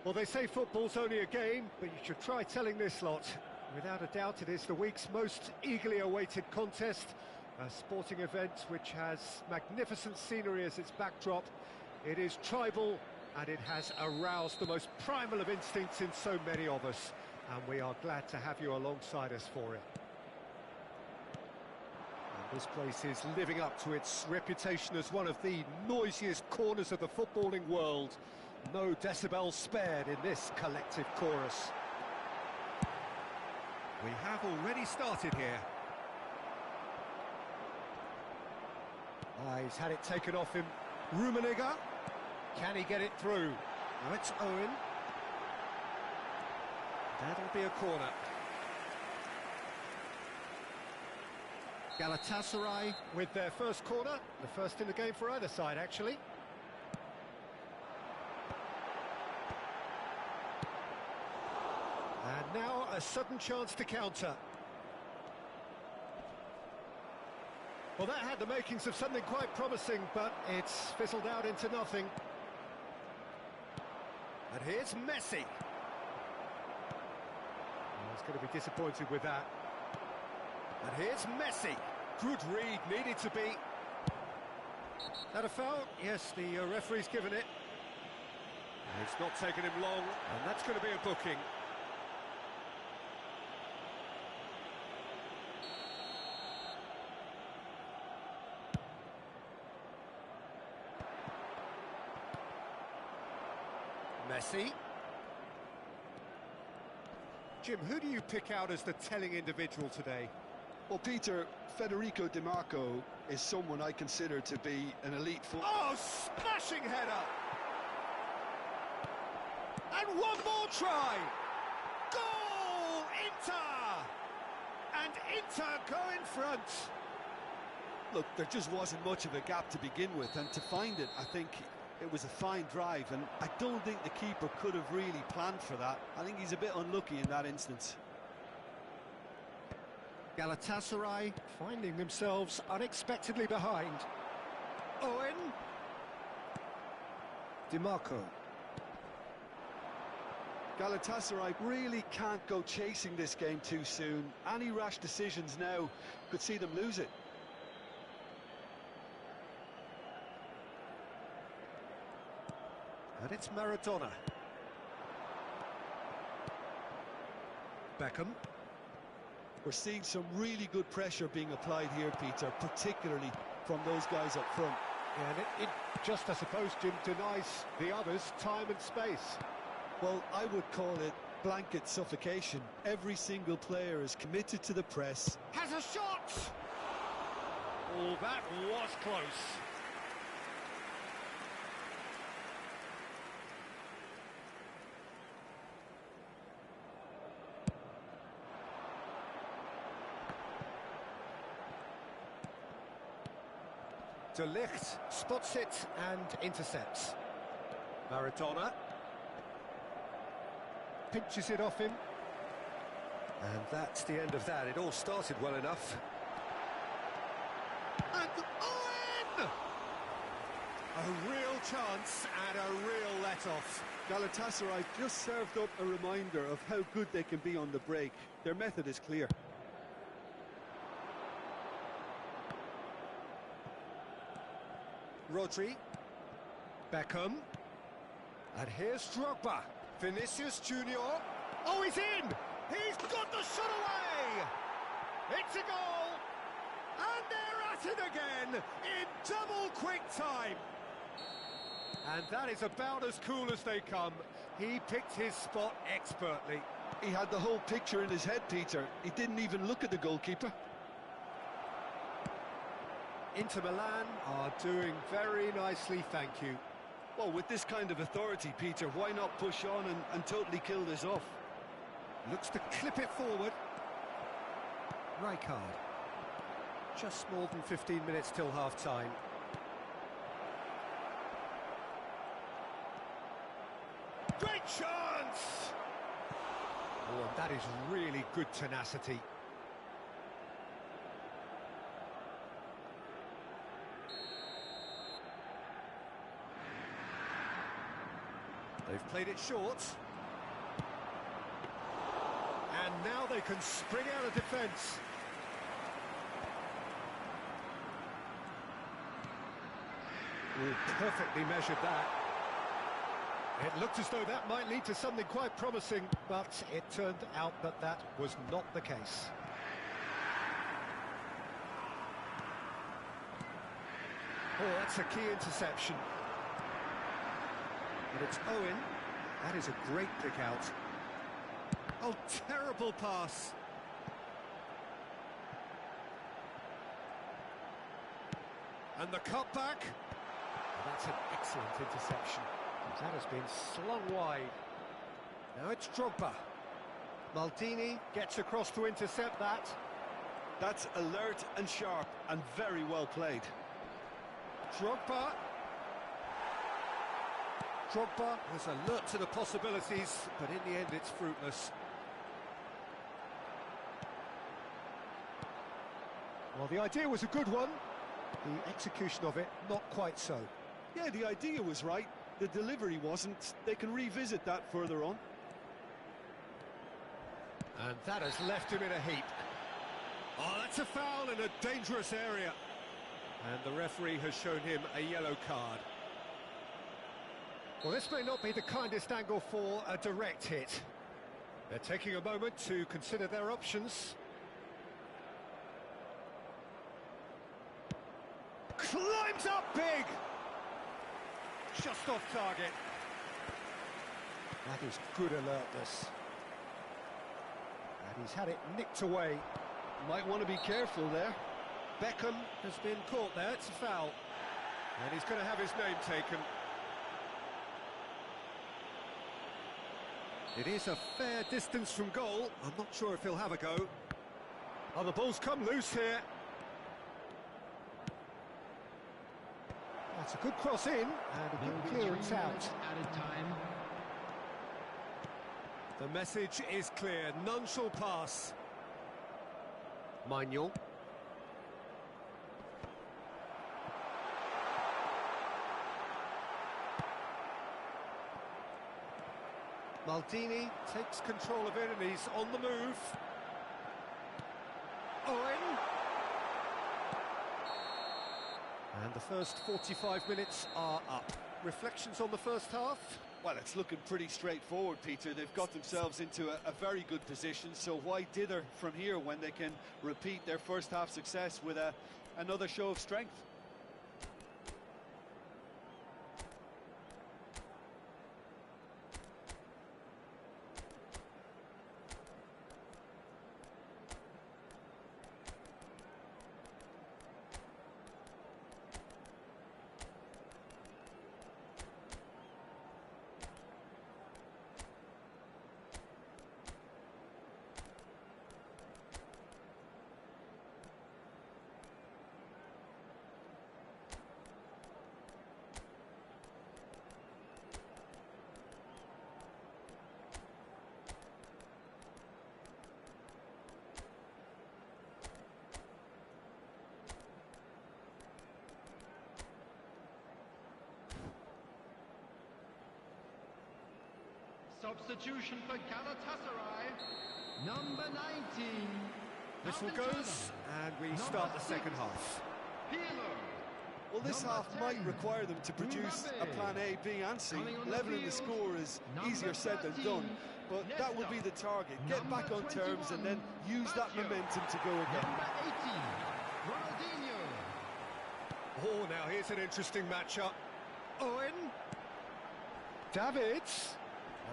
Well, they say football's only a game, but you should try telling this lot. Without a doubt, it is the week's most eagerly awaited contest, a sporting event which has magnificent scenery as its backdrop. It is tribal, and it has aroused the most primal of instincts in so many of us, and we are glad to have you alongside us for it. And this place is living up to its reputation as one of the noisiest corners of the footballing world. No decibels spared in this collective chorus. We have already started here. He's had it taken off him. Rummenigge. Can he get it through? Now it's Owen. That'll be a corner. Galatasaray with their first corner. The first in the game for either side, actually. And now a sudden chance to counter. Well, that had the makings of something quite promising, but it's fizzled out into nothing. And here's Messi. Oh, he's going to be disappointed with that. And here's Messi. Good read, needed to be. That a foul? Yes, the referee's given it. It's not taken him long, and that's going to be a booking. Messi. Jim, who do you pick out as the telling individual today? Well, Peter, Federico Di Marco is someone I consider to be an elite footballer. Oh, smashing header! And one more try! Goal! Inter! And Inter go in front. Look, there just wasn't much of a gap to begin with, and to find it, I think it was a fine drive, and I don't think the keeper could have really planned for that. I think he's a bit unlucky in that instance. Galatasaray finding themselves unexpectedly behind. Owen. Di Marco. Galatasaray really can't go chasing this game too soon. Any rash decisions now could see them lose it. And it's Maradona. Beckham. We're seeing some really good pressure being applied here, Peter, particularly from those guys up front. Yeah, and it just, I suppose, Jim, denies the others time and space. Well, I would call it blanket suffocation. Every single player is committed to the press. Has a shot! Oh, that was close. De Ligt spots it and intercepts. Maradona pinches it off him. And that's the end of that. It all started well enough. And Owen! A real chance and a real let-off. Galatasaray just served up a reminder of how good they can be on the break. Their method is clear. Rodri, Beckham, and here's Drogba, Vinicius Junior. Oh, he's in! He's got the shot away! It's a goal! And they're at it again in double quick time. And that is about as cool as they come. He picked his spot expertly. He had the whole picture in his head, Peter. He didn't even look at the goalkeeper. Inter Milan are doing very nicely, thank you. Well, with this kind of authority, Peter, why not push on and totally kill this off? Looks to clip it forward. Rijkaard. Just more than 15 minutes till half-time. Great chance! Oh, and that is really good tenacity. They've played it short. And now they can spring out of defence. Perfectly measured that. It looked as though that might lead to something quite promising, but it turned out that that was not the case. Oh, that's a key interception. But it's Owen. That is a great pick out. Oh, terrible pass. And the cutback. That's an excellent interception. That has been slung wide. Now it's Drogba. Maldini gets across to intercept that. That's alert and sharp and very well played. Drogba. Drogba was alert to the possibilities, but in the end it's fruitless. Well, the idea was a good one. The execution of it, not quite so. Yeah, the idea was right. The delivery wasn't. They can revisit that further on. And that has left him in a heap. Oh, that's a foul in a dangerous area. And the referee has shown him a yellow card. Well, this may not be the kindest angle for a direct hit. They're taking a moment to consider their options. Climbs up big! Just off target. That is good alertness. And he's had it nicked away. Might want to be careful there. Beckham has been caught there, it's a foul. And he's going to have his name taken. It is a fair distance from goal. I'm not sure if he'll have a go. Oh, the ball's come loose here. That's a good cross in, and a good clearance out. The message is clear, none shall pass. Maignan. Maldini takes control of it and he's on the move. Owen. And the first 45 minutes are up. Reflections on the first half? Well, it's looking pretty straightforward, Peter. They've got themselves into a very good position, so why dither from here when they can repeat their first half success with another show of strength? Substitution for Galatasaray, number 19. Whistle goes, and we start the second half. Well, this half might require them to produce a plan A, B and C. Levelling the score is easier said than done, but that will be the target. Get back on terms and then use that momentum to go again. Oh, now here's an interesting matchup. Owen. Davids.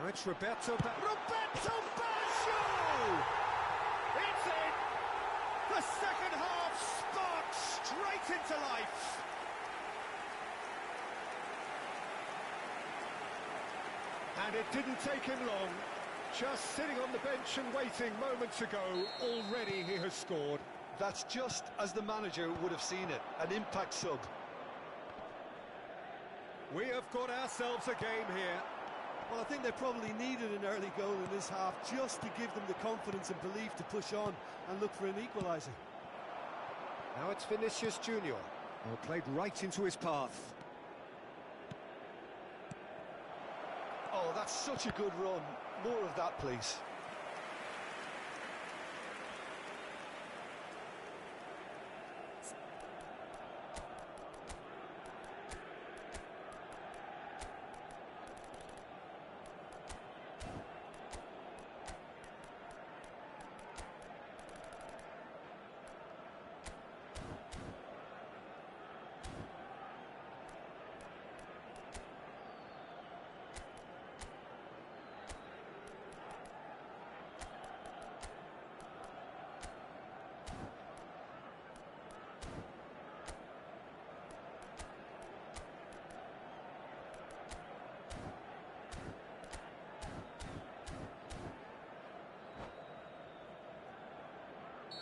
Now it's Roberto Baggio! It's in! The second half sparks straight into life. And it didn't take him long. Just sitting on the bench and waiting moments ago, already he has scored. That's just as the manager would have seen it, an impact sub. We have got ourselves a game here. Well, I think they probably needed an early goal in this half just to give them the confidence and belief to push on and look for an equaliser. Now it's Vinicius Junior. Well, played right into his path. Oh, That's such a good run. More of that, please.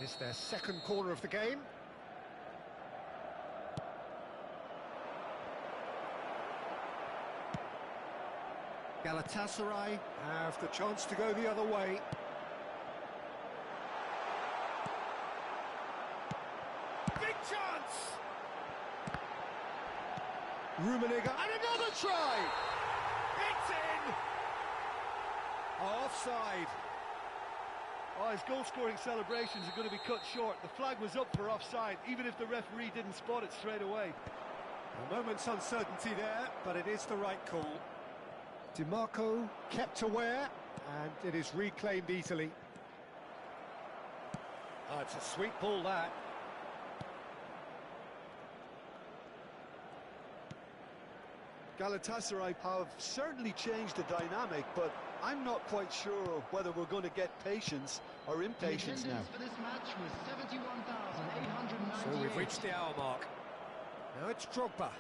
It's their second corner of the game. Galatasaray have the chance to go the other way. Big chance! Rummenigge, and another try! It's in! Offside. Oh, his goal-scoring celebrations are going to be cut short. The flag was up for offside, even if the referee didn't spot it straight away. A moment's uncertainty there, but it is the right call. DiMarco kept aware, and it is reclaimed easily. Oh, it's a sweet ball, that. Galatasaray have certainly changed the dynamic, but I'm not quite sure whether we're going to get patience or impatience now. For this match was 71,898. So we've reached the hour mark. Now it's Drogba.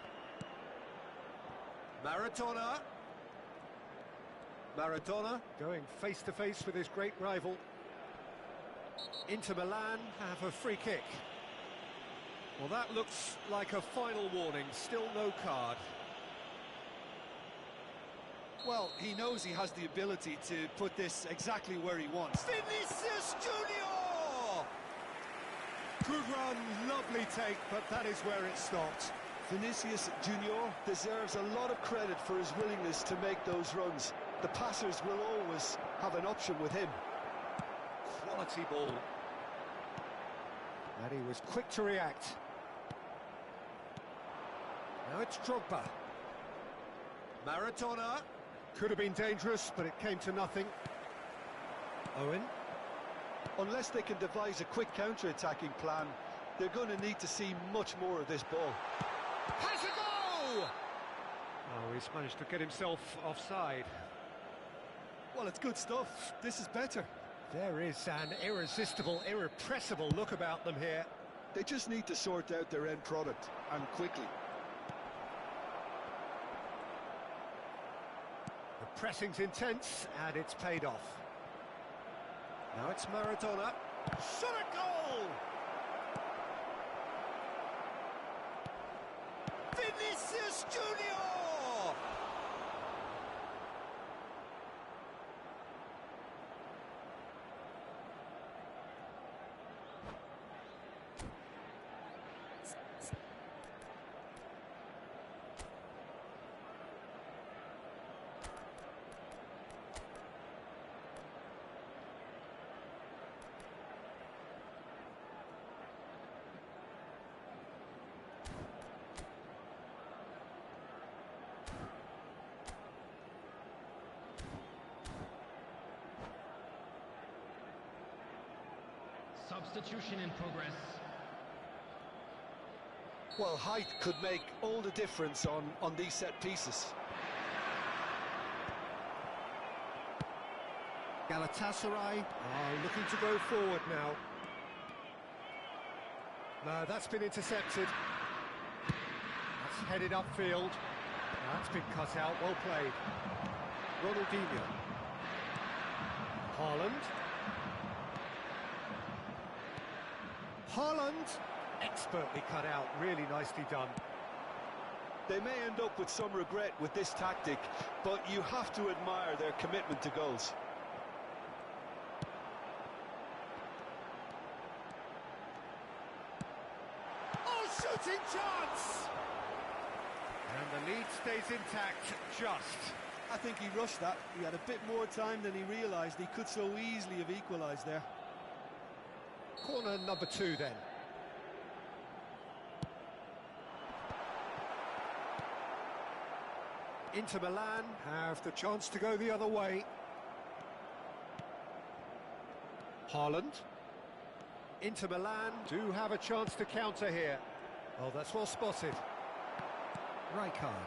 Maradona going face-to-face with his great rival. Inter Milan have a free kick. Well, that looks like a final warning. Still no card. Well, he knows he has the ability to put this exactly where he wants. Vinicius Junior! Good run, lovely take, but that is where it stopped. Vinicius Junior deserves a lot of credit for his willingness to make those runs. The passers will always have an option with him. Quality ball. And he was quick to react. Now it's Drogba. Maradona. Could have been dangerous, but it came to nothing. Owen. Unless they can devise a quick counter-attacking plan, they're going to need to see much more of this ball. Has a go! Oh, he's managed to get himself offside. Well, it's good stuff. This is better. There is an irresistible, irrepressible look about them here. They just need to sort out their end product, and quickly. The pressing's intense, and it's paid off. Now it's Maradona. Shot a goal! Vinicius Junior! Substitution in progress. Well, height could make all the difference on these set pieces. Galatasaray are looking to go forward now. No, that's been intercepted. That's headed upfield. That's been cut out, well played. Ronaldinho. Haaland. Haaland, expertly cut out, really nicely done. They may end up with some regret with this tactic, but you have to admire their commitment to goals. Oh, shooting chance! And the lead stays intact, just. I think he rushed that. He had a bit more time than he realised. He could so easily have equalised there. Corner number 2 then. Inter Milan have the chance to go the other way. Haaland. Inter Milan do have a chance to counter here. Oh, that's well spotted. Rijkaard.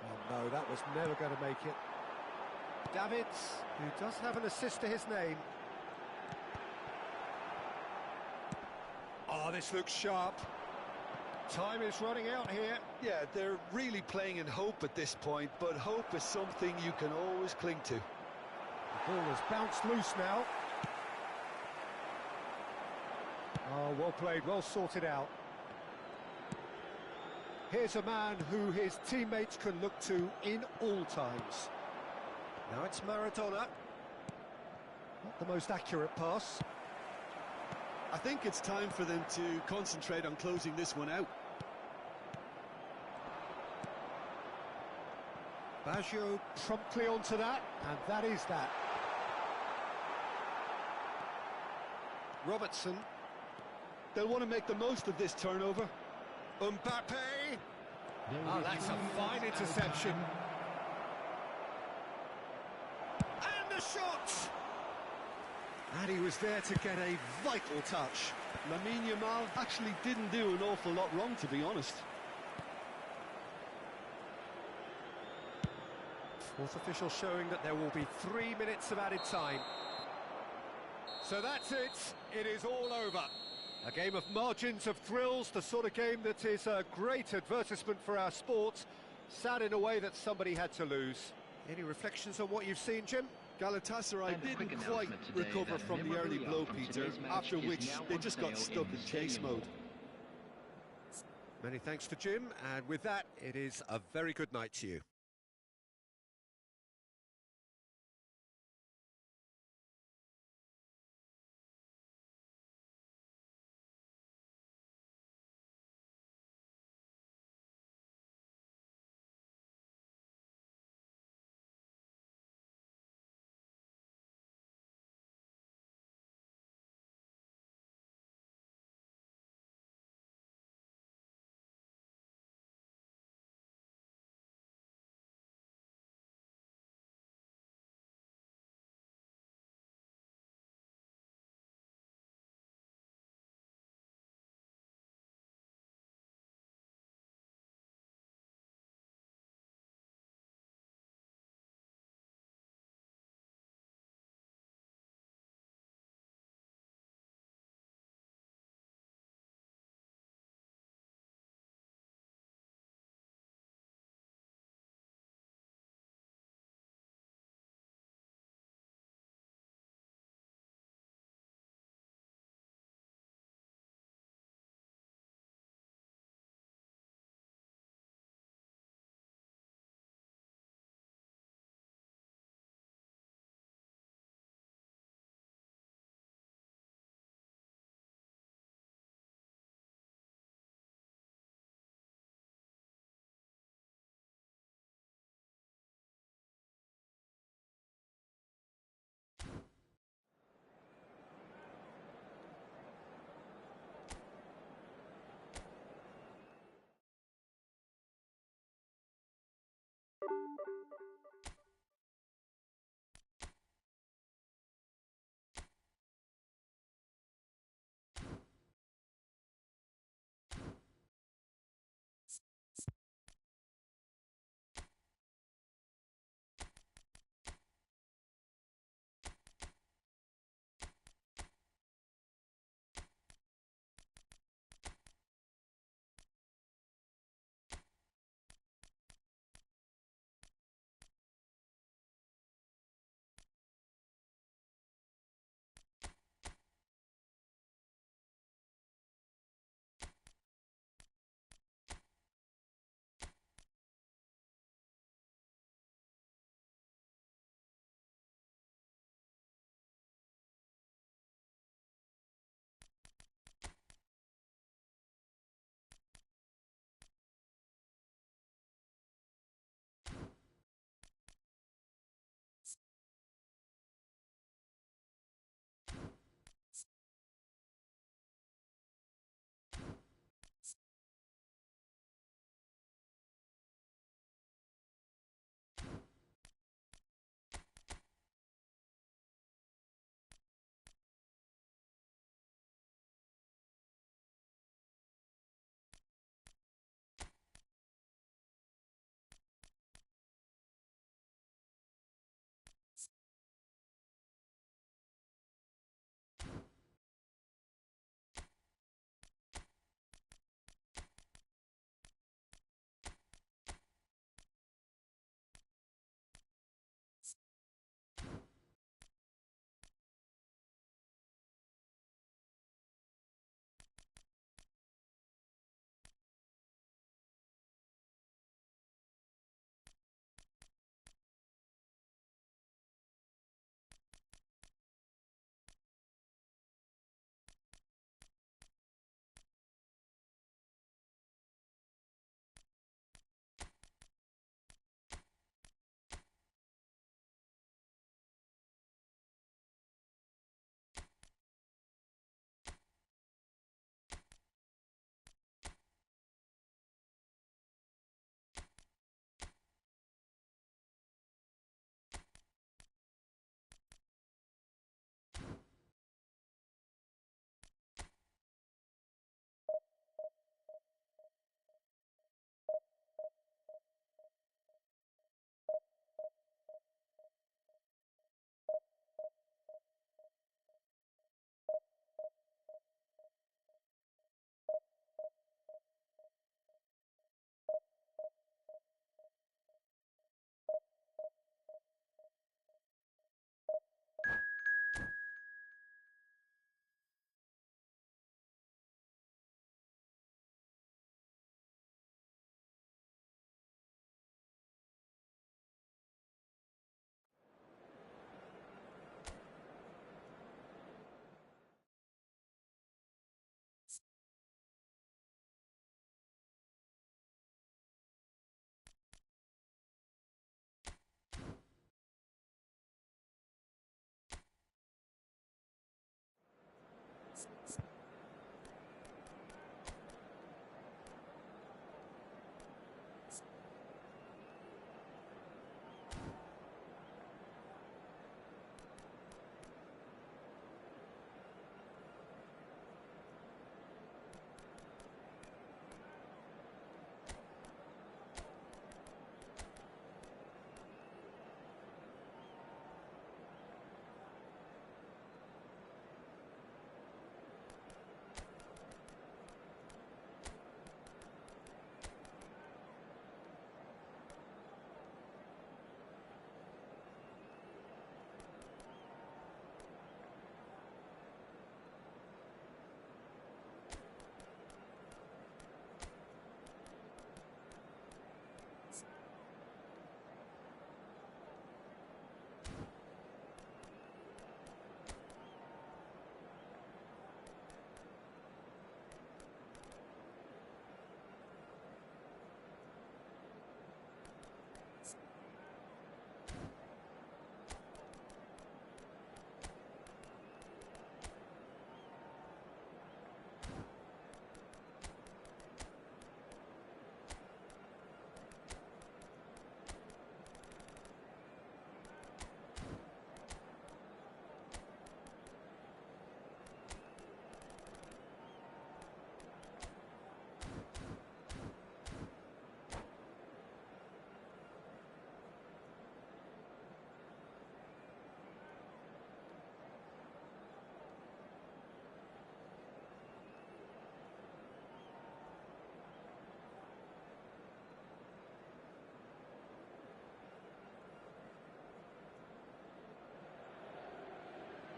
Oh no, that was never going to make it. Davids, who does have an assist to his name. Oh, this looks sharp. Time is running out here. Yeah, they're really playing in hope at this point, but hope is something you can always cling to. The ball has bounced loose now. Oh, well played, well sorted out. Here's a man who his teammates can look to in all times. Now it's Maradona. Not the most accurate pass. I think it's time for them to concentrate on closing this one out. Baggio promptly onto that, and that is that. Robertson. They'll want to make the most of this turnover. Mbappe. Oh, that's a fine interception. And the shot! And he was there to get a vital touch. Lamine Yamal actually didn't do an awful lot wrong, to be honest. Fourth official showing that there will be 3 minutes of added time. So that's it. It is all over. A game of margins of thrills, the sort of game that is a great advertisement for our sport. Sad in a way that somebody had to lose. Any reflections on what you've seen, Jim? Galatasaray didn't quite recover from the early blow, Peter, after which they just got stuck in chase mode. Many thanks to Jim, and with that, it is a very good night to you.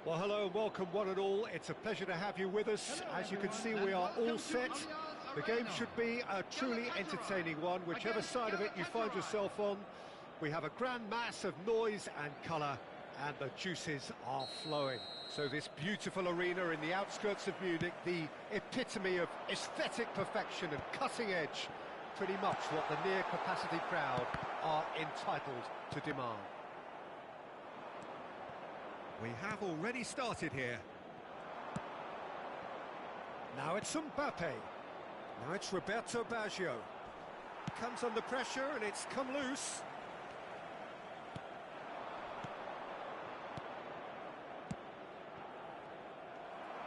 Well, hello and welcome one and all. It's a pleasure to have you with us. Hello, As you can see, everyone, we and are all welcome to set. Allianz The game Arena. should be a truly entertaining one, whichever Against side of it you find Galatasaray. yourself on. We have a grand mass of noise and colour, and the juices are flowing. So this beautiful arena in the outskirts of Munich, the epitome of aesthetic perfection and cutting edge, pretty much what the near-capacity crowd are entitled to demand. We have already started here. Now it's Mbappe. Now it's Roberto Baggio. Comes under pressure and it's come loose.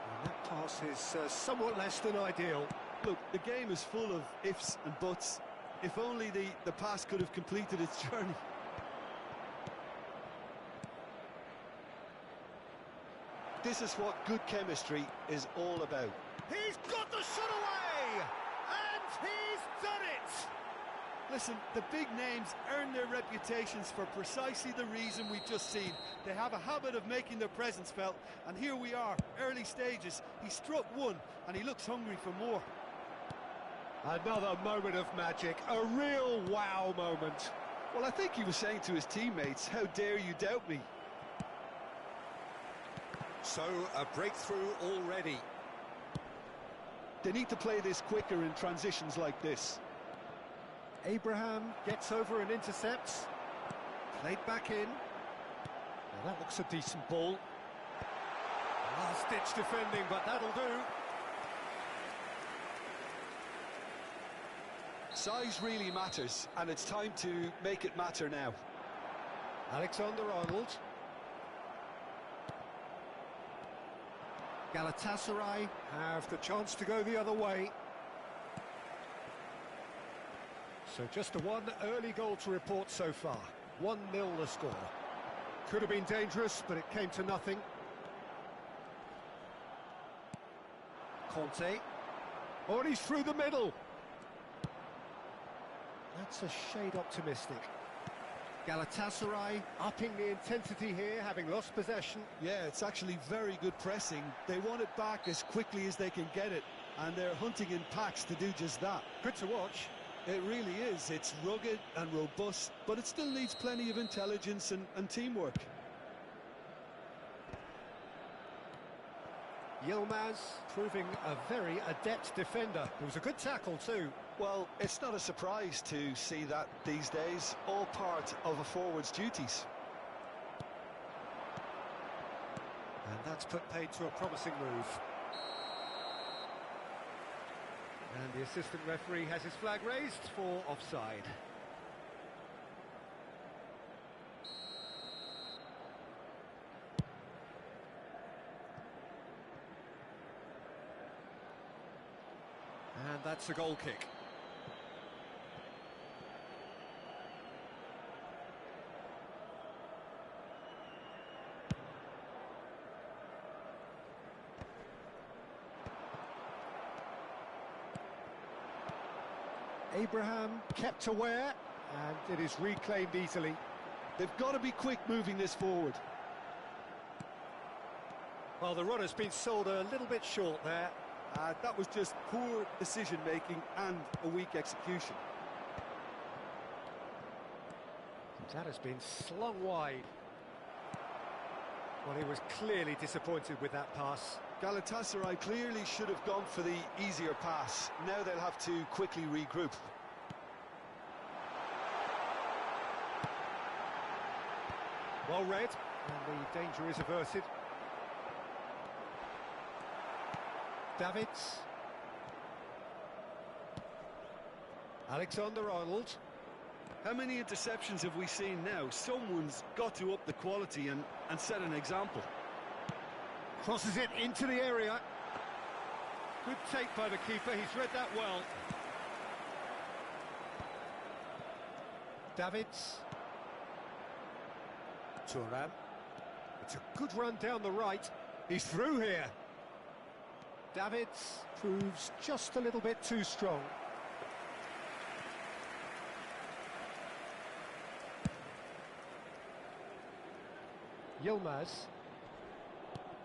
And that pass is somewhat less than ideal. Look, the game is full of ifs and buts. If only the pass could have completed its journey. This is what good chemistry is all about. He's got the shot away! And he's done it! Listen, the big names earn their reputations for precisely the reason we've just seen. They have a habit of making their presence felt, and here we are, early stages. He struck one, and he looks hungry for more. Another moment of magic, a real wow moment. Well, I think he was saying to his teammates, how dare you doubt me? So, a breakthrough already. They need to play this quicker in transitions like this. Abraham gets over and intercepts. Played back in. Now that looks a decent ball. Last-ditch defending, but that'll do. Size really matters, and it's time to make it matter now. Alexander-Arnold. Galatasaray have the chance to go the other way. So just a one early goal to report so far. 1-0 the score. Could have been dangerous, but it came to nothing. Conte. Oh, and he's through the middle. That's a shade optimistic. Galatasaray upping the intensity here, having lost possession. Yeah, it's actually very good pressing. They want it back as quickly as they can get it, and they're hunting in packs to do just that. Good to watch. It really is. It's rugged and robust, but it still needs plenty of intelligence and teamwork. Yilmaz proving a very adept defender. It was a good tackle too. Well, it's not a surprise to see that these days, all part of a forward's duties. And that's put paid to a promising move. And the assistant referee has his flag raised for offside. And that's a goal kick. Abraham kept aware, and it is reclaimed easily. They've got to be quick moving this forward. Well, the run has been sold a little bit short there. That was just poor decision-making and a weak execution. That has been slung wide. Well, he was clearly disappointed with that pass. Galatasaray clearly should have gone for the easier pass. Now they'll have to quickly regroup. Well read, and the danger is averted. Davids. Alexander-Arnold. How many interceptions have we seen now? Someone's got to up the quality and set an example. Crosses it into the area. Good take by the keeper, he's read that well. Davids. Thuram. It's a good run down the right. He's through here. Davids proves just a little bit too strong. Yilmaz.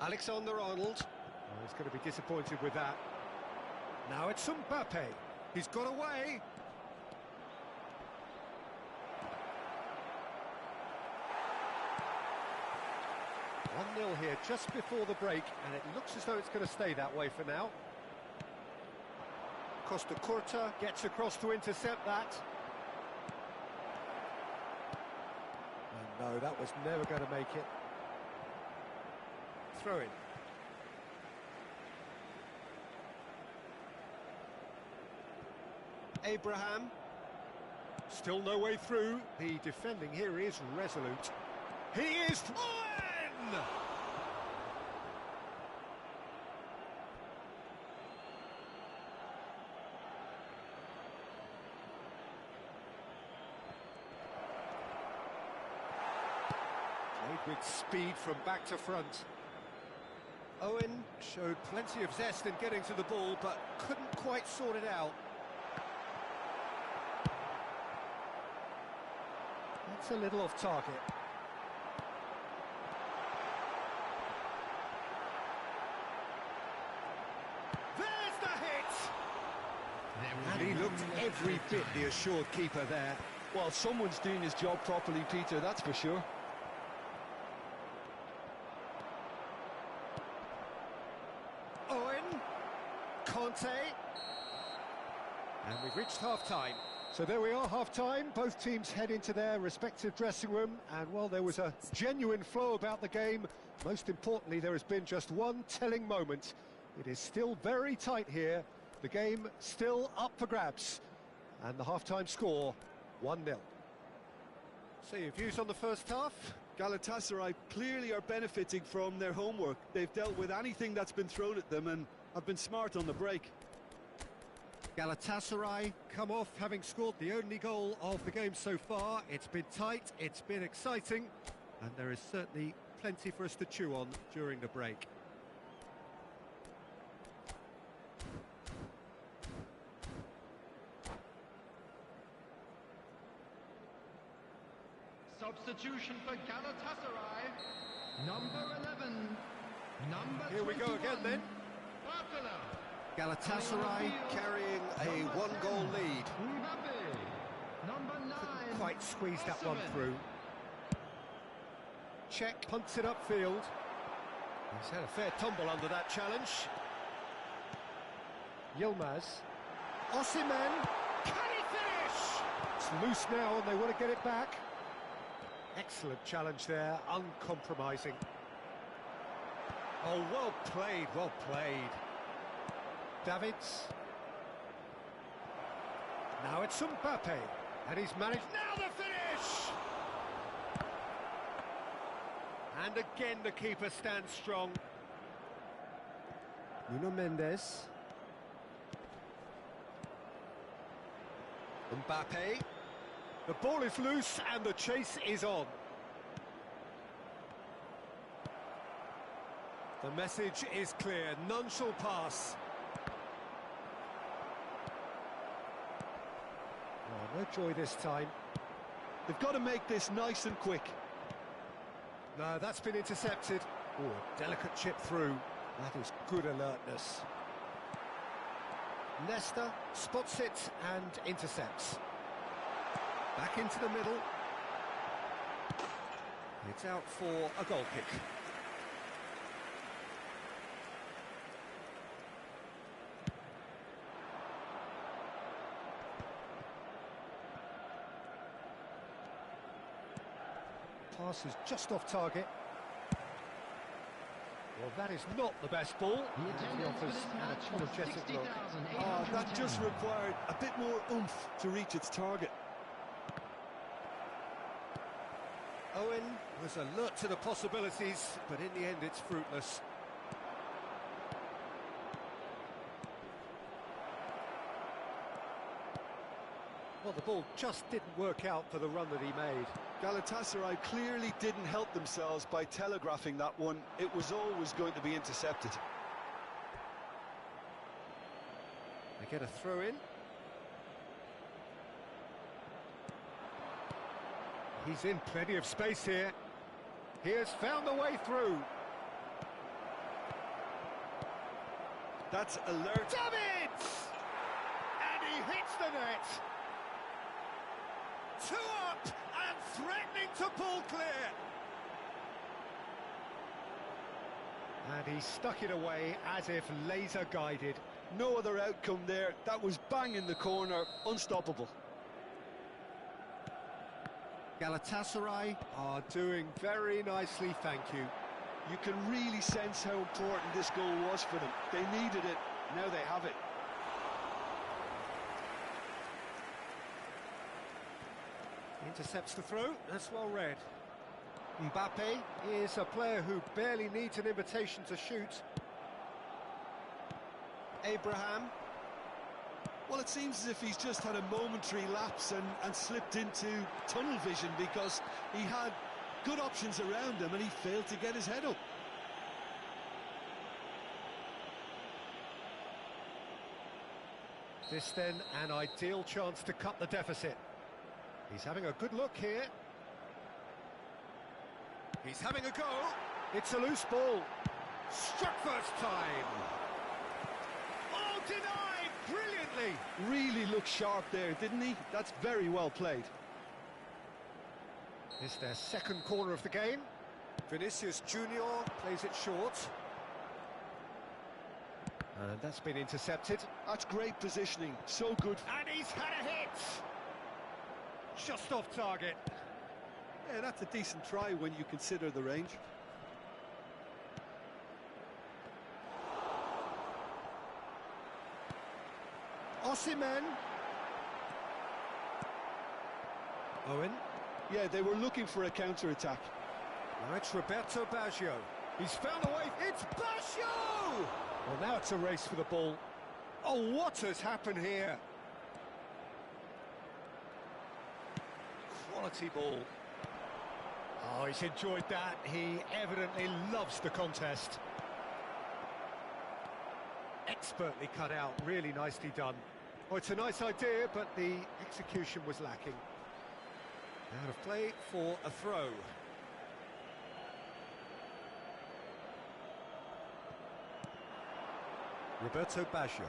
Alexander-Arnold. Oh, he's going to be disappointed with that. Now it's Mbappe. He's got away. One 0 here just before the break, and it looks as though it's going to stay that way for now. Costa Curta gets across to intercept that. Oh, no, that was never going to make it. Throw in. Abraham. Still no way through. The defending here is resolute. He is... Owen! Played with speed from back to front. Owen showed plenty of zest in getting to the ball, but couldn't quite sort it out. That's a little off target. There's the hit! And he looked every bit the assured keeper there. Well, someone's doing his job properly, Peter, that's for sure. Owen, Conte, and we've reached half-time. So there we are, half-time. Both teams head into their respective dressing room, and while there was a genuine flow about the game, most importantly, there has been just one telling moment. It is still very tight here. The game still up for grabs, and the half-time score, 1-0. So your views on the first half? Galatasaray clearly are benefiting from their homework. They've dealt with anything that's been thrown at them and have been smart on the break. Galatasaray come off having scored the only goal of the game so far. It's been tight, it's been exciting, and there is certainly plenty for us to chew on during the break. Substitution for Galatasaray. Number 11. Number Here we go 21. again then. Barcola. Galatasaray carrying a one-goal lead. Number 9. Couldn't quite squeeze that one Klasman. through. Check, punts it upfield. He's had a fair tumble under that challenge. Yilmaz. Osimhen. Can he finish? It's loose now and they want to get it back. Excellent challenge there, uncompromising. Oh, well played, well played. Davids. Now it's Mbappe, and he's managed... Now the finish! And again the keeper stands strong. Nuno Mendes. Mbappe. The ball is loose and the chase is on. The message is clear, none shall pass. Oh, no joy this time. They've got to make this nice and quick. No, that's been intercepted. Oh, a delicate chip through. That is good alertness. Nesta spots it and intercepts. Back into the middle. It's out for a goal kick. Pass is just off target. Well, that is not the best ball. The He offers attendance for an this match was apologetic look. 60,810. That just required a bit more oomph to reach its target. Owen was alert to the possibilities, but in the end it's fruitless. Well, the ball just didn't work out for the run that he made. Galatasaray clearly didn't help themselves by telegraphing that one. It was always going to be intercepted. They get a throw in. He's in plenty of space here. He has found the way through. That's alert. Davids! And he hits the net. 2 up and threatening to pull clear. And he stuck it away as if laser guided. No other outcome there. That was bang in the corner, unstoppable. Galatasaray are doing very nicely, thank you. You can really sense how important this goal was for them. They needed it, now they have it. Intercepts the throw, that's well read. Mbappe is a player who barely needs an invitation to shoot. Abraham. Well, it seems as if he's just had a momentary lapse and slipped into tunnel vision because he had good options around him and he failed to get his head up. This then an ideal chance to cut the deficit. He's having a good look here. He's having a go. It's a loose ball. Struck first time. Oh, denied brilliantly. Really looked sharp there, didn't he? That's very well played. It's their second corner of the game. Vinicius Junior plays it short. And that's been intercepted. That's great positioning, so good. And he's had a hit! Just off target. Yeah, that's a decent try when you consider the range. Osimhen. Owen. Yeah, they were looking for a counter-attack. Now it's Roberto Baggio. He's found a way. It's Baggio! Well, now it's a race for the ball. Oh, what has happened here? Quality ball. Oh, he's enjoyed that. He evidently loves the contest. Expertly cut out, really nicely done. Oh, it's a nice idea, but the execution was lacking. Out of play for a throw. Roberto Baggio.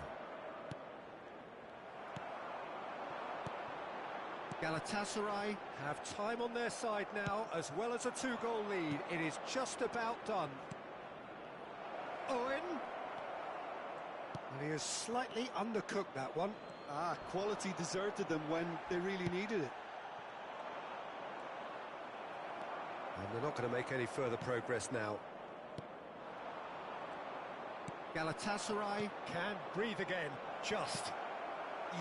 Galatasaray have time on their side now, as well as a 2-goal lead. It is just about done. Owen. And he has slightly undercooked that one. Quality deserted them when they really needed it. And they're not going to make any further progress now. Galatasaray can breathe again, just.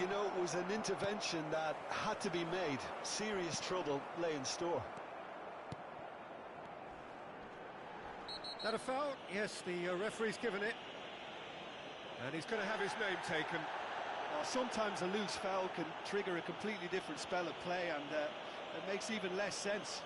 You know, it was an intervention that had to be made. Serious trouble lay in store. That a foul? Yes, the referee's given it. And he's going to have his name taken. Well, sometimes a loose foul can trigger a completely different spell of play, and it makes even less sense.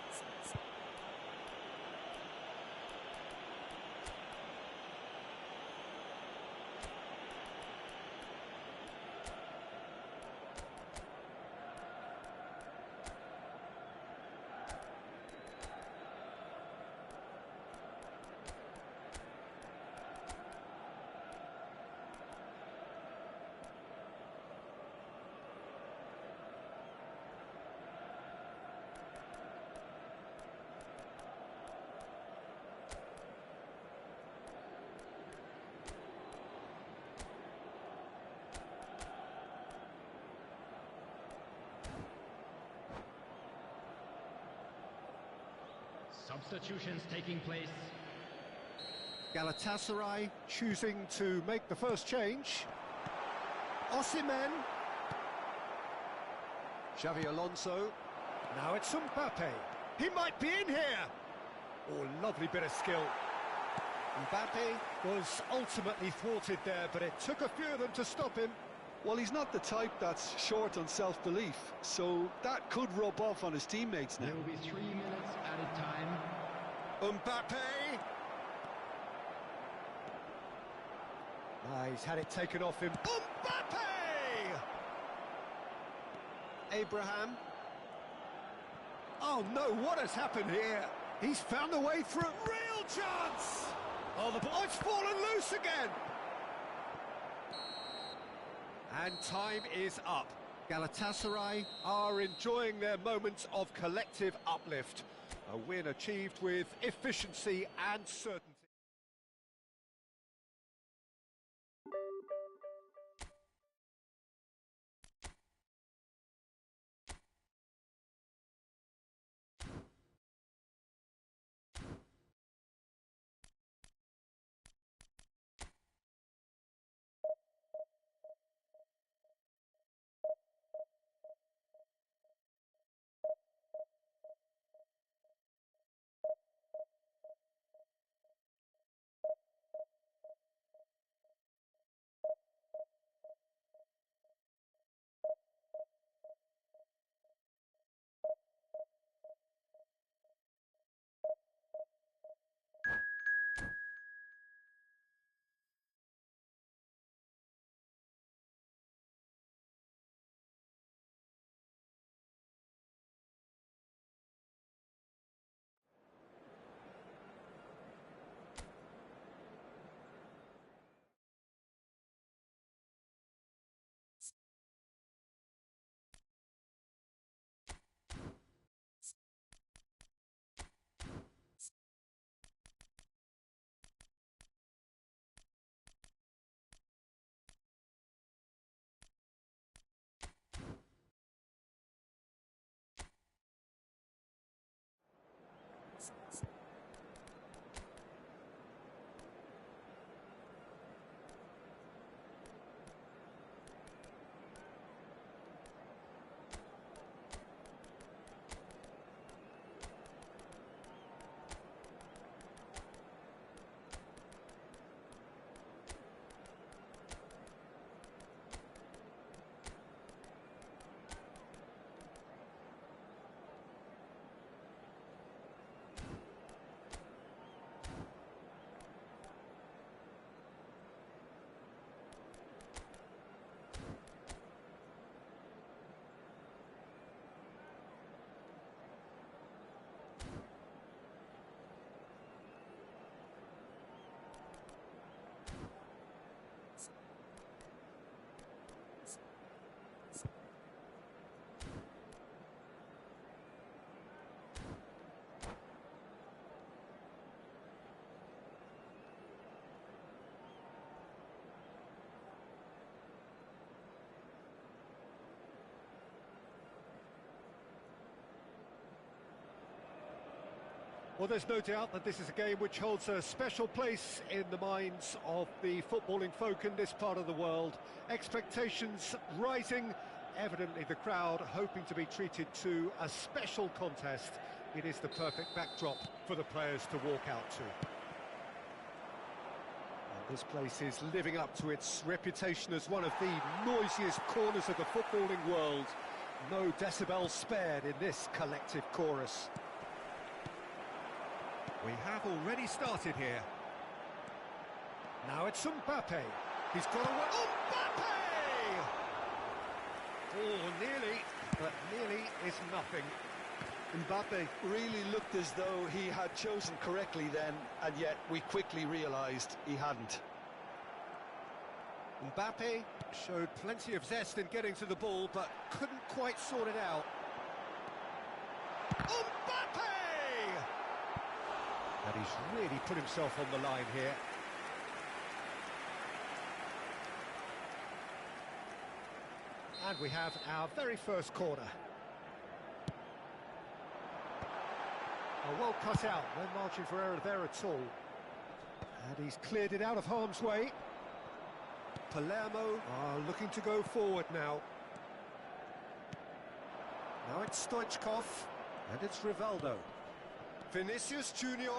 Substitutions taking place. Galatasaray choosing to make the first change. Osimhen. Xavi Alonso. Now it's Mbappe. He might be in here. Oh, lovely bit of skill. Mbappe was ultimately thwarted there, but it took a few of them to stop him. Well, he's not the type that's short on self-belief, so that could rub off on his teammates now. There will be 3 minutes added time. Mbappe! He's had it taken off him. Mbappe! Abraham. Oh no, what has happened here? He's found a way through. Real chance! Oh, the ball, it's fallen loose again! And time is up. Galatasaray are enjoying their moments of collective uplift. A win achieved with efficiency and certainty. Well, there's no doubt that this is a game which holds a special place in the minds of the footballing folk in this part of the world. Expectations rising, evidently the crowd hoping to be treated to a special contest. It is the perfect backdrop for the players to walk out to. And this place is living up to its reputation as one of the noisiest corners of the footballing world. No decibels spared in this collective chorus. We have already started here. Now it's Mbappe. He's got away. Mbappe! Oh, nearly, but nearly is nothing. Mbappe really looked as though he had chosen correctly then, and yet we quickly realised he hadn't. Mbappe showed plenty of zest in getting to the ball, but couldn't quite sort it out. Mbappe! And he's really put himself on the line here. And we have our very first corner. Oh, well cut out, no margin for error there at all. And he's cleared it out of harm's way. Palermo are looking to go forward now. Now it's Stoichkov, and it's Rivaldo. Vinicius Junior.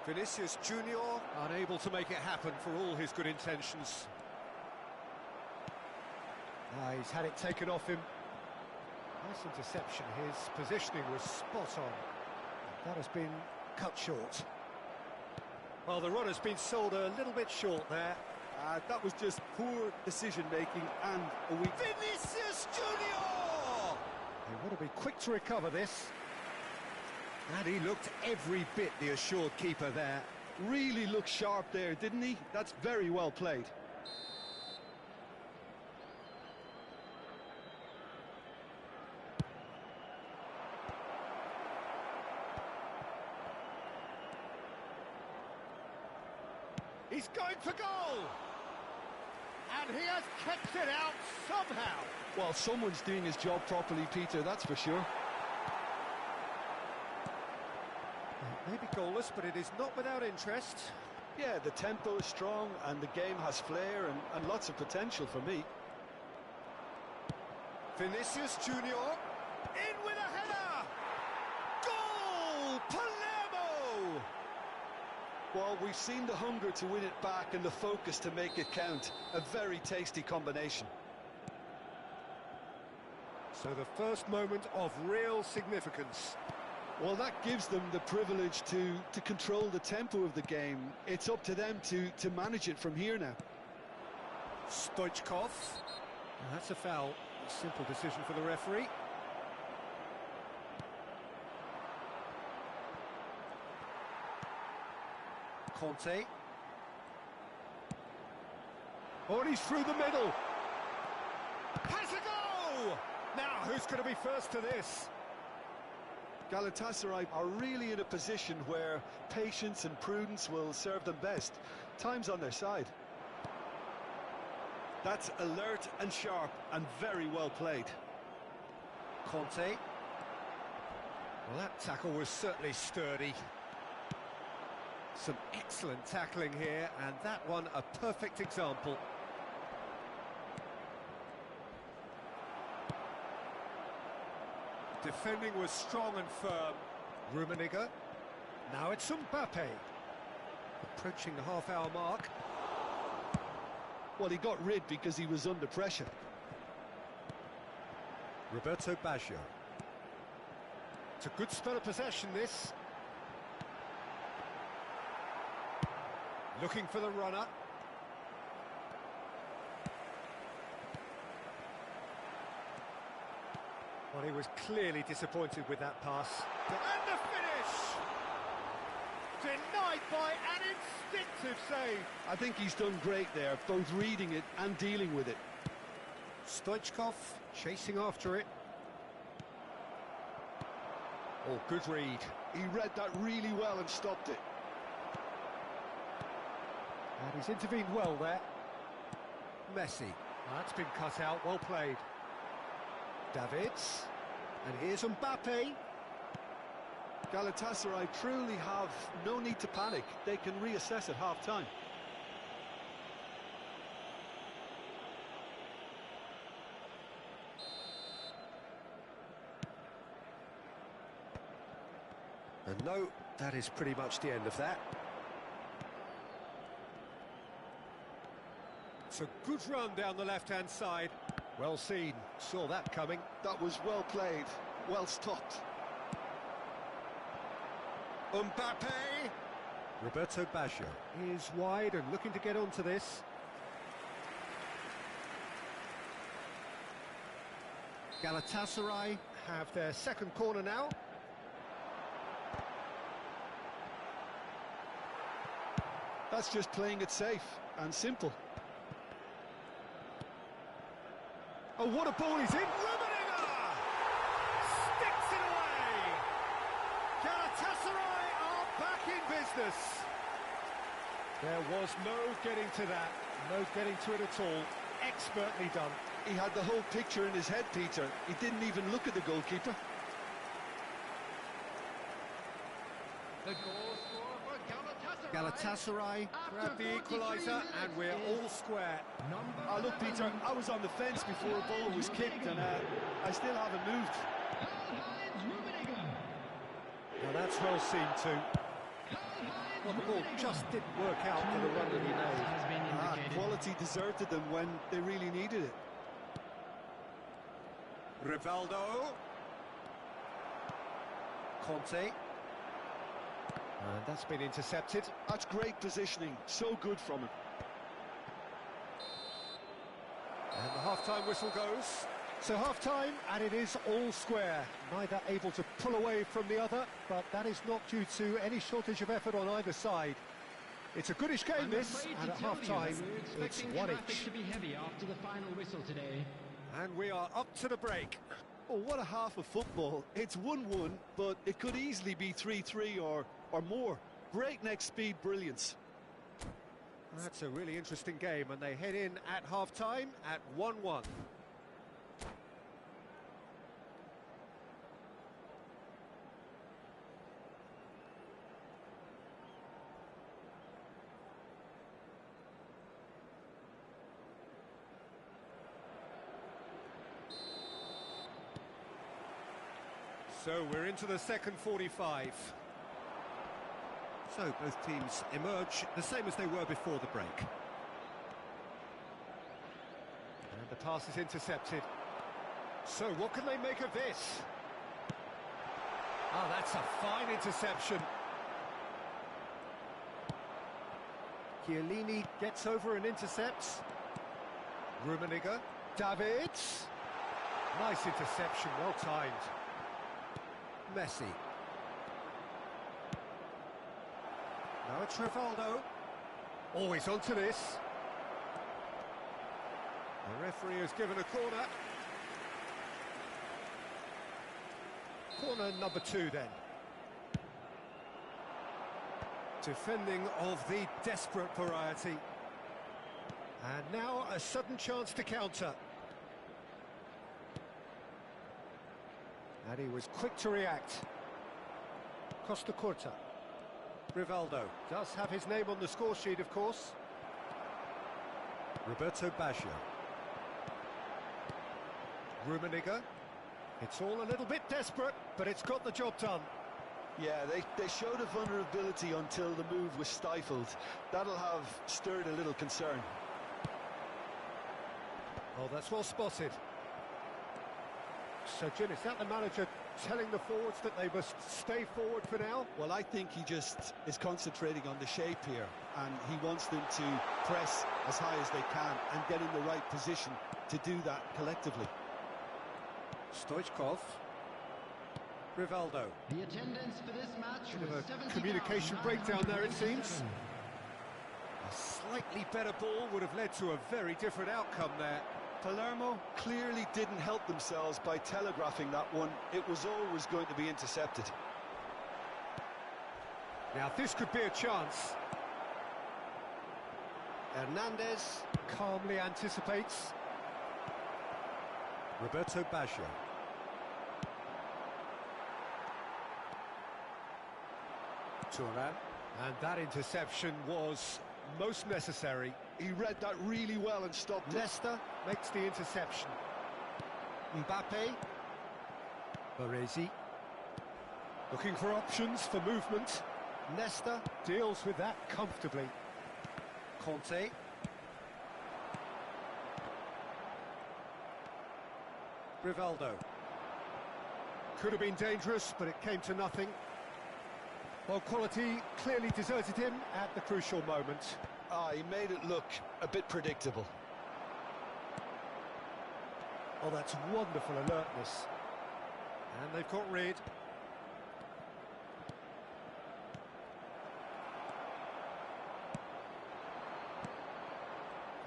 Vinicius Junior unable to make it happen for all his good intentions. He's had it taken off him. Nice interception. His positioning was spot on. That has been cut short. Well, the run has been sold a little bit short there. That was just poor decision-making and a weak... Vinicius Junior! They want to be quick to recover this. And he looked every bit the assured keeper there. Really looked sharp there, didn't he? That's very well played. He's going for goal! And he has kept it out somehow. Well, someone's doing his job properly, Peter, that's for sure. It may be goalless, but it is not without interest. Yeah, the tempo is strong and the game has flair and lots of potential for me. Vinicius Junior, in with a header! Goal! Palermo! Well, we've seen the hunger to win it back and the focus to make it count. A very tasty combination. So the first moment of real significance. Well, that gives them the privilege to control the tempo of the game. It's up to them to manage it from here now. Stoichkov. That's a foul. A simple decision for the referee. Conte. Oh, and he's through the middle. Has a go! Now, who's going to be first to this? Galatasaray are really in a position where patience and prudence will serve them best. Time's on their side. That's alert and sharp and very well played. Conte. Well, that tackle was certainly sturdy. Some excellent tackling here, and that one a perfect example. Defending was strong and firm. Rummenigge. Now it's Mbappe. Approaching the half-hour mark. Well, he got rid because he was under pressure. Roberto Baggio. It's a good spell of possession, this. Looking for the runner. Well, he was clearly disappointed with that pass. And the finish! Denied by an instinctive save. I think he's done great there, both reading it and dealing with it. Stoichkov chasing after it. Oh, good read. He read that really well and stopped it. And he's intervened well there. Messi. That's been cut out, well played. Davids. And here's Mbappe. Galatasaray truly have no need to panic. They can reassess at half-time. And no, that is pretty much the end of that. It's a good run down the left-hand side. Well seen, saw that coming. That was well played, well stopped. Mbappe! Roberto Baggio is wide and looking to get onto this. Galatasaray have their second corner now. That's just playing it safe and simple. Oh, what a ball he's in! Rummenigge! Sticks it away! Galatasaray are back in business. There was no getting to that, no getting to it at all. Expertly done. He had the whole picture in his head, Peter. He didn't even look at the goalkeeper. The goal scorer for Galatasaray grab the equaliser, and we're all square. Look, Peter, I was on the fence before a ball was kicked, and I still haven't moved. Well, that's well seen too. Well, the ball just didn't work out for the run that he made. Quality deserted them when they really needed it. Rivaldo. Conte. And that's been intercepted. That's great positioning, so good from him. And the half-time whistle goes. So half-time, and it is all square. Neither able to pull away from the other, but that is not due to any shortage of effort on either side. It's a goodish game, this, and at half-time, it's one each. To be heavy after the final whistle today. And we are up to the break. Oh, what a half of football. It's 1-1, but it could easily be 3-3 or more. Breakneck speed brilliance. That's a really interesting game, and they head in at half-time at 1-1. So we're into the second 45. So both teams emerge the same as they were before the break. And the pass is intercepted. So what can they make of this? Oh, that's a fine interception. Chiellini gets over and intercepts. Rummenigge, Davids. Nice interception, well timed. Messi. Now it's Rivaldo. Always onto this. The referee has given a corner. Corner number 2 then. Defending of the desperate variety. And now a sudden chance to counter. And he was quick to react. Costa Curta. Rivaldo does have his name on the score sheet, of course. Roberto Baggio. Rummenigge. It's all a little bit desperate, but it's got the job done. Yeah, they showed a vulnerability until the move was stifled. That'll have stirred a little concern. Oh, that's well spotted. So, Jim, is that the manager telling the forwards that they must stay forward for now? Well, I think he just is concentrating on the shape here, and he wants them to press as high as they can and get in the right position to do that collectively. Stoichkov. Rivaldo. The attendance for this match Bit was of a communication breakdown there, it seems. 70,997. A slightly better ball would have led to a very different outcome there. Palermo clearly didn't help themselves by telegraphing that one. It was always going to be intercepted. Now this could be a chance. Hernandez calmly anticipates. Roberto Baggio. Turan. And that interception was most necessary. He read that really well and stopped it. Nesta makes the interception. Mbappe. Baresi. Looking for options for movement. Nesta deals with that comfortably. Conte. Rivaldo. Could have been dangerous, but it came to nothing. Well, quality clearly deserted him at the crucial moment. He made it look a bit predictable. Oh, that's wonderful alertness. And they've got rid.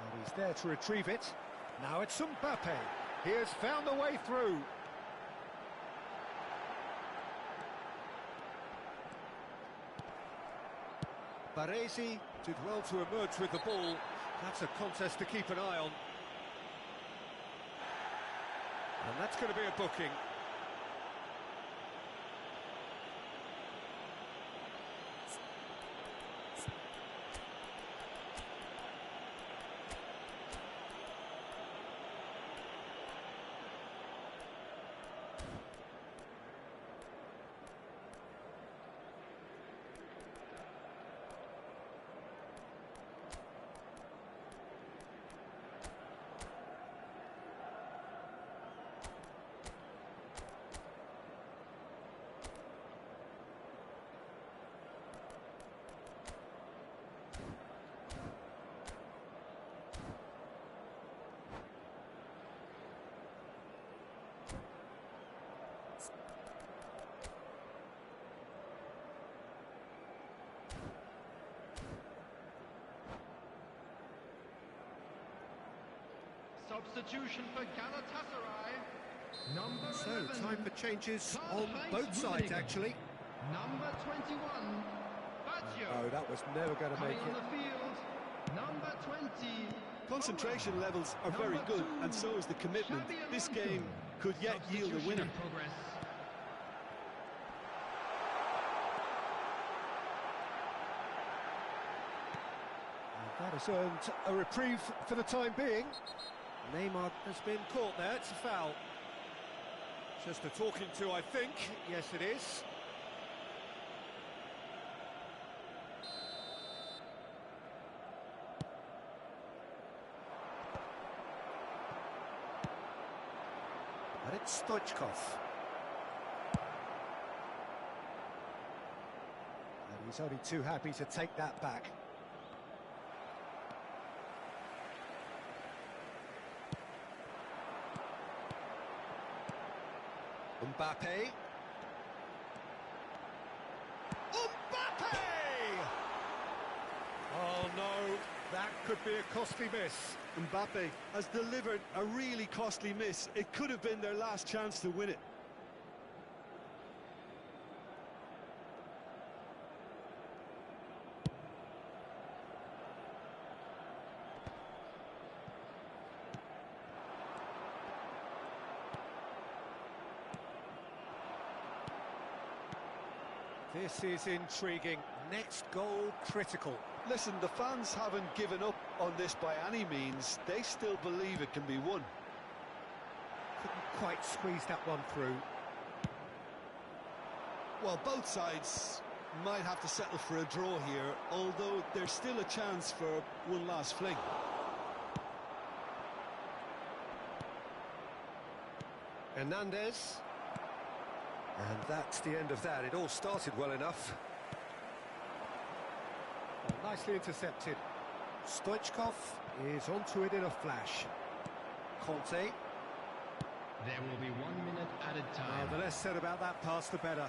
And he's there to retrieve it. Now it's Mbappe. He has found a way through. Baresi did well to emerge with the ball. That's a contest to keep an eye on. And that's going to be a booking. Substitution for Galatasaray. Number So, 11. time for changes on Karl-Heinz both sides, Rummenigge. actually. Number 21. Baggio. Oh, that was never going to Coming make on it. the field. Number 20. Concentration levels are very good, and so is the commitment. This game could yet yield a winner. That has earned a reprieve for the time being. Neymar has been caught there, it's a foul. Just a talking to, I think. Yes, it is. And it's Stoichkov. And he's only too happy to take that back. Mbappe. Mbappe! Oh no, that could be a costly miss. Mbappe has delivered a really costly miss. It could have been their last chance to win it. This is intriguing. Next goal critical. Listen, the fans haven't given up on this by any means. They still believe it can be won. Couldn't quite squeeze that one through. Well, both sides might have to settle for a draw here, although there's still a chance for one last fling. Hernandez. And that's the end of that. It all started well enough. Well, nicely intercepted. Stoichkov is onto it in a flash. Conte. There will be 1 minute added time. The less said about that pass, the better.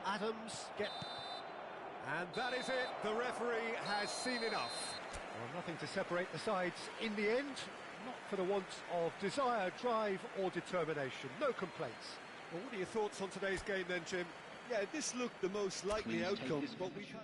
Adams and that is it. The referee has seen enough. Well, nothing to separate the sides in the end. Not for the want of desire, drive or determination. No complaints. Well, what are your thoughts on today's game then, Jim? Yeah, this looked the most likely outcome, but we had...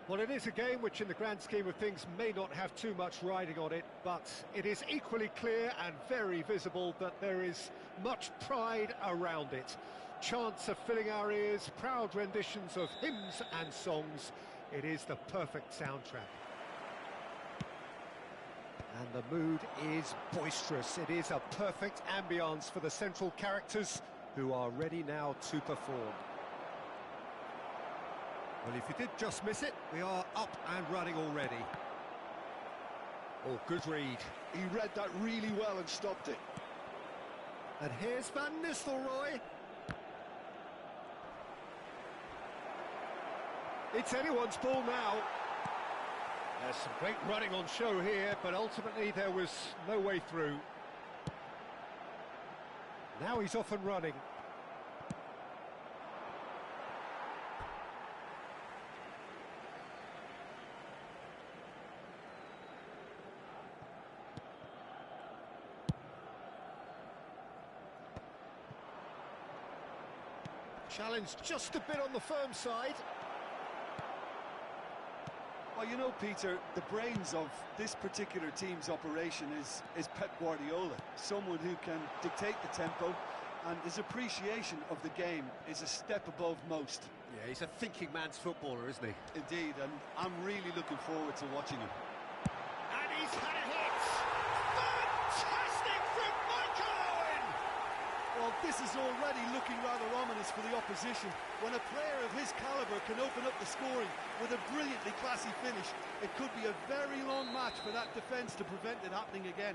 Well, it is a game which in the grand scheme of things may not have too much riding on it, but it is equally clear and very visible that there is much pride around it. Chants are filling our ears, proud renditions of hymns and songs. It is the perfect soundtrack. And the mood is boisterous. It is a perfect ambience for the central characters who are ready now to perform. Well, if you did just miss it, we are up and running already. Oh, good read. He read that really well and stopped it. And here's Van Nistelrooy. It's anyone's ball now. There's some great running on show here, but ultimately there was no way through. Now he's off and running. Challenge just a bit on the firm side. Well, you know, Peter, the brains of this particular team's operation is Pep Guardiola, someone who can dictate the tempo, and his appreciation of the game is a step above most. Yeah, he's a thinking man's footballer, isn't he? Indeed, and I'm really looking forward to watching him. And he's had a hit! Fantastic from Michael Owen! Well, this is already looking rather ominous for the opposition. When a player of his calibre can open up the scoring with a brilliantly classy finish, it could be a very long match for that defence to prevent it happening again.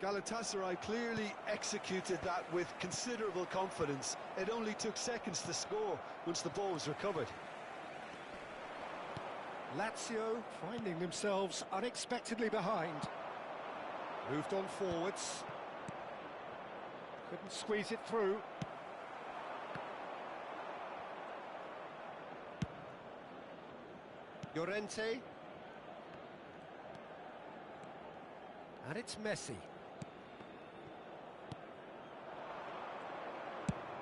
Galatasaray clearly executed that with considerable confidence. It only took seconds to score once the ball was recovered. Lazio finding themselves unexpectedly behind. Moved on forwards. Couldn't squeeze it through. Llorente. And it's Messi.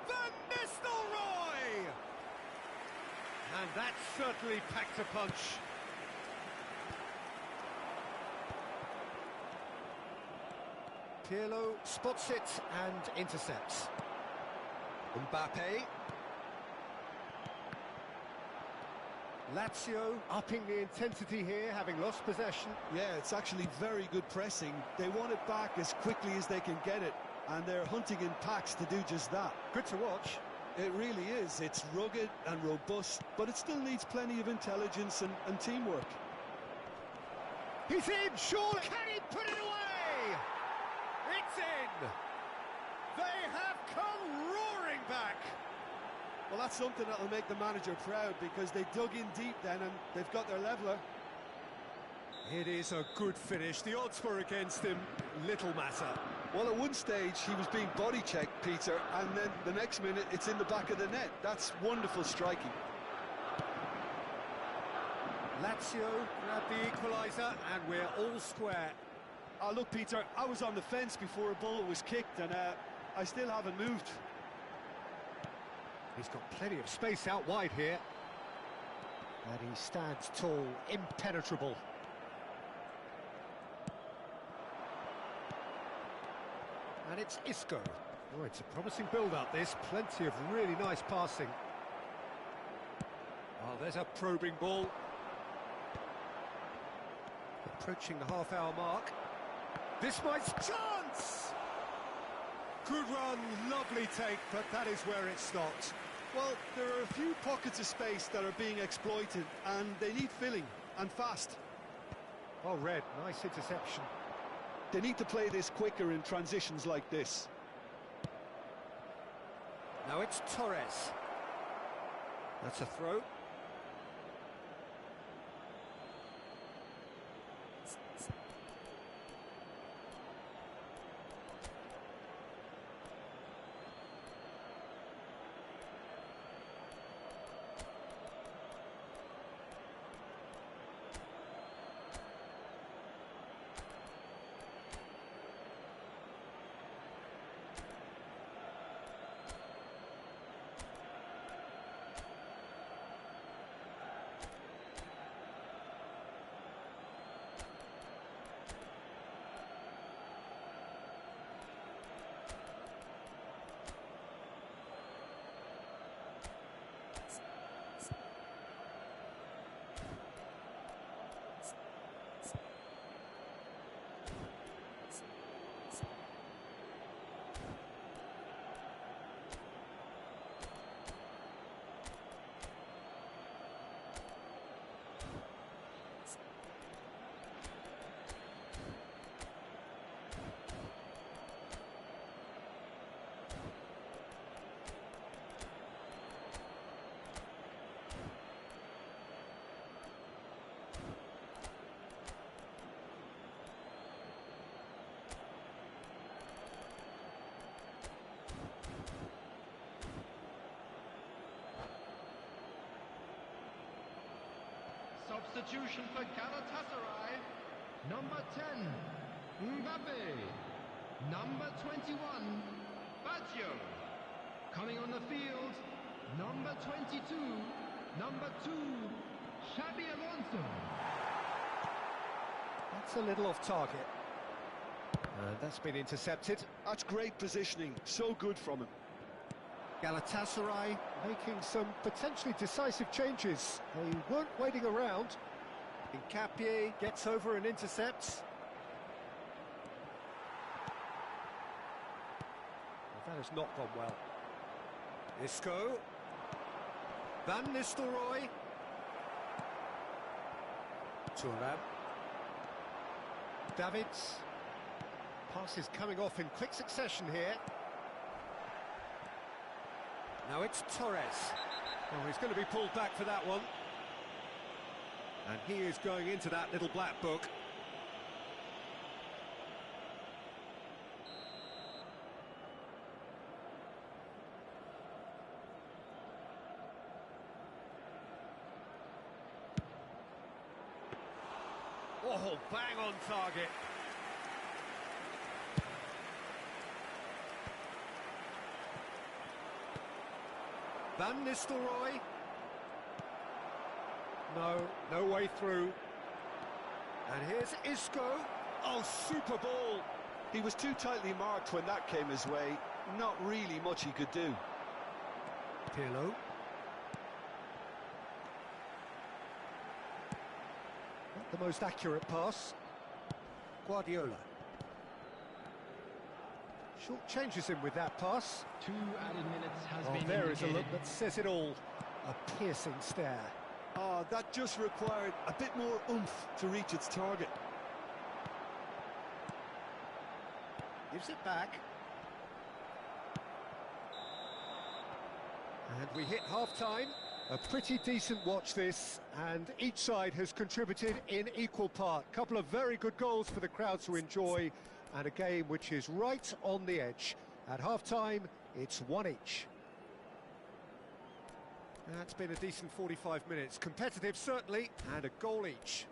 Van Nistelrooy! And that certainly packed a punch. Pirlo spots it and intercepts. Mbappe. Lazio upping the intensity here, having lost possession. Yeah, it's actually very good pressing. They want it back as quickly as they can get it, and they're hunting in packs to do just that. Good to watch. It really is. It's rugged and robust, but it still needs plenty of intelligence and teamwork. He's in, surely. Can he put it away? It's in. They have come roaring back. Well, that's something that'll make the manager proud, because they dug in deep then and they've got their leveller. It is a good finish. The odds were against him. Little matter. Well, at one stage he was being body checked, Peter, and then the next minute it's in the back of the net. That's wonderful striking. Lazio grab the equaliser and we're all square. Look, Peter, I was on the fence before a ball was kicked, and I still haven't moved. He's got plenty of space out wide here. And he stands tall, impenetrable. And it's Isco. Oh, it's a promising build-up, this. Plenty of really nice passing. Oh, there's a probing ball. Approaching the half-hour mark. This might... Chance! Good run, lovely take, but that is where it stopped. Well, there are a few pockets of space that are being exploited, and they need filling, and fast. Oh, Red, nice interception. They need to play this quicker in transitions like this. Now it's Torres. That's a throw. Substitution for Galatasaray. Number 10, Mbappe. Number 21, Baggio. Coming on the field, number 22, number 2, Xabi Alonso. That's a little off target. And that's been intercepted. That's great positioning, so good from him. Galatasaray making some potentially decisive changes. They weren't waiting around. Nkapie gets over and intercepts. Well, that has not gone well. Isco. Van Nistelrooy. Thuram. Davids. Passes coming off in quick succession here. Now it's Torres. Oh, he's going to be pulled back for that one. And he is going into that little black book. Oh, bang on target. Van Nistelrooy. No way through. And here's Isco. Oh, super ball. He was too tightly marked when that came his way. Not really much he could do. Pirlo. Not the most accurate pass. Guardiola. Short changes him with that pass. 2 added minutes has Oh, been there is a indicated. look that says it all. A piercing stare. Oh, that just required a bit more oomph to reach its target. Gives it back. And we hit half-time. A pretty decent watch this, and each side has contributed in equal part. Couple of very good goals for the crowd to enjoy, and a game which is right on the edge. At half-time, it's 1 each. That's been a decent 45 minutes. Competitive, certainly, and a goal each.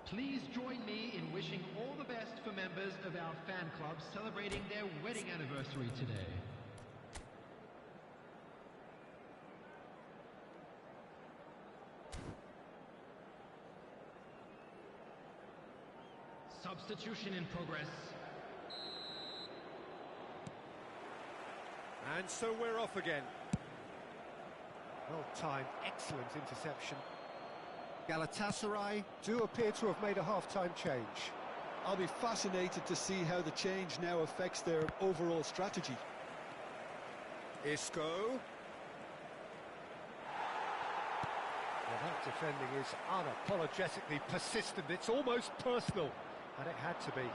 Please join me in wishing all the best for members of our fan club celebrating their wedding anniversary today. Substitution in progress. And so we're off again. Well timed, excellent interception. Galatasaray do appear to have made a half-time change. I'll be fascinated to see how the change now affects their overall strategy. Isco. Well, that defending is unapologetically persistent. It's almost personal, and it had to be.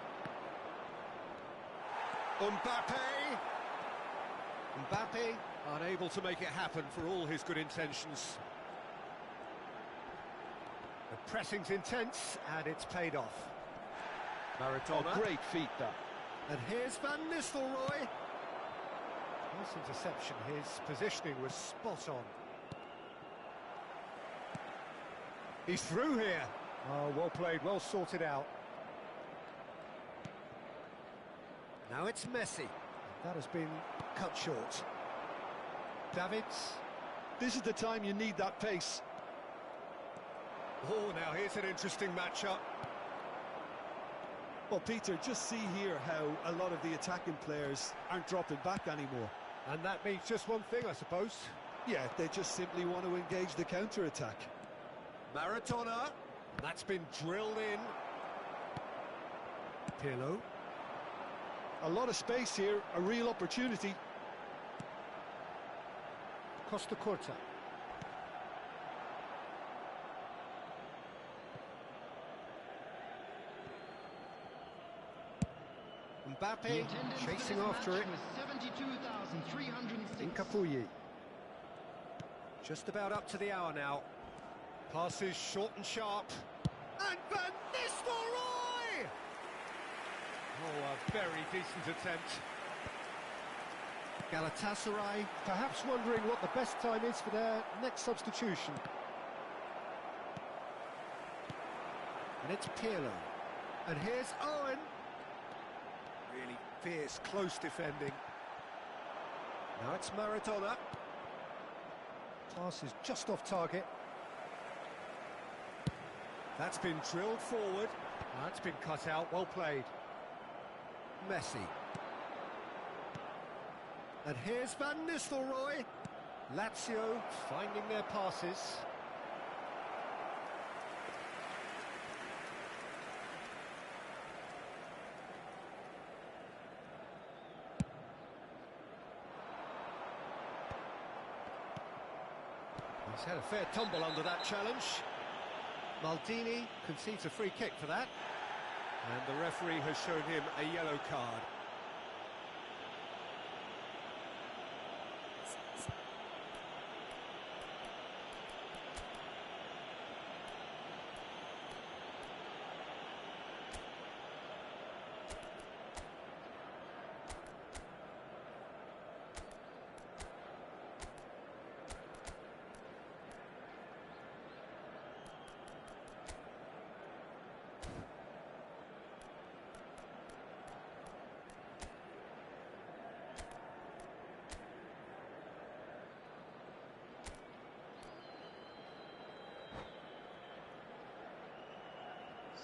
Mbappe unable to make it happen for all his good intentions. The pressing's intense, and it's paid off. Maradona. Oh, great feat, that. And here's Van Nistelrooy. Nice interception. His positioning was spot on. He's through here. Oh, well played, well sorted out. Now it's Messi. That has been cut short. Davids. This is the time you need that pace. Oh, now here's an interesting matchup. Well, Peter, just see here how a lot of the attacking players aren't dropping back anymore. And that means just one thing, I suppose. Yeah, they just simply want to engage the counter-attack. Maradona. That's been drilled in. Pirlo. A lot of space here, a real opportunity. Costa Curta. Mbappe chasing after it. Was 72,306. Incapuyi. Just about up to the hour now. Passes short and sharp. And Van Nistelrooy! Oh, a very decent attempt. Galatasaray perhaps wondering what the best time is for their next substitution. And it's Pirlo. And here's Owen. Really fierce, close defending. Now it's Maradona. Pass is just off target. That's been drilled forward. That's been cut out, well played. Messi. And here's Van Nistelrooy. Lazio finding their passes. He's had a fair tumble under that challenge. Maldini concedes a free kick for that. And the referee has shown him a yellow card.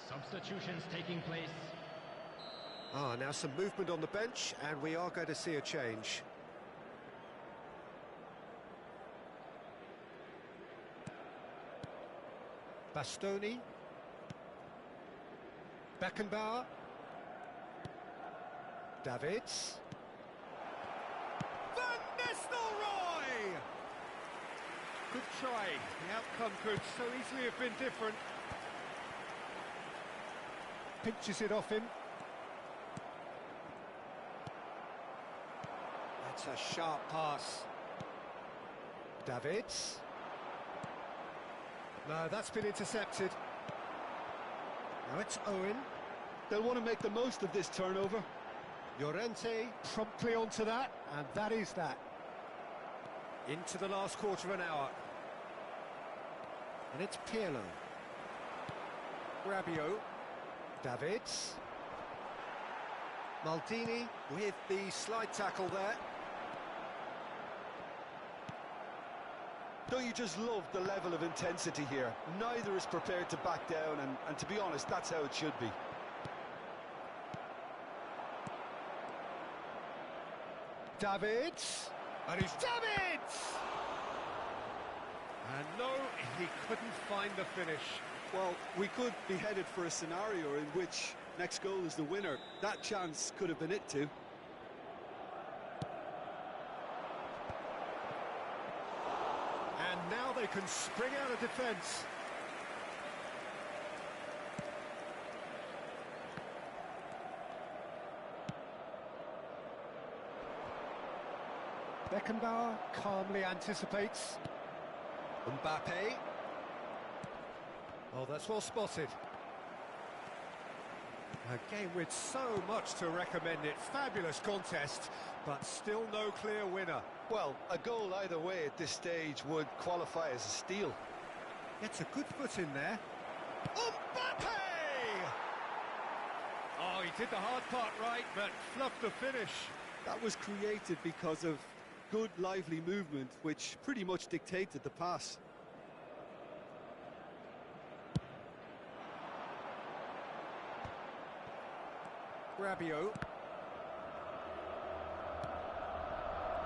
Substitutions taking place. Now some movement on the bench, and we are going to see a change. Bastoni. Beckenbauer. Davids. Van Nistelrooy! Good try. The outcome could so easily have been different. Pinches it off him. That's a sharp pass. Davids. No, that's been intercepted. Now it's Owen. They'll want to make the most of this turnover. Llorente promptly onto that, and that is that. Into the last quarter of an hour. And it's Pirlo. Rabiot. Davids. Maldini with the slide tackle there. Don't you just love the level of intensity here? Neither is prepared to back down, and to be honest, that's how it should be. Davids. And he's Davids! And no, he couldn't find the finish. Well, we could be headed for a scenario in which next goal is the winner. That chance could have been it too. And now they can spring out of defence. Beckenbauer calmly anticipates. Mbappe. Oh, that's well spotted. A game with so much to recommend it. Fabulous contest, but still no clear winner. Well, a goal either way at this stage would qualify as a steal. Gets a good foot in there. Mbappe! Oh, he did the hard part right, but fluffed the finish. That was created because of good, lively movement, which pretty much dictated the pass. Rabiot.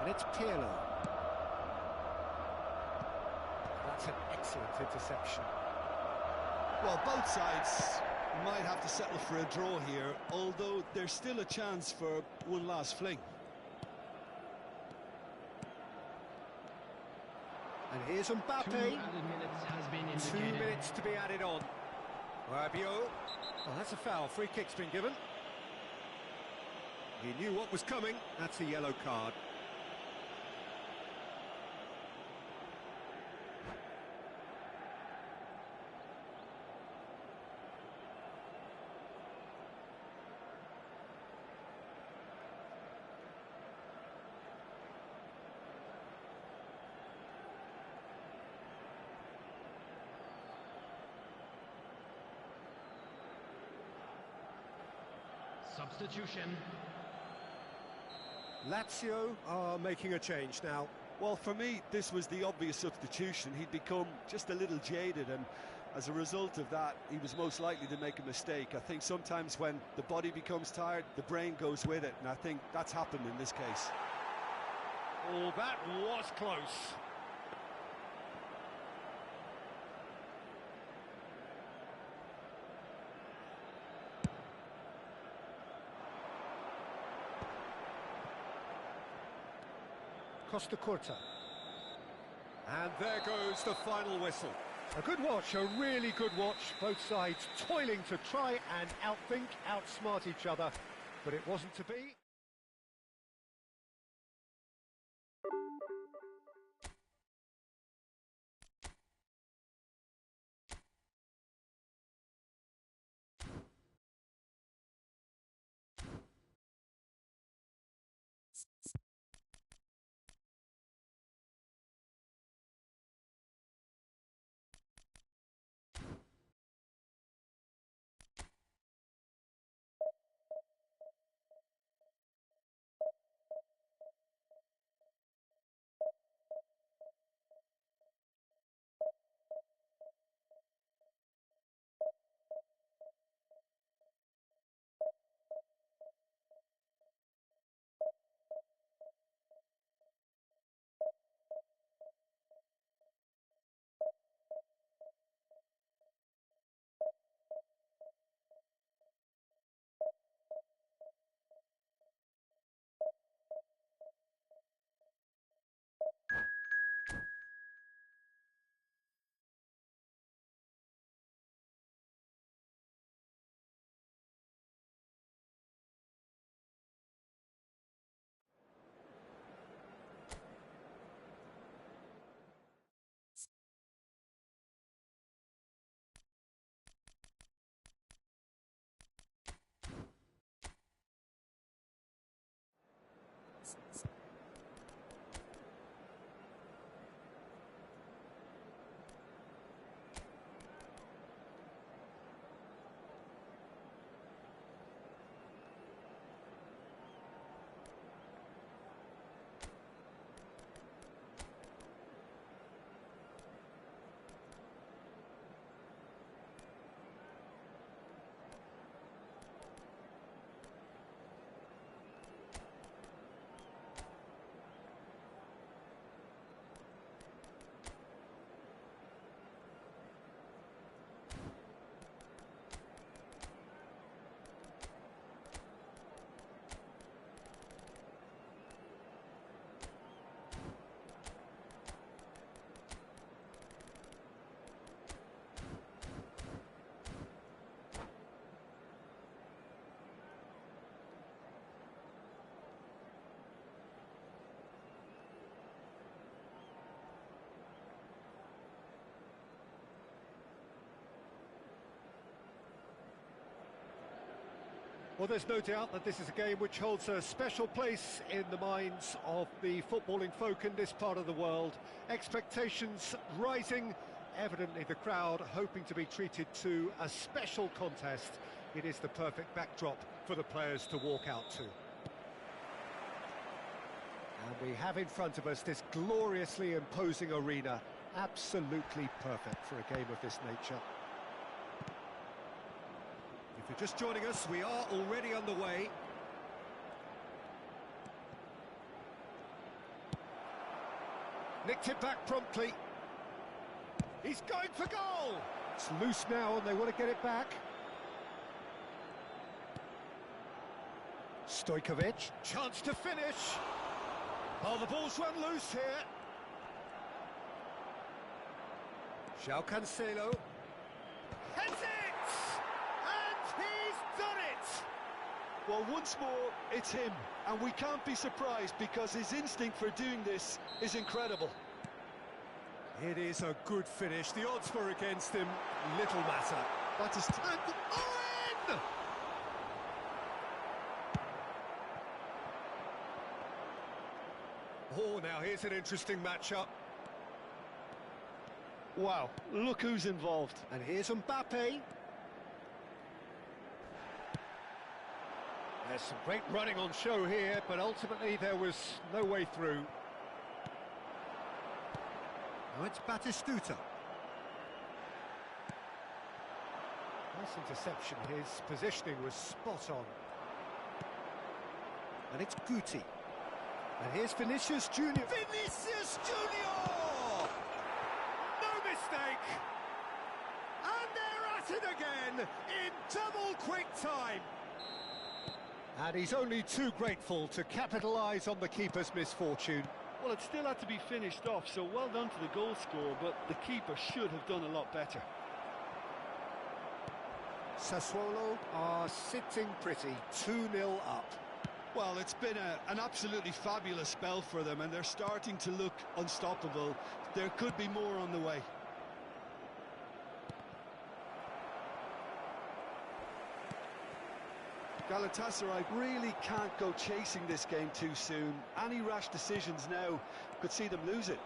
And it's Pirlo. That's an excellent interception. Well, both sides might have to settle for a draw here, although there's still a chance for one last fling. And here's Mbappe. 2 added minutes has been indicated. 2 minutes to be added on. Rabiot. Oh, that's a foul. Free kick's been given. He knew what was coming. That's a yellow card. Substitution. Lazio are making a change now. Well, for me, this was the obvious substitution. He'd become just a little jaded, and as a result of that, he was most likely to make a mistake. I think sometimes when the body becomes tired, the brain goes with it, and I think that's happened in this case. Oh, that was close. Costa Curta. And there goes the final whistle. A good watch, a really good watch. Both sides toiling to try and outthink, outsmart each other, but it wasn't to be. Well, there's no doubt that this is a game which holds a special place in the minds of the footballing folk in this part of the world. Expectations rising, evidently the crowd hoping to be treated to a special contest. It is the perfect backdrop for the players to walk out to. And we have in front of us this gloriously imposing arena, absolutely perfect for a game of this nature. If you're just joining us, we are already underway. Nicked it back promptly. He's going for goal! It's loose now and they want to get it back. Stojkovic, chance to finish. Oh, the ball's run loose here. João Well, once more, it's him, and we can't be surprised because his instinct for doing this is incredible. It is a good finish. The odds were against him. Little matter. That's his time. Owen! Oh, now here's an interesting matchup. Wow, look who's involved. And here's Mbappe. There's some great running on show here, but ultimately there was no way through. Now it's Batistuta. Nice interception. His positioning was spot on. And it's Guti. And here's Vinicius Junior. Vinicius Junior! No mistake! And they're at it again in double quick time. And he's only too grateful to capitalise on the keeper's misfortune. Well, it still had to be finished off, so well done to the goal scorer, but the keeper should have done a lot better. Sassuolo are sitting pretty, 2-0 up. Well, it's been an absolutely fabulous spell for them, and they're starting to look unstoppable. There could be more on the way. Galatasaray really can't go chasing this game too soon. Any rash decisions now could see them lose it.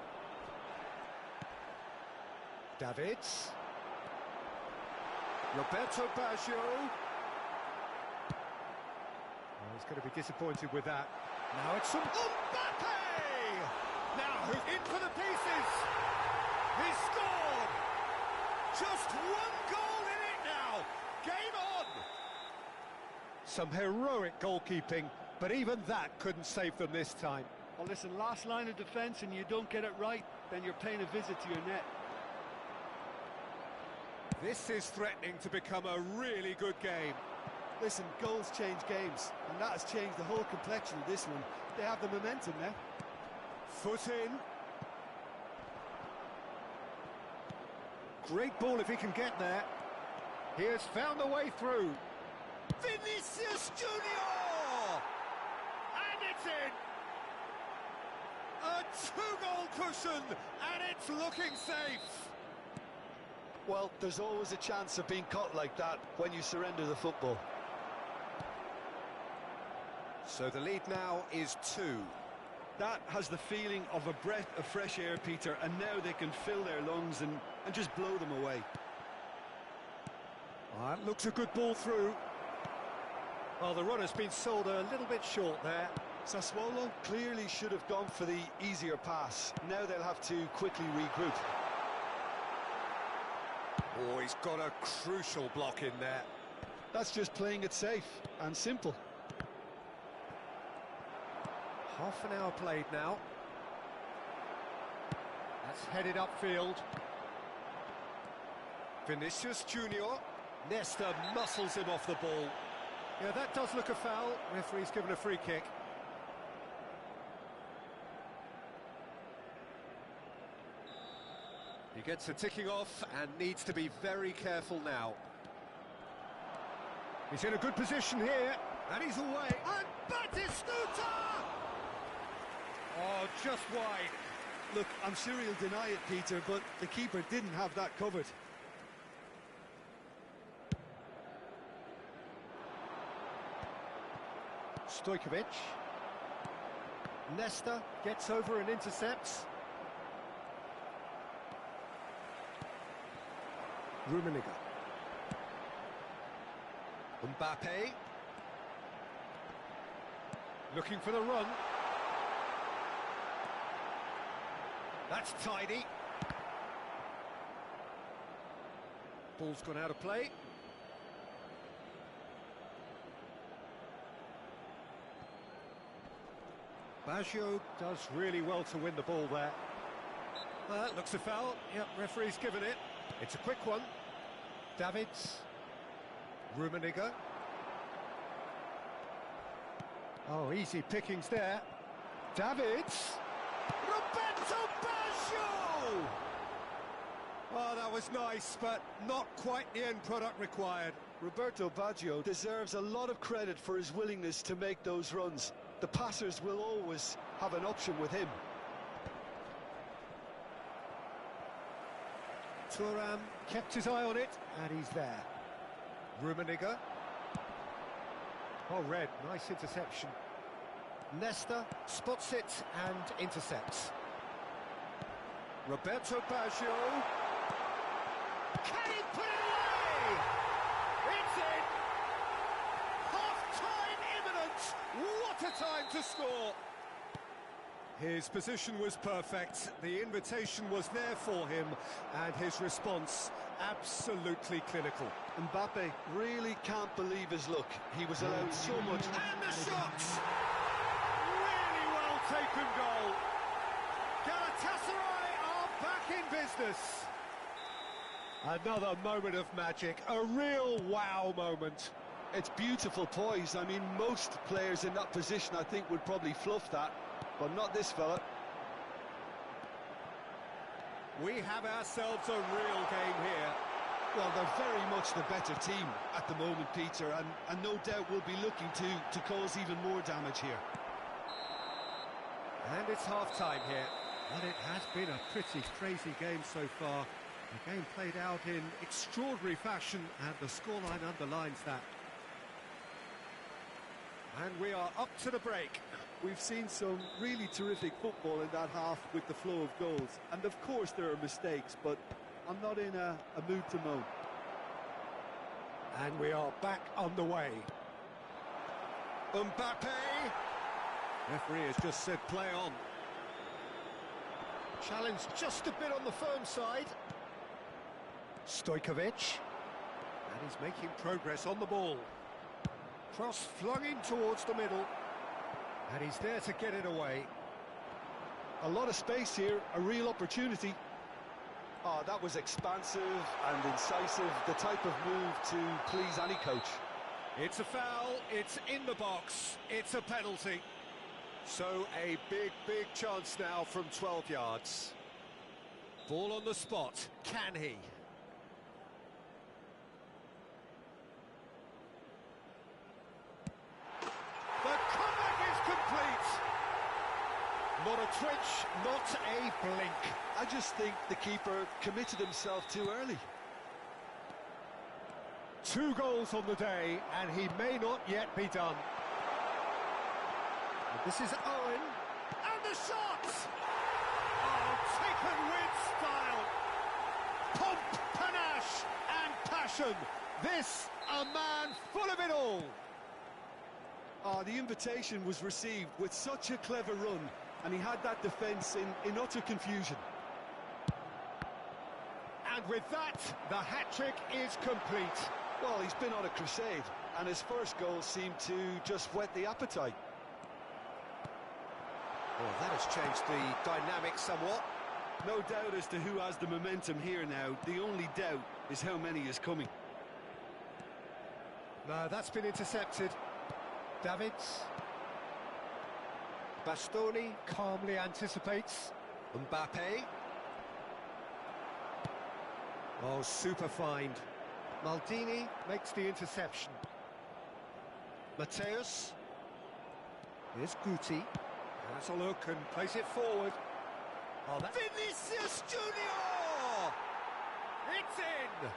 Davids. Roberto Baggio. Oh, he's going to be disappointed with that. Now it's Mbappe! Now who's in for the pieces? He's scored! Just one goal in it now! Game on! Some heroic goalkeeping, but even that couldn't save them this time. Well, listen, last line of defence and you don't get it right, then you're paying a visit to your net. This is threatening to become a really good game. Listen, goals change games, and that has changed the whole complexion of this one. They have the momentum now. Foot in. Great ball if he can get there. He has found the way through. Vinicius Junior! And it's in! A two-goal cushion, and it's looking safe. Well, there's always a chance of being caught like that when you surrender the football. So the lead now is 2. That has the feeling of a breath of fresh air, Peter, and now they can fill their lungs and just blow them away. That looks a good ball through. Well, the run has been sold a little bit short there. Sassuolo clearly should have gone for the easier pass. Now they'll have to quickly regroup. Oh, he's got a crucial block in there. That's just playing it safe and simple. Half an hour played now. That's headed upfield. Vinicius Junior. Nesta muscles him off the ball. Yeah, that does look a foul. Referee's given a free kick. He gets a ticking off and needs to be very careful now. He's in a good position here, and he's away. And Batistuta! Oh, just wide. Look, I'm sure he'll deny it, Peter, but the keeper didn't have that covered. Stojkovic. Nesta gets over and intercepts. Rummenigge. Mbappe. Looking for the run. That's tidy. Ball's gone out of play. Baggio does really well to win the ball there. That looks a foul. Yep, referee's given it. It's a quick one. Davids. Rummenigge. Oh, easy pickings there. Davids. Roberto Baggio! Oh, that was nice, but not quite the end product required. Roberto Baggio deserves a lot of credit for his willingness to make those runs. The passers will always have an option with him. Thuram kept his eye on it, and he's there. Rummenigge. Oh, Red, nice interception. Nesta spots it and intercepts. Roberto Baggio. Can he put it away? It's in! Half-time imminent! What a time to score! His position was perfect, the invitation was there for him, and his response absolutely clinical. Mbappe really can't believe his luck. He was allowed so much. And the shots! Really well taken goal. Galatasaray are back in business. Another moment of magic, a real wow moment. It's beautiful poise. I mean, most players in that position, I think, would probably fluff that, but not this fella. We have ourselves a real game here. Well, they're very much the better team at the moment, Peter, and no doubt will be looking to cause even more damage here. And it's half-time here. Well, it has been a pretty crazy game so far. The game played out in extraordinary fashion, and the scoreline underlines that. And we are up to the break. We've seen some really terrific football in that half with the flow of goals. And of course there are mistakes, but I'm not in a mood to moan. And we are back on the way. Mbappe! Referee has just said play on. Challenge just a bit on the firm side. Stojkovic. And he's making progress on the ball. Cross flung in towards the middle. And he's there to get it away. A lot of space here, a real opportunity. Oh, that was expansive and incisive, the type of move to please any coach. It's a foul, it's in the box, it's a penalty. So a big chance now from 12 yards. Ball on the spot, can he? The comeback is complete. Not a twitch, not a blink. I just think the keeper committed himself too early. 2 goals on the day, and he may not yet be done. And this is Owen, and the shot! Oh, taken with style. Pomp, panache, and passion. This, a man full of it all. Oh, the invitation was received with such a clever run, and he had that defence in utter confusion. And with that, the hat-trick is complete. Well, he's been on a crusade, and his first goal seemed to just whet the appetite. Well, that has changed the dynamic somewhat. No doubt as to who has the momentum here now. The only doubt is how many is coming. No, that's been intercepted. Davids. Bastoni calmly anticipates. Mbappe. Oh, super find. Maldini makes the interception. Mateus. Here's Guti. Has a look and plays it forward. Oh, that... Vinicius Junior! It's in!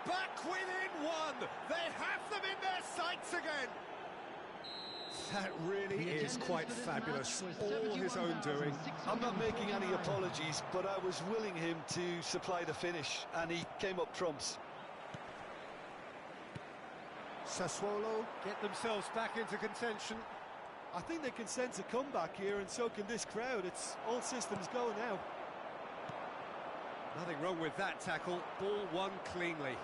Back within 1! They have them in their sights again! That really is quite fabulous. All his own doing. I'm not making any apologies, but I was willing him to supply the finish, and he came up trumps. Sassuolo get themselves back into contention. I think they can sense a comeback here, and so can this crowd. It's all systems go now. Nothing wrong with that tackle. Ball won cleanly.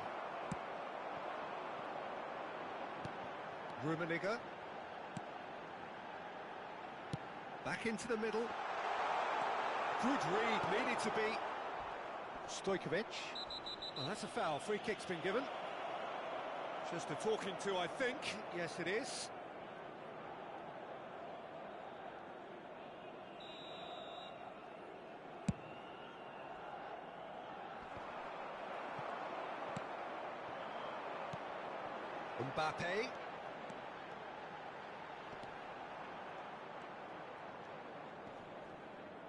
Rummenigge. Back into the middle. Good read, needed to be. Stojkovic. Oh, that's a foul. Free kick's been given. Just a talking to, I think. Yes, it is. Mbappe.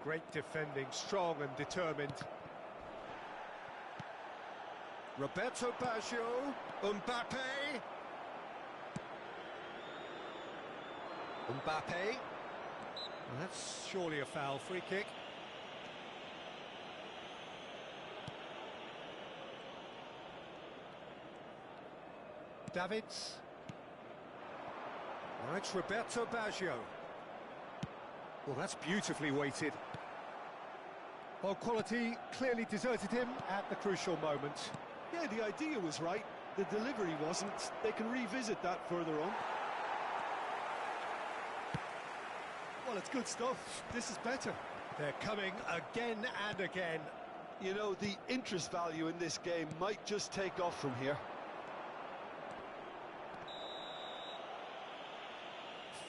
Great defending, strong and determined. Roberto Baggio. Mbappe. Mbappe. Well, that's surely a foul. Free kick. Davids. Now it's Roberto Baggio. Well, that's beautifully weighted. Well, quality clearly deserted him at the crucial moment. Yeah, the idea was right. The delivery wasn't. They can revisit that further on. Well, it's good stuff. This is better. They're coming again and again. You know, the interest value in this game might just take off from here.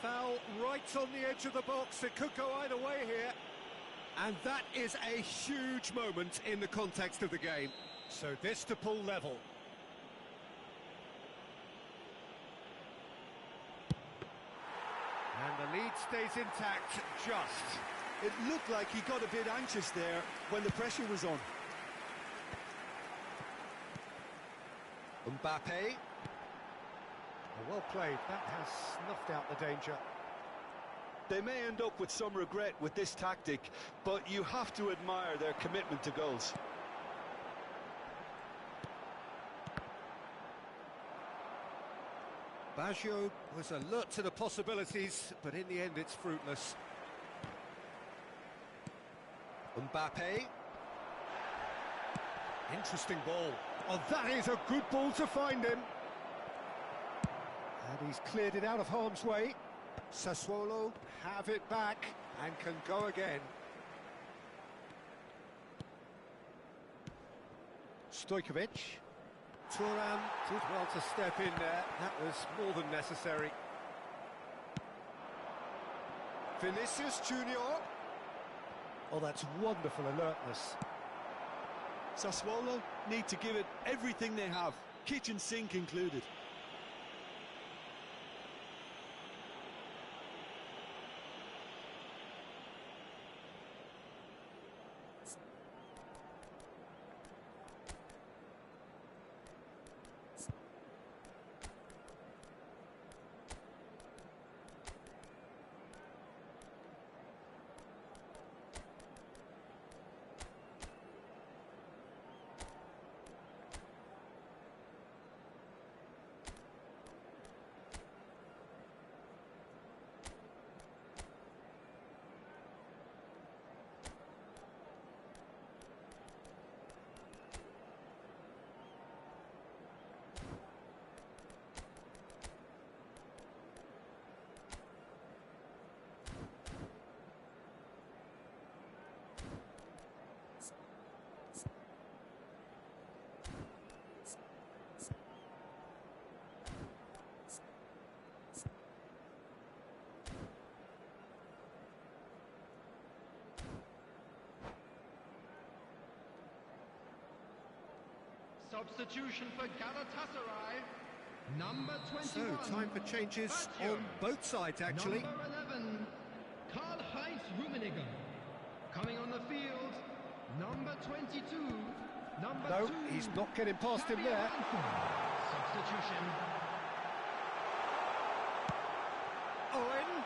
Foul right on the edge of the box. It could go either way here. And that is a huge moment in the context of the game. So this to pull level. And the lead stays intact, just. It looked like he got a bit anxious there when the pressure was on. Mbappe. Well played, that has snuffed out the danger. They may end up with some regret with this tactic, but you have to admire their commitment to goals. Baggio was alert to the possibilities, but in the end it's fruitless. Mbappe. Interesting ball. Oh, that is a good ball to find him. And he's cleared it out of harm's way. Sassuolo have it back and can go again. Stojkovic. Thuram did well to step in there. That was more than necessary. Vinicius Junior. Oh, that's wonderful alertness. Sassuolo need to give it everything they have, kitchen sink included. Substitution for Galatasaray, number 21. So, time for changes Baggio. on both sides, actually. Number 11, Karl-Heinz Rummenigge. Coming on the field, number 22, number 2. No, he's not getting past him there. Substitution. Owen.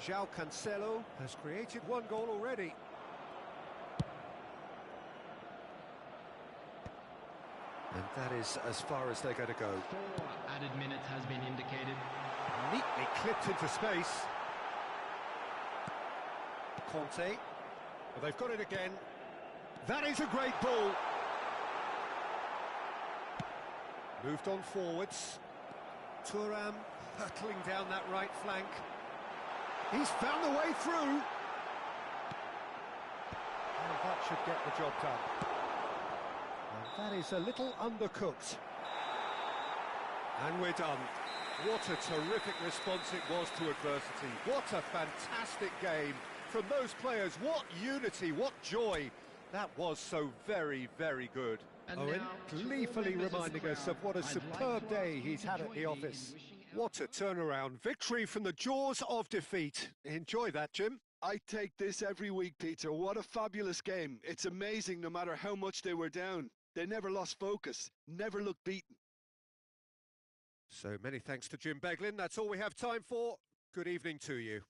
João Cancelo has created one goal already. And that is as far as they're going to go. 4 added minutes has been indicated. Neatly clipped into space. Conte. Well, they've got it again. That is a great ball. Moved on forwards. Thuram hurtling down that right flank. He's found the way through. And that should get the job done. And that is a little undercooked. And we're done. What a terrific response it was to adversity. What a fantastic game from those players. What unity, what joy. That was so very, very good. And Owen now, to all gleefully members of the reminding us crowd, of what a I'd like to superb ask day you he's to had at join the me in office. wishing our What a turnaround. Victory from the jaws of defeat. Enjoy that, Jim. I take this every week, Peter. What a fabulous game. It's amazing no matter how much they were down. They never lost focus, never looked beaten. So many thanks to Jim Beglin. That's all we have time for. Good evening to you.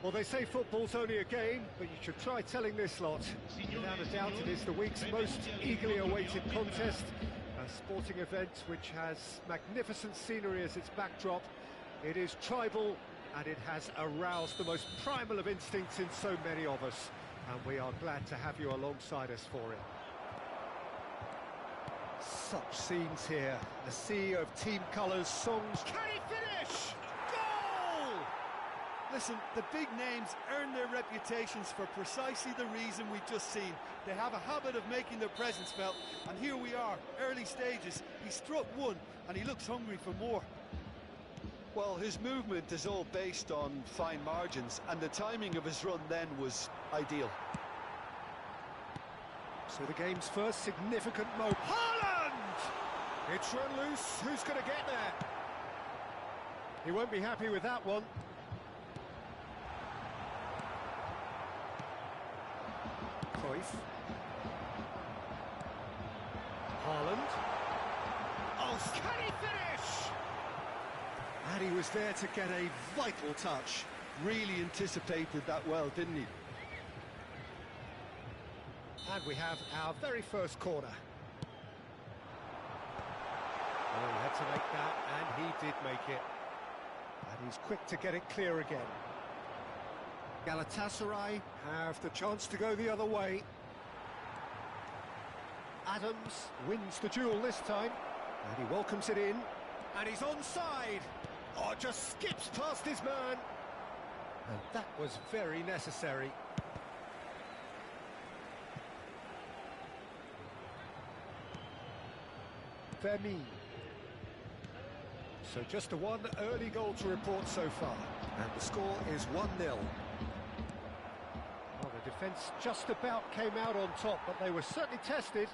Well, they say football's only a game, but you should try telling this lot. Without a doubt, it is the week's most eagerly awaited contest. A sporting event which has magnificent scenery as its backdrop. It is tribal, and it has aroused the most primal of instincts in so many of us. And we are glad to have you alongside us for it. Such scenes here. A sea of team colours, songs. Can he finish? Goal! Listen, the big names earn their reputations for precisely the reason we've just seen. They have a habit of making their presence felt, and here we are, early stages. He struck one, and he looks hungry for more. Well, his movement is all based on fine margins, and the timing of his run then was ideal. So the game's first significant moment. Haaland! It's run loose. Who's going to get there? He won't be happy with that one. Cruyff. Haaland. Oh, can he finish? And he was there to get a vital touch. Really anticipated that well, didn't he? And we have our very first corner. Oh, he had to make that, and he did make it. And he's quick to get it clear again. Galatasaray have the chance to go the other way. Adams wins the duel this time, and he welcomes it in. And he's onside. Oh, just skips past his man. And that was very necessary. Vermeer. So just a one early goal to report so far. And the score is 1-0. Well, the defence just about came out on top, but they were certainly tested.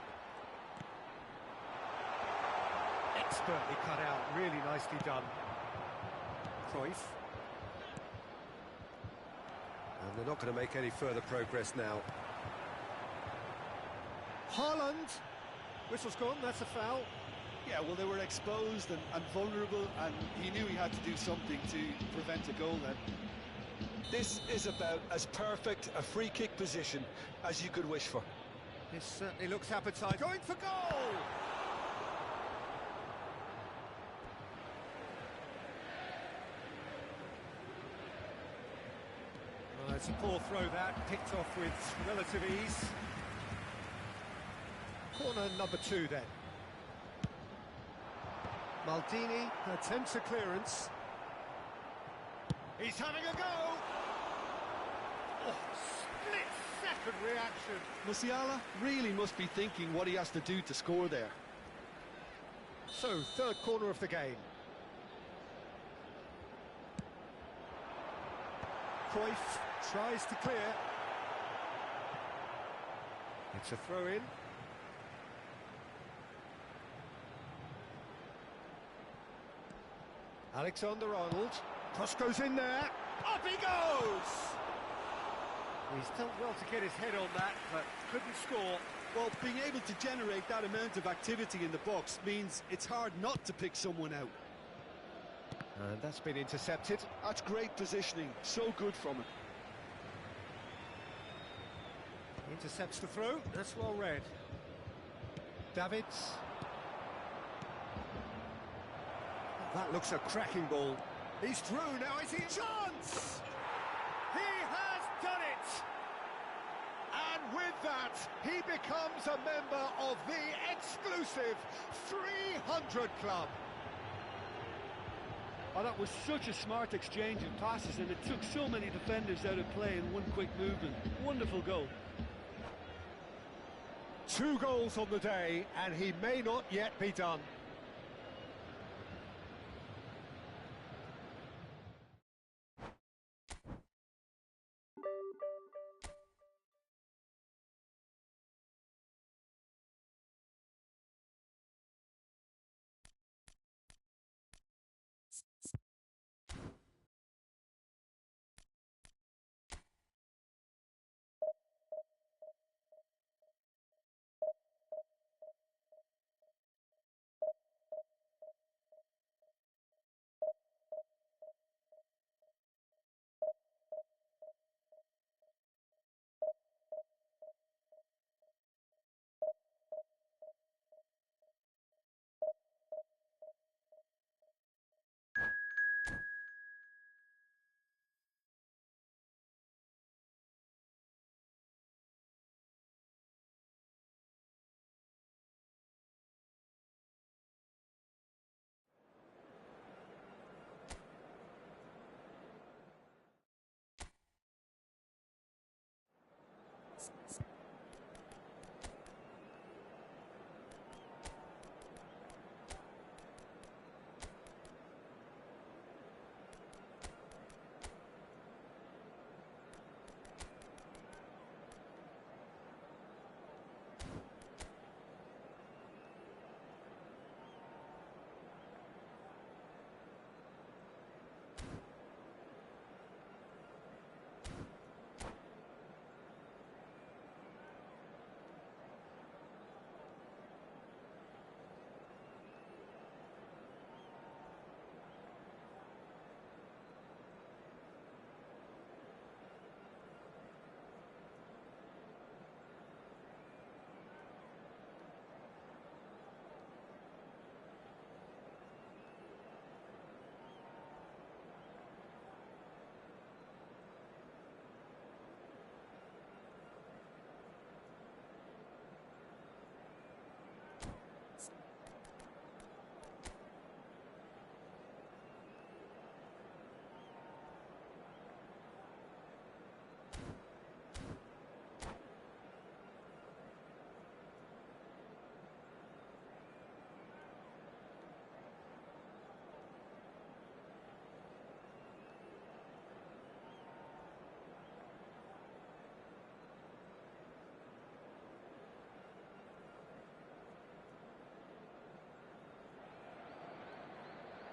Expertly cut out, really nicely done. Cruyff. And they're not going to make any further progress now. Haaland. Whistle's gone, that's a foul. Yeah, well, they were exposed and vulnerable, and he knew he had to do something to prevent a goal then. This is about as perfect a free kick position as you could wish for. This certainly looks appetizing. Going for goal! Well, it's a poor throw that, picked off with relative ease. Corner number 2 then. Maldini attempts a clearance. He's having a go! Oh, split-second reaction. Musiala really must be thinking what he has to do to score there. So, third corner of the game. Cruyff tries to clear. It's a throw-in. Alexander-Arnold, cross goes in there, up he goes! He's done well to get his head on that, but couldn't score. Well, being able to generate that amount of activity in the box means it's hard not to pick someone out. And that's been intercepted. That's great positioning, so good from him. Intercepts the throw, that's well read. Davids. That looks a cracking ball. He's through, now is he? Chance! He has done it! And with that, he becomes a member of the exclusive 300 Club. Oh, that was such a smart exchange of passes, and it took so many defenders out of play in one quick movement. Wonderful goal. 2 goals on the day, and he may not yet be done.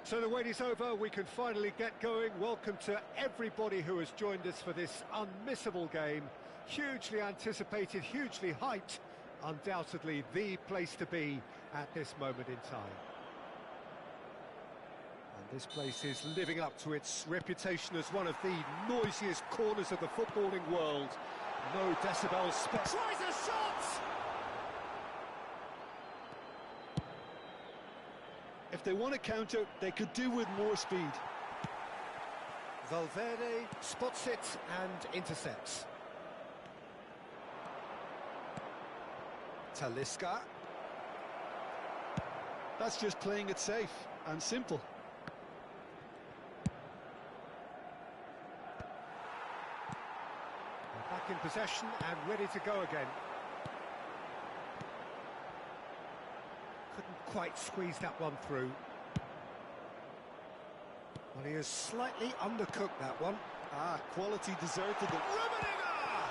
So the wait is over, we can finally get going. Welcome to everybody who has joined us for this unmissable game. Hugely anticipated, hugely hyped, undoubtedly the place to be at this moment in time. And this place is living up to its reputation as one of the noisiest corners of the footballing world. No decibels spared. Tries a shot! If they want to counter, they could do with more speed. Valverde spots it and intercepts. Talisca. That's just playing it safe and simple. They're back in possession and ready to go again. Couldn't quite squeeze that one through. Well, he has slightly undercooked that one. Quality deserted them. Rummenigge!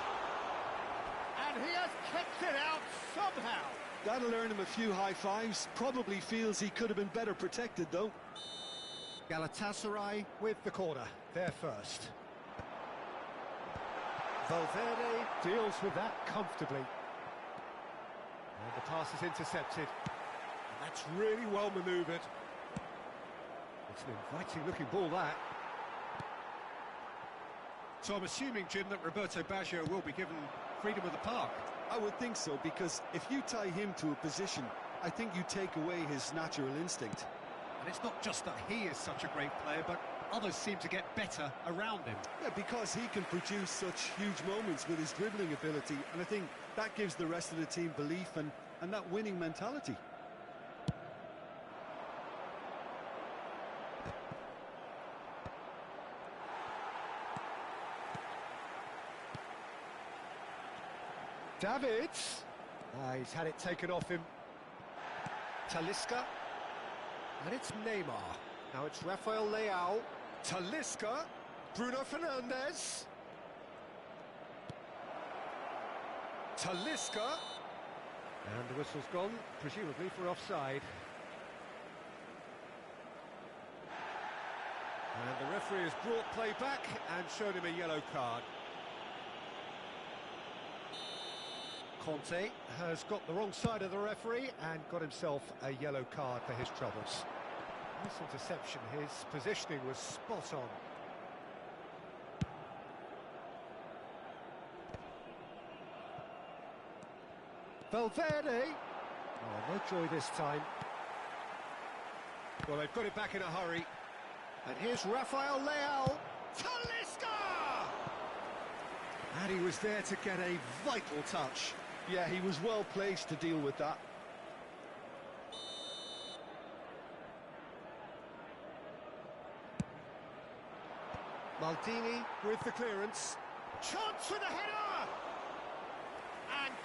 And he has kicked it out somehow. That'll earn him a few high fives. Probably feels he could have been better protected, though. Galatasaray with the corner, there first. Valverde deals with that comfortably. And the pass is intercepted. That's really well manoeuvred. It's an inviting looking ball, that. So I'm assuming, Jim, that Roberto Baggio will be given freedom of the park. I would think so, because if you tie him to a position, I think you take away his natural instinct. And it's not just that he is such a great player, but others seem to get better around him. Yeah, because he can produce such huge moments with his dribbling ability, and I think that gives the rest of the team belief and that winning mentality. Davids. He's had it taken off him. Talisca. And it's Neymar. Now it's Rafael Leao. Talisca. Bruno Fernandes. Talisca. And the whistle's gone, presumably for offside. And the referee has brought play back and shown him a yellow card. Conte has got the wrong side of the referee and got himself a yellow card for his troubles. Nice interception, his positioning was spot on. Valverde. Oh, no joy this time. Well, they've got it back in a hurry. And here's Rafael Leao. Talisca! And he was there to get a vital touch. Yeah, he was well placed to deal with that. Maldini with the clearance. Chance for the header!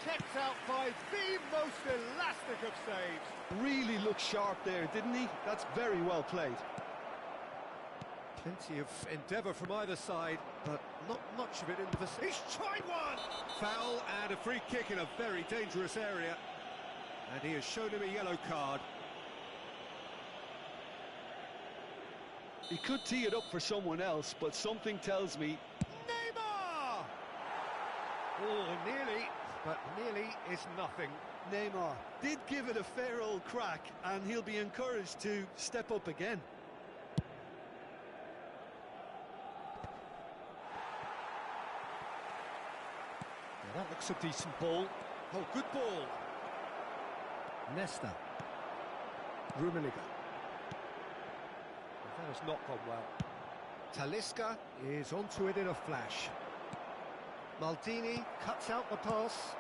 kept out by the most elastic of saves. Really looked sharp there, didn't he? That's very well played. Plenty of endeavour from either side, but not much of it in the vicinity. He's tried one! Foul and a free kick in a very dangerous area. And he has shown him a yellow card. He could tee it up for someone else, but something tells me... Neymar! Oh, nearly, but nearly is nothing. Neymar did give it a fair old crack, and he'll be encouraged to step up again. Now that looks a decent ball. Oh, good ball. Nesta. Rummenigge. That has not gone well. Talisca is onto it in a flash. Maldini cuts out the pass.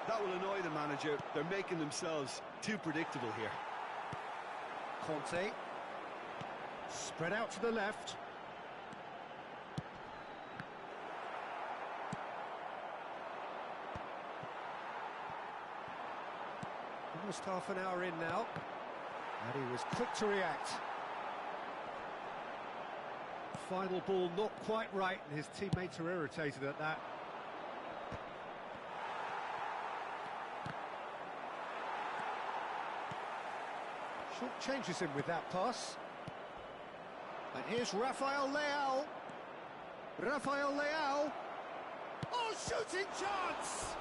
That will annoy the manager. They're making themselves too predictable here. Conte. Spread out to the left. Almost half an hour in now. And he was quick to react. Final ball not quite right, and his teammates are irritated at that. Short changes him with that pass. And here's Rafael Leao. Rafael Leao. Oh, shooting chance!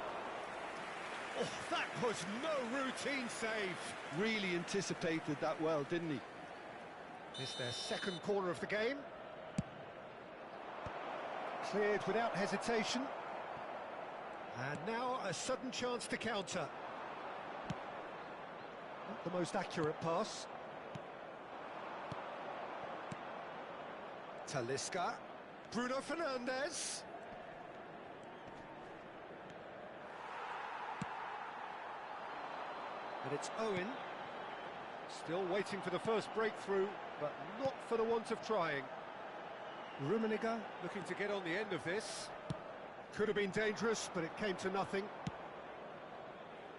Oh, that was no routine save. Really anticipated that well, didn't he? It's their second corner of the game. Cleared without hesitation. And now a sudden chance to counter. Not the most accurate pass. Talisca. Bruno Fernandes. And it's Owen. Still waiting for the first breakthrough, but not for the want of trying. Rummenigge looking to get on the end of this. Could have been dangerous, but it came to nothing.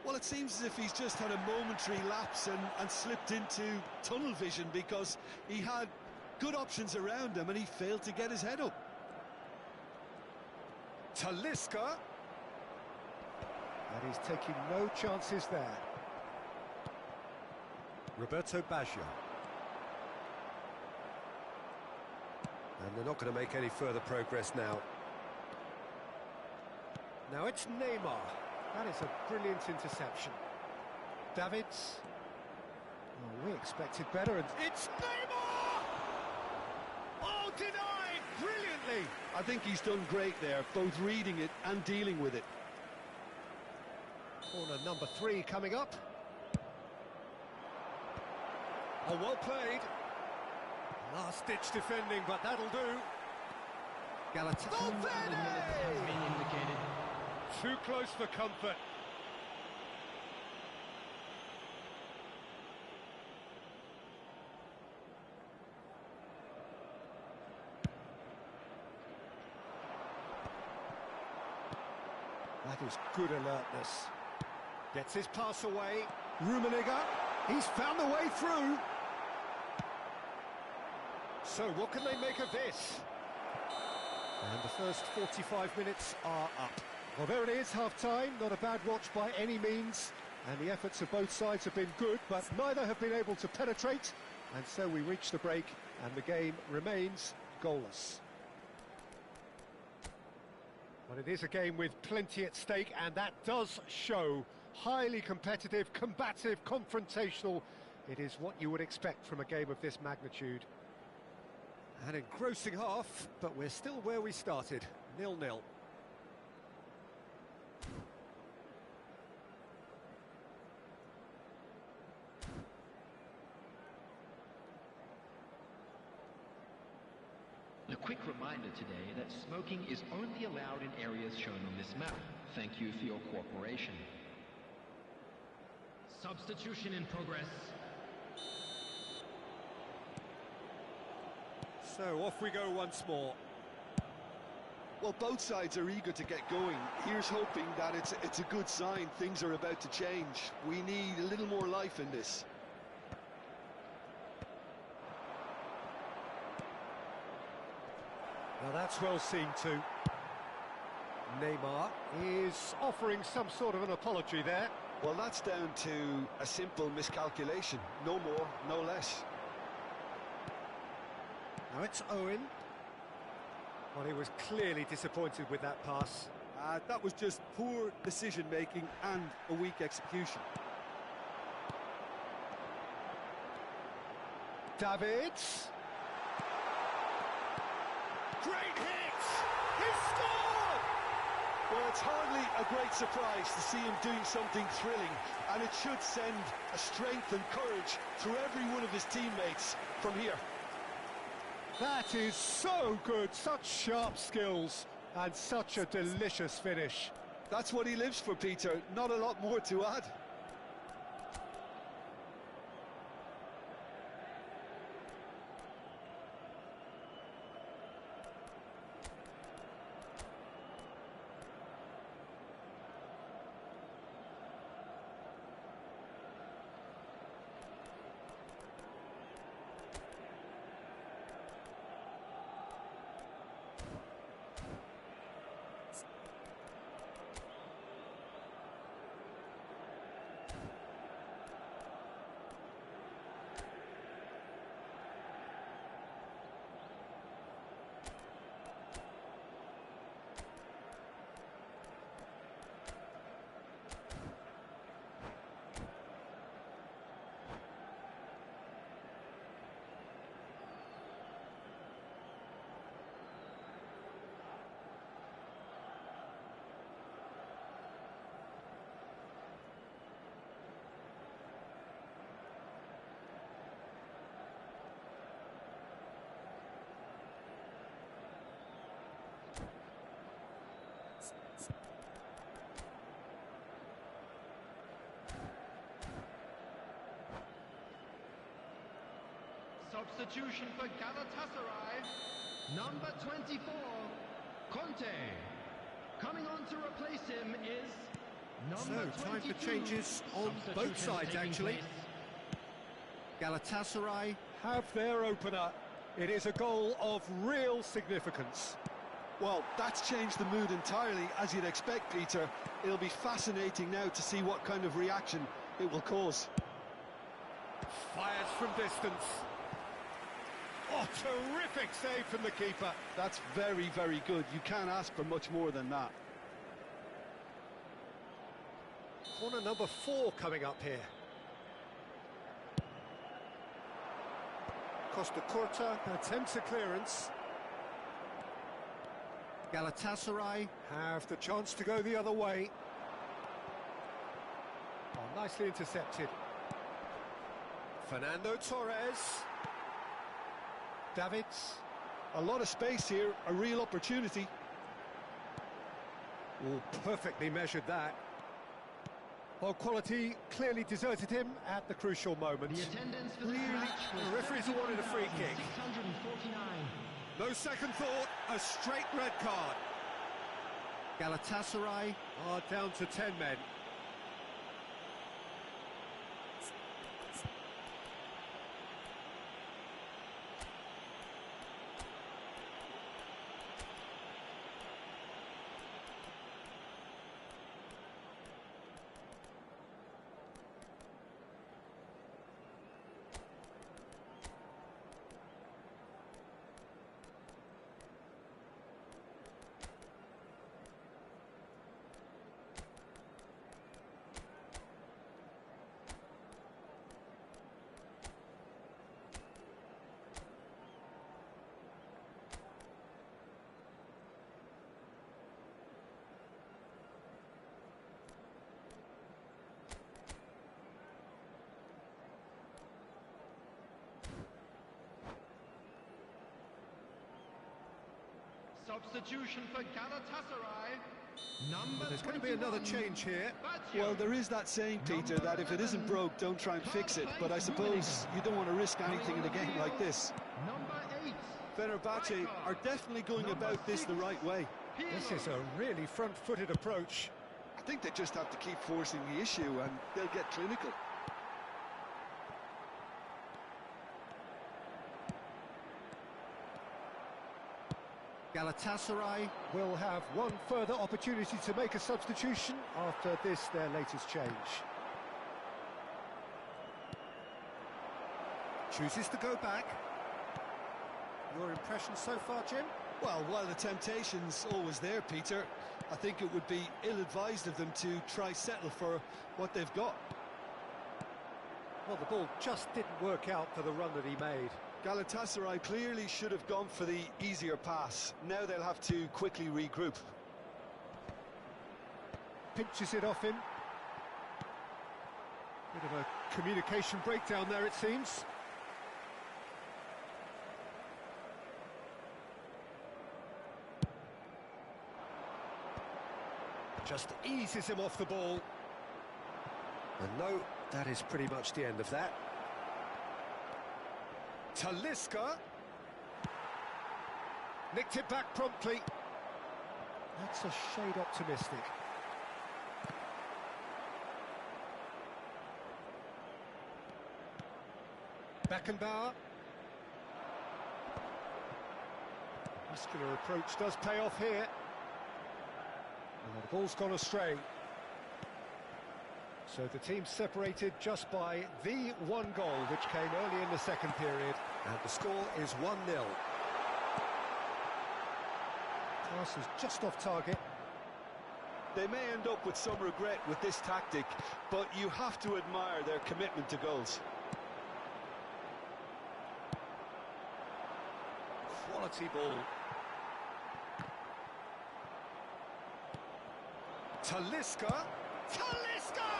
Well, it seems as if he's just had a momentary lapse and slipped into tunnel vision, because he had good options around him and he failed to get his head up. Talisca. And he's taking no chances there. Roberto Baggio. And they're not going to make any further progress now. Now it's Neymar. That is a brilliant interception. Davids. Oh, we expected better, and it's Neymar! Oh, denied brilliantly! I think he's done great there, both reading it and dealing with it. Corner number 3 coming up. Oh, well played. Last-ditch defending, but that'll do. Galatasaray. Too close for comfort. That is good alertness. Gets his pass away. Rummenigge. He's found the way through. So what can they make of this? And the first 45 minutes are up. Well, there it is, half-time. Not a bad watch by any means. And the efforts of both sides have been good, but neither have been able to penetrate. And so we reach the break, and the game remains goalless. Well, it is a game with plenty at stake, and that does show. Highly competitive, combative, confrontational. It is what you would expect from a game of this magnitude. An engrossing half, but we're still where we started, 0-0. A quick reminder today that smoking is only allowed in areas shown on this map. Thank you for your cooperation. Substitution in progress. So off we go once more. Well, both sides are eager to get going. Here's hoping that it's a good sign. Things are about to change. We need a little more life in this. Now that's well seen too. Neymar is offering some sort of an apology there. Well, that's down to a simple miscalculation. No more, no less. Now it's Owen. Well, he was clearly disappointed with that pass. That was just poor decision-making and a weak execution. Davids. Great hit! He scored! Well, it's hardly a great surprise to see him doing something thrilling, and it should send a strength and courage through every one of his teammates from here. That is so good, such sharp skills, and such a delicious finish. That's what he lives for, Peter. Not a lot more to add. Substitution for Galatasaray, number 24, Conte. Coming on to replace him is number 22. Time for changes on both sides, actually. Galatasaray have their opener. It is a goal of real significance. Well, that's changed the mood entirely, as you'd expect, Peter. It'll be fascinating now to see what kind of reaction it will cause. Fires from distance. Oh, terrific save from the keeper. That's very, very good. You can't ask for much more than that. Corner number 4 coming up here. Costa Curta attempts a clearance. Galatasaray have the chance to go the other way. Oh, nicely intercepted. Fernando Torres. Davids. A lot of space here, a real opportunity. Oh, perfectly measured that. Well, quality clearly deserted him at the crucial moment. The attendance for this Clearly, match was the referee's awarded a free kick. 649. No second thought, a straight red card. Galatasaray are down to 10 men. Substitution for Galatasaray, number There's going to be another 21, change here. Well, there is that saying, Peter, that if it isn't broke, don't try and fix it. But I suppose you don't want to risk anything in a game like this. Number 8, Fenerbahce are definitely going about this the right way. This is a really front-footed approach. I think they just have to keep forcing the issue and they'll get clinical. Galatasaray will have one further opportunity to make a substitution after this, their latest change. Chooses to go back. Your impression so far, Jim? Well, while the temptation's always there, Peter, I think it would be ill-advised of them to try settle for what they've got. Well, the ball just didn't work out for the run that he made. Galatasaray clearly should have gone for the easier pass. Now they'll have to quickly regroup. Pinches it off him. Bit of a communication breakdown there, it seems. Just eases him off the ball. And no, that is pretty much the end of that. Talisca. Nicked it back promptly. That's a shade optimistic. Beckenbauer. Muscular approach does pay off here. The ball's gone astray. So the team separated just by the one goal, which came early in the second period. And the score is 1-0. Pass is just off target. They may end up with some regret with this tactic, but you have to admire their commitment to goals. Quality ball. Talisca. Talisca!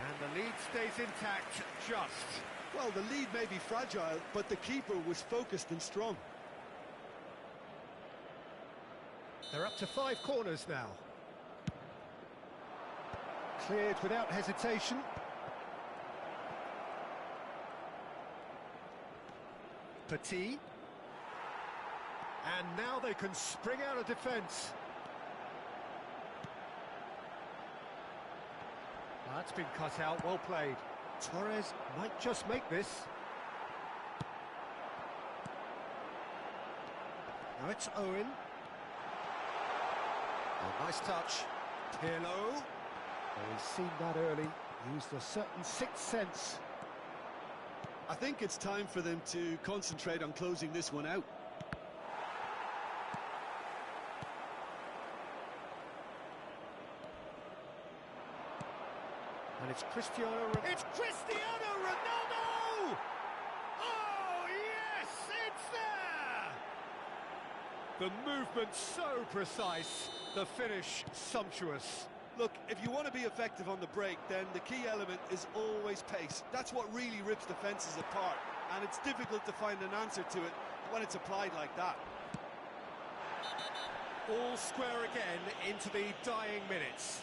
And the lead stays intact, just. Well, the lead may be fragile, but the keeper was focused and strong. They're up to 5 corners now. Cleared without hesitation. Petit. And now they can spring out of defence. That's been cut out, well played. Torres might just make this. Now it's Owen. Oh, nice touch. Pirlo. Oh, he's seen that early. Used a certain sixth sense. I think it's time for them to concentrate on closing this one out. And it's Cristiano Ronaldo. It's Cristiano Ronaldo! Oh, yes, it's there! The movement so precise, the finish sumptuous. Look, if you want to be effective on the break, then the key element is always pace. That's what really rips defences apart, and it's difficult to find an answer to it when it's applied like that. All square again into the dying minutes.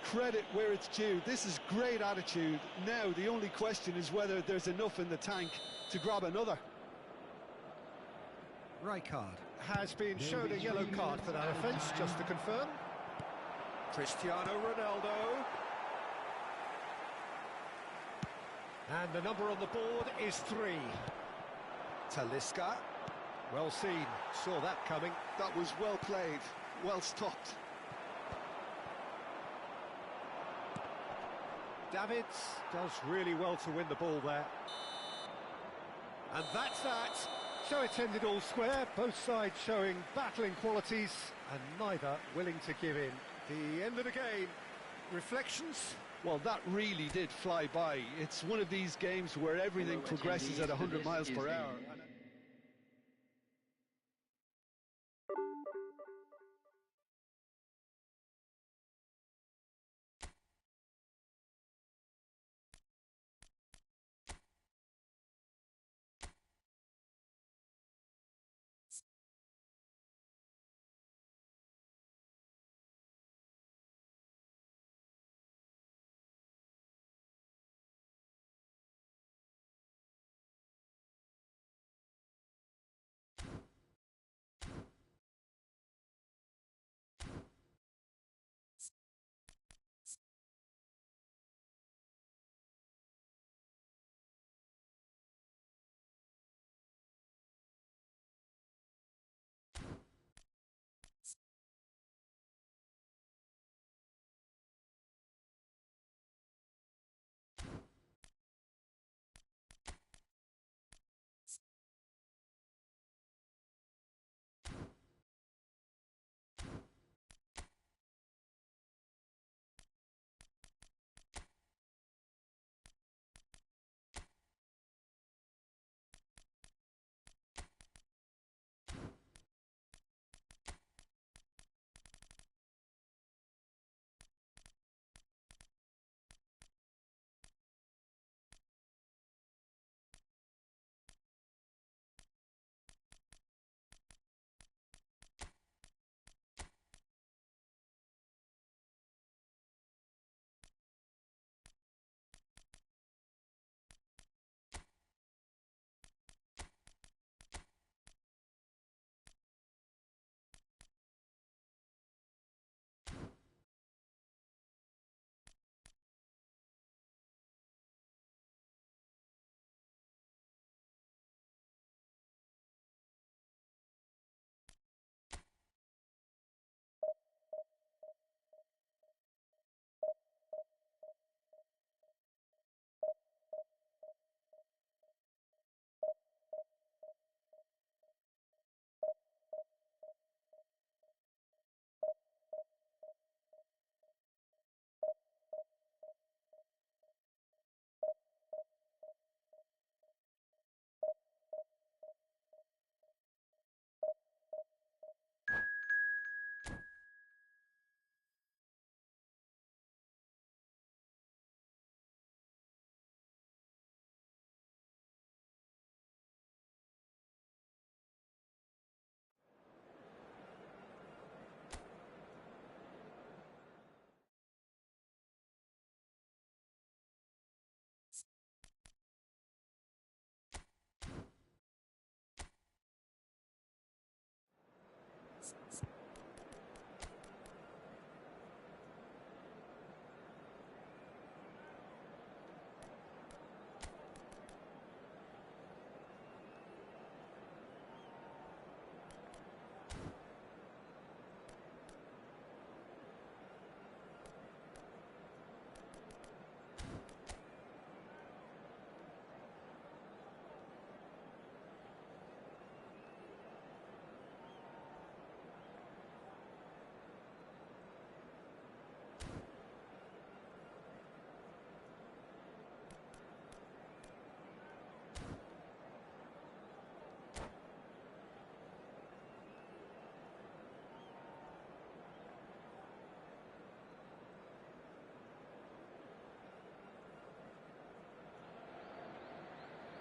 Credit where it's due. This is great attitude. Now the only question is whether there's enough in the tank to grab another. Rijkaard has been shown a yellow card for that offence, just to confirm. Cristiano Ronaldo. And the number on the board is 3. Talisca. Well seen, saw that coming. That was well played, well stopped. Davids does really well to win the ball there. And that's that. So it's ended all square, both sides showing battling qualities and neither willing to give in. The end of the game. Reflections? Well, that really did fly by. It's one of these games where everything progresses at 100 miles per hour.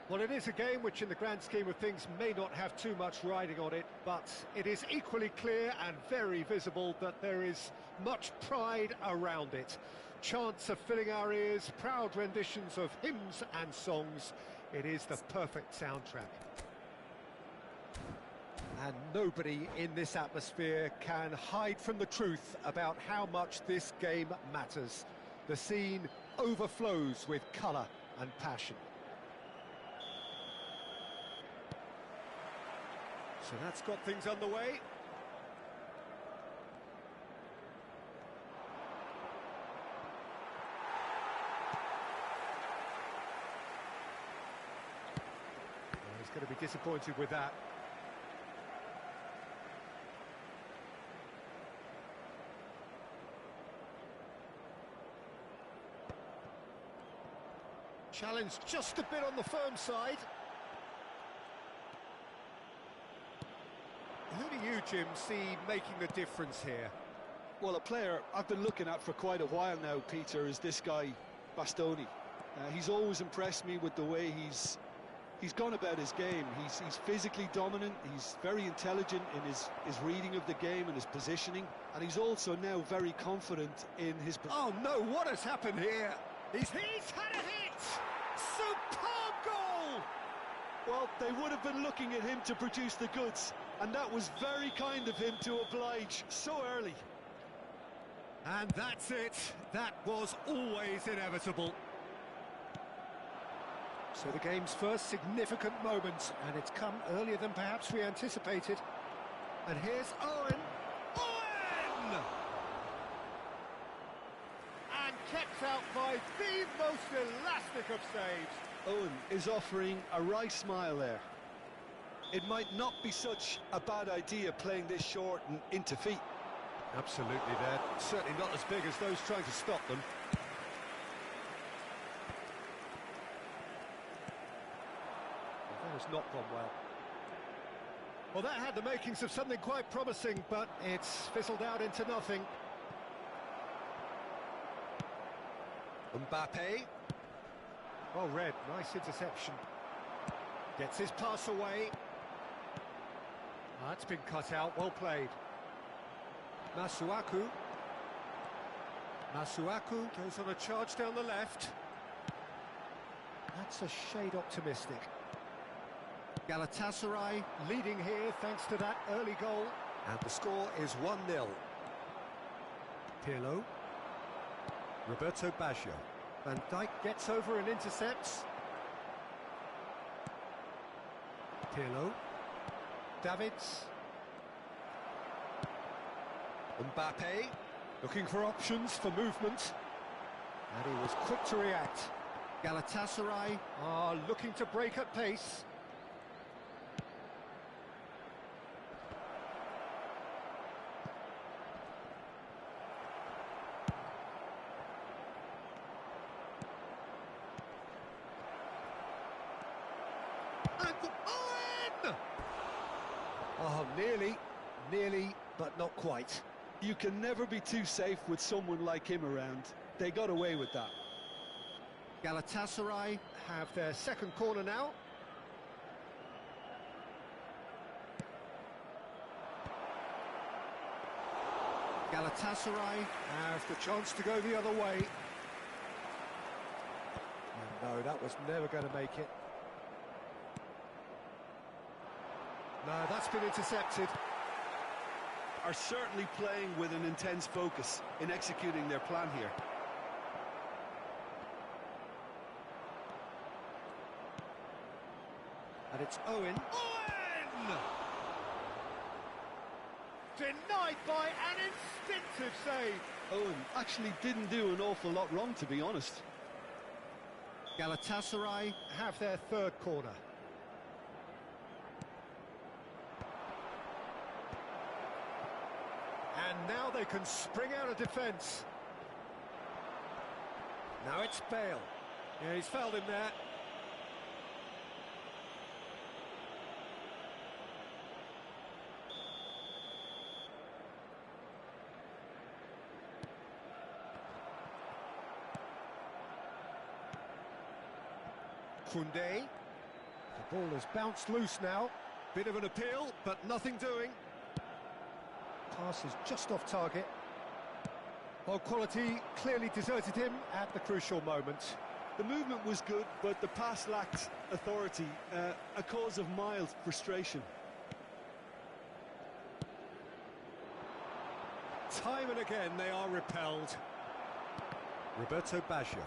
Well, it is a game which, in the grand scheme of things, may not have too much riding on it, but it is equally clear and very visible that there is much pride around it. Chants are filling our ears, proud renditions of hymns and songs. It is the perfect soundtrack. And nobody in this atmosphere can hide from the truth about how much this game matters. The scene overflows with colour and passion. So that's got things underway. Well, he's going to be disappointed with that. Challenge just a bit on the firm side. Who do you, Jim, see making the difference here? Well, a player I've been looking at for quite a while now, Peter, is this guy, Bastoni. He's always impressed me with the way he's gone about his game. He's physically dominant, he's very intelligent in his reading of the game and his positioning, and he's also now very confident in his... Oh no, what has happened here? He's had a hit! Superb goal! Well, they would have been looking at him to produce the goods, and that was very kind of him to oblige so early. And that's it. That was always inevitable. So the game's first significant moment, and it's come earlier than perhaps we anticipated. And here's Owen. Owen! And kept out by the most elastic of saves. Owen is offering a wry smile there. It might not be such a bad idea playing this short and into feet. Absolutely, they're certainly not as big as those trying to stop them. That has not gone well. Well, that had the makings of something quite promising, but it's fizzled out into nothing. Mbappe. Well read, nice interception. Gets his pass away. That's been cut out, well played. Masuaku. Masuaku goes on a charge down the left. That's a shade optimistic. Galatasaray leading here thanks to that early goal. And the score is 1-0. Pirlo. Roberto Baggio. Van Dijk gets over and intercepts. Pirlo. Davids. Mbappe, looking for options for movement. And he was quick to react. Galatasaray are looking to break at pace. And Owen! Oh, nearly, but not quite. You can never be too safe with someone like him around. They got away with that. Galatasaray have their second corner now. Galatasaray have the chance to go the other way. No, that was never going to make it. No, that's been intercepted. Are certainly playing with an intense focus in executing their plan here. And it's Owen. Owen! Denied by an instinctive save. Owen actually didn't do an awful lot wrong, to be honest. Galatasaray have their third corner. And now they can spring out of defence. Now it's Bale. Yeah, he's fouled him there. Koundé. Ball has bounced loose now. Bit of an appeal, but nothing doing. Pass is just off target. Well, quality clearly deserted him at the crucial moment. The movement was good, but the pass lacked authority, a cause of mild frustration. Time and again they are repelled. Roberto Baggio.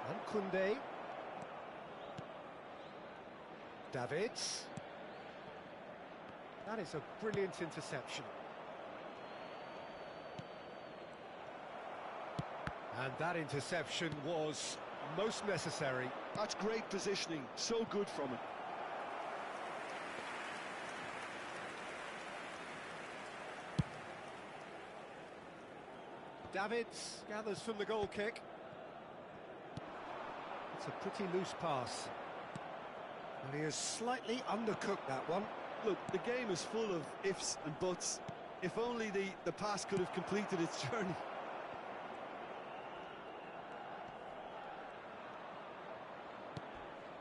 And Koundé. Davids. That is a brilliant interception. And that interception was most necessary. That's great positioning, so good from it. Davids gathers from the goal kick. It's a pretty loose pass. And he has slightly undercooked that one. Look, the game is full of ifs and buts. If only the pass could have completed its journey.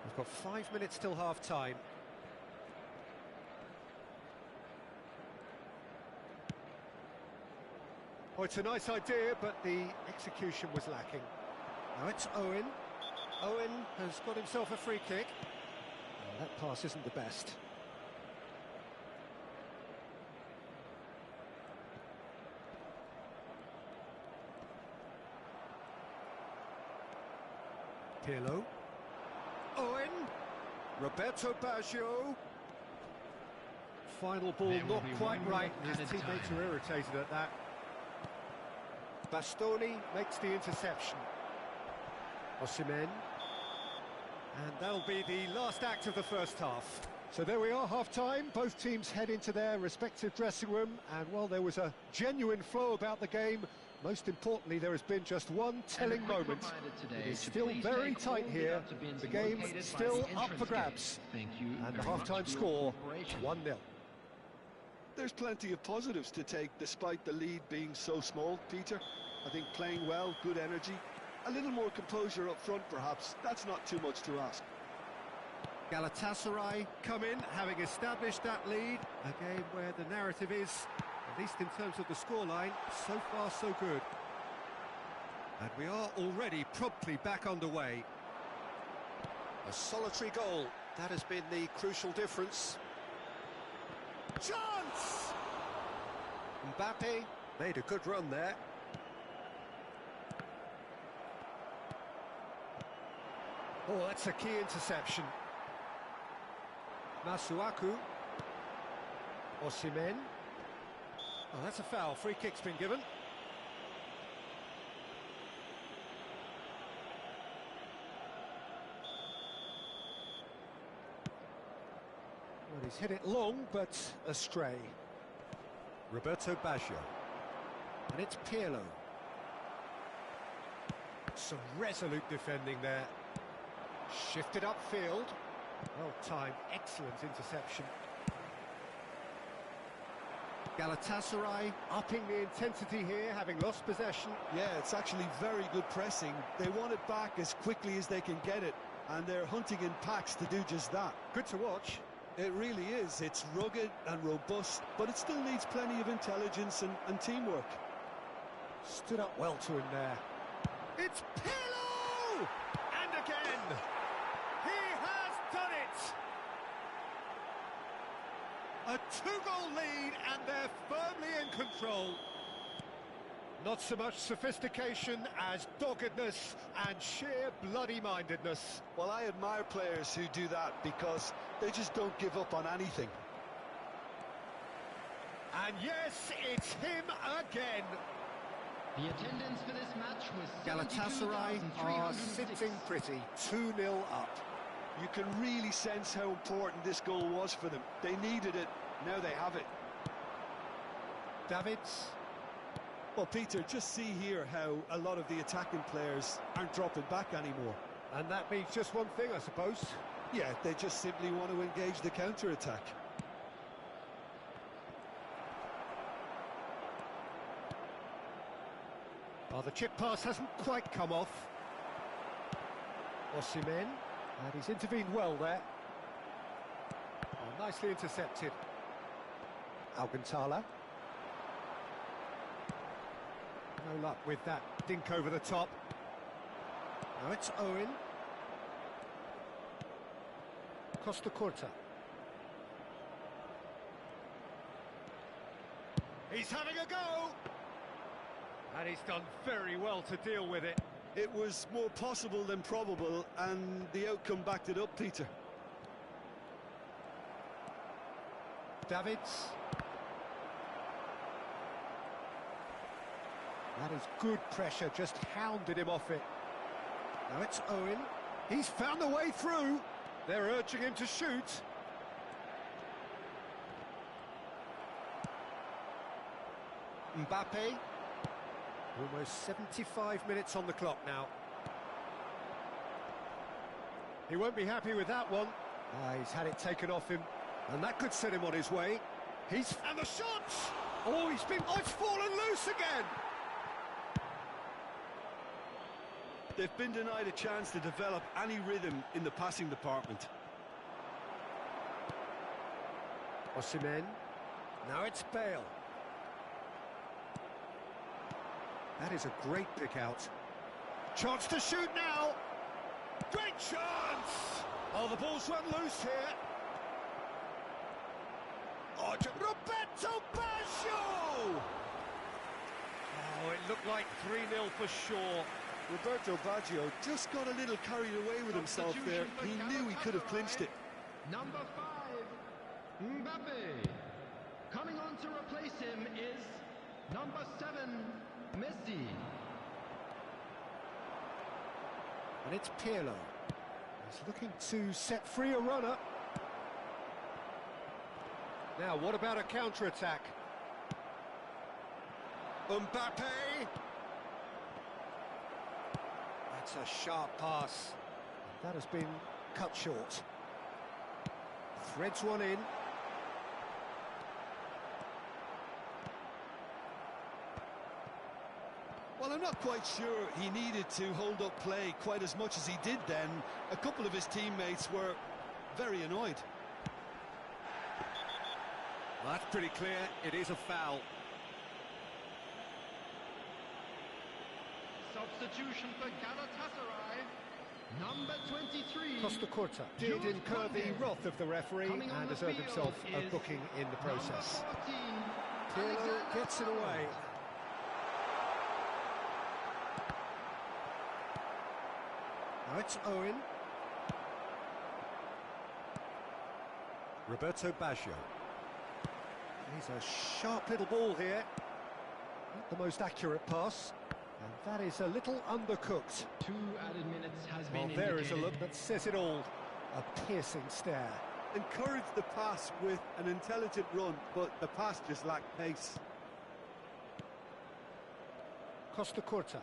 We've got 5 minutes till half-time. Oh, it's a nice idea, but the execution was lacking. Now it's Owen. Owen has got himself a free kick. Oh, that pass isn't the best. Pirlo. Owen. Roberto Baggio. Final ball not quite right. His teammates are irritated at that. Bastoni makes the interception. Osimhen. And that'll be the last act of the first half. So there we are, half-time. Both teams head into their respective dressing room. And while there was a genuine flow about the game, most importantly, there has been just one telling moment. It is still very tight here. The game's still up for grabs. And the half-time score, 1-0. There's plenty of positives to take despite the lead being so small, Peter. I think playing well, good energy, a little more composure up front perhaps. That's not too much to ask. Galatasaray come in, having established that lead. A game where the narrative is, at least in terms of the scoreline, so far so good. And we are already promptly back underway. A solitary goal, that has been the crucial difference. Chance! Mbappe made a good run there. Oh, that's a key interception. Masuaku. Osimhen. Oh, that's a foul. Free kick's been given. Well, he's hit it long, but astray. Roberto Baggio. And it's Pirlo. Some resolute defending there. Shifted upfield. Well timed, excellent interception. Galatasaray upping the intensity here, having lost possession. Yeah, it's actually very good pressing. They want it back as quickly as they can get it, and they're hunting in packs to do just that. Good to watch. It really is. It's rugged and robust, but it still needs plenty of intelligence and teamwork. Stood up well to him there. It's Pirlo! And again! He has done it! A two-goal lead, and they're firmly in control. Not so much sophistication as doggedness and sheer bloody-mindedness. Well, I admire players who do that because they just don't give up on anything. And yes, it's him again. The attendance for this match was Galatasaray are sitting pretty, 2-0 up. You can really sense how important this goal was for them. They needed it, now they have it. Davids. Well, Peter, just see here how a lot of the attacking players aren't dropping back anymore. And that means just one thing, I suppose. Yeah, they just simply want to engage the counter-attack. Oh, the chip pass hasn't quite come off. Osimhen. And he's intervened well there. Oh, nicely intercepted. Alcantara. No luck with that dink over the top. Now it's Owen. Costa Curta. He's having a go! And he's done very well to deal with it. It was more possible than probable, and the outcome backed it up, Peter. Davids. That is good pressure, just hounded him off it. Now it's Owen. He's found a way through. They're urging him to shoot. Mbappe. Almost 75 minutes on the clock now. He won't be happy with that one. He's had it taken off him, and that could set him on his way. And the shot! Oh, it's fallen loose again! They've been denied a chance to develop any rhythm in the passing department. Osimhen. Now it's Bale. That is a great pick out. Chance to shoot now! Great chance! Oh, the ball's run loose here. Oh, Roberto Baggio! Oh, it looked like 3-0 for sure. Roberto Baggio just got a little carried away with himself there. He knew he could have clinched it. Number 5, Mbappe. Coming on to replace him is number 7, Messi. And it's Pirlo. He's looking to set free a runner. Now, what about a counter-attack? Mbappe! That's a sharp pass. That has been cut short. Threads one in. Well, I'm not quite sure he needed to hold up play quite as much as he did then. A couple of his teammates were very annoyed. Well, that's pretty clear. It is a foul. Substitution for Galatasaray, number 23. Costa Curta did incur the wrath of the referee and deserved himself a booking in the process. Pirlo gets it away. Now it's Owen. Roberto Baggio. He's a sharp little ball here. Not the most accurate pass. And that is a little undercooked. 2 added minutes has been Well, there is a indicated. look that says it all. A piercing stare. Encouraged the pass with an intelligent run, but the pass just lacked pace. Costa Curta.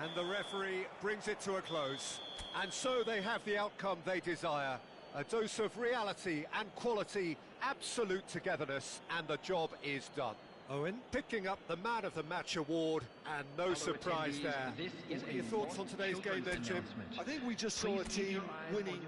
And the referee brings it to a close. And so they have the outcome they desire. A dose of reality and quality, absolute togetherness, and the job is done. Owen picking up the Man of the Match award, and no surprise there. What are your thoughts on today's game then, Jim? I think we just saw a team winning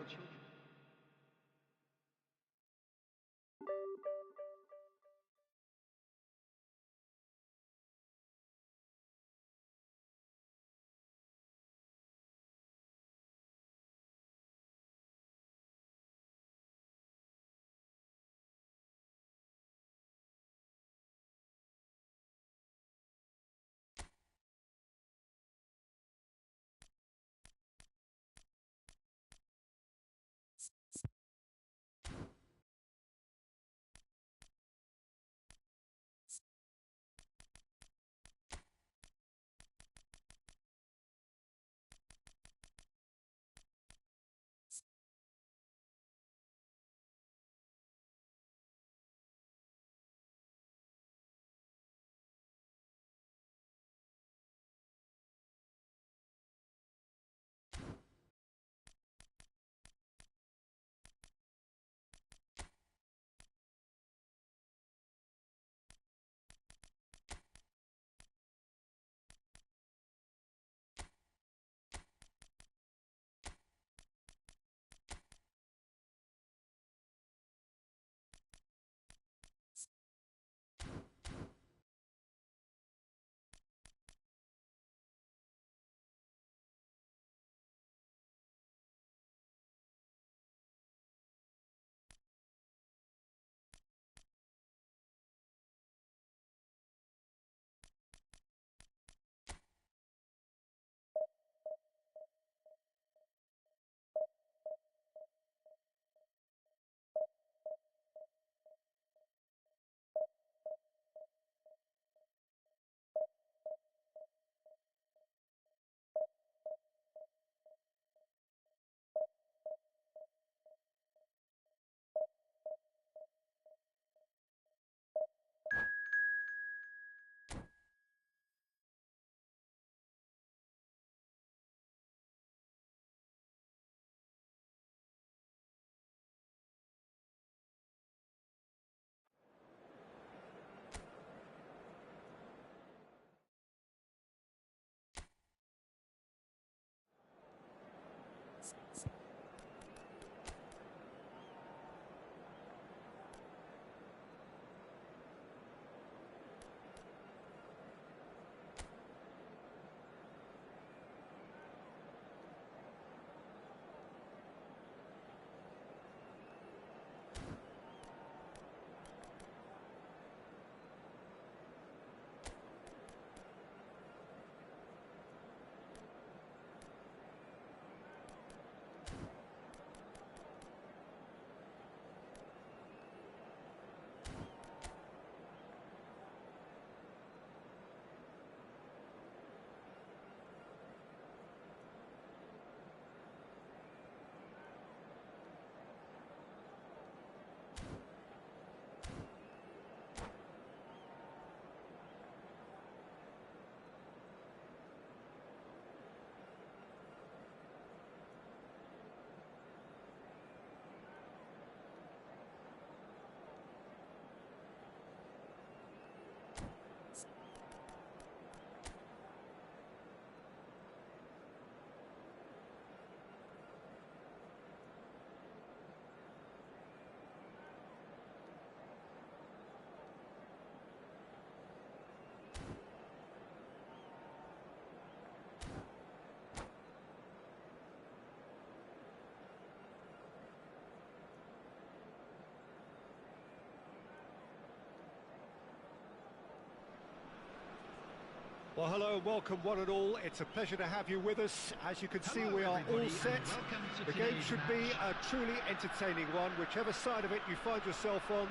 Well, hello and welcome one and all. It's a pleasure to have you with us. As you can see, Hello, we are everybody, all set. and welcome to The game today's should be match. a truly entertaining one, whichever side of it you find yourself on.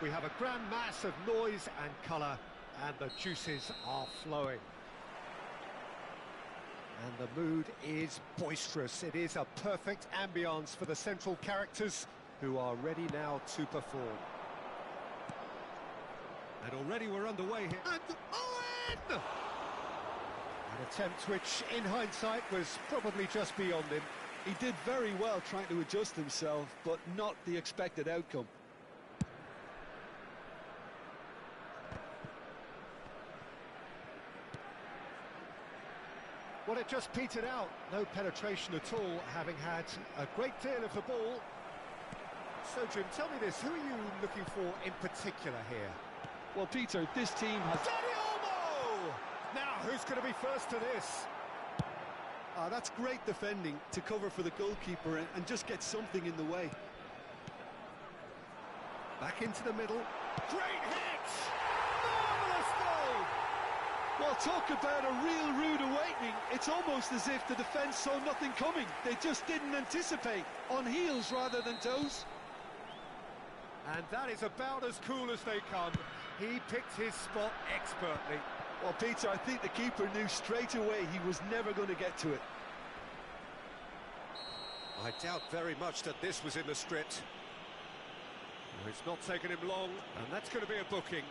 We have a grand mass of noise and colour, and the juices are flowing. And the mood is boisterous. It is a perfect ambience for the central characters who are ready now to perform. And already we're underway here. And Owen! An attempt which, in hindsight, was probably just beyond him. He did very well trying to adjust himself, but not the expected outcome. Well, it just petered out. No penetration at all, having had a great deal of the ball. So, Jim, tell me this, who are you looking for in particular here? Well, Peter, this team has... Danny Olmo! Now, who's going to be first to this? that's great defending to cover for the goalkeeper and just get something in the way. Back into the middle. Great hit! Marvellous goal! Well, talk about a real rude awakening. It's almost as if the defence saw nothing coming. They just didn't anticipate. On heels rather than toes. And that is about as cool as they come. He picked his spot expertly. Well, Peter, I think the keeper knew straight away he was never going to get to it. I doubt very much that this was in the script. It's not taken him long, and that's going to be a booking.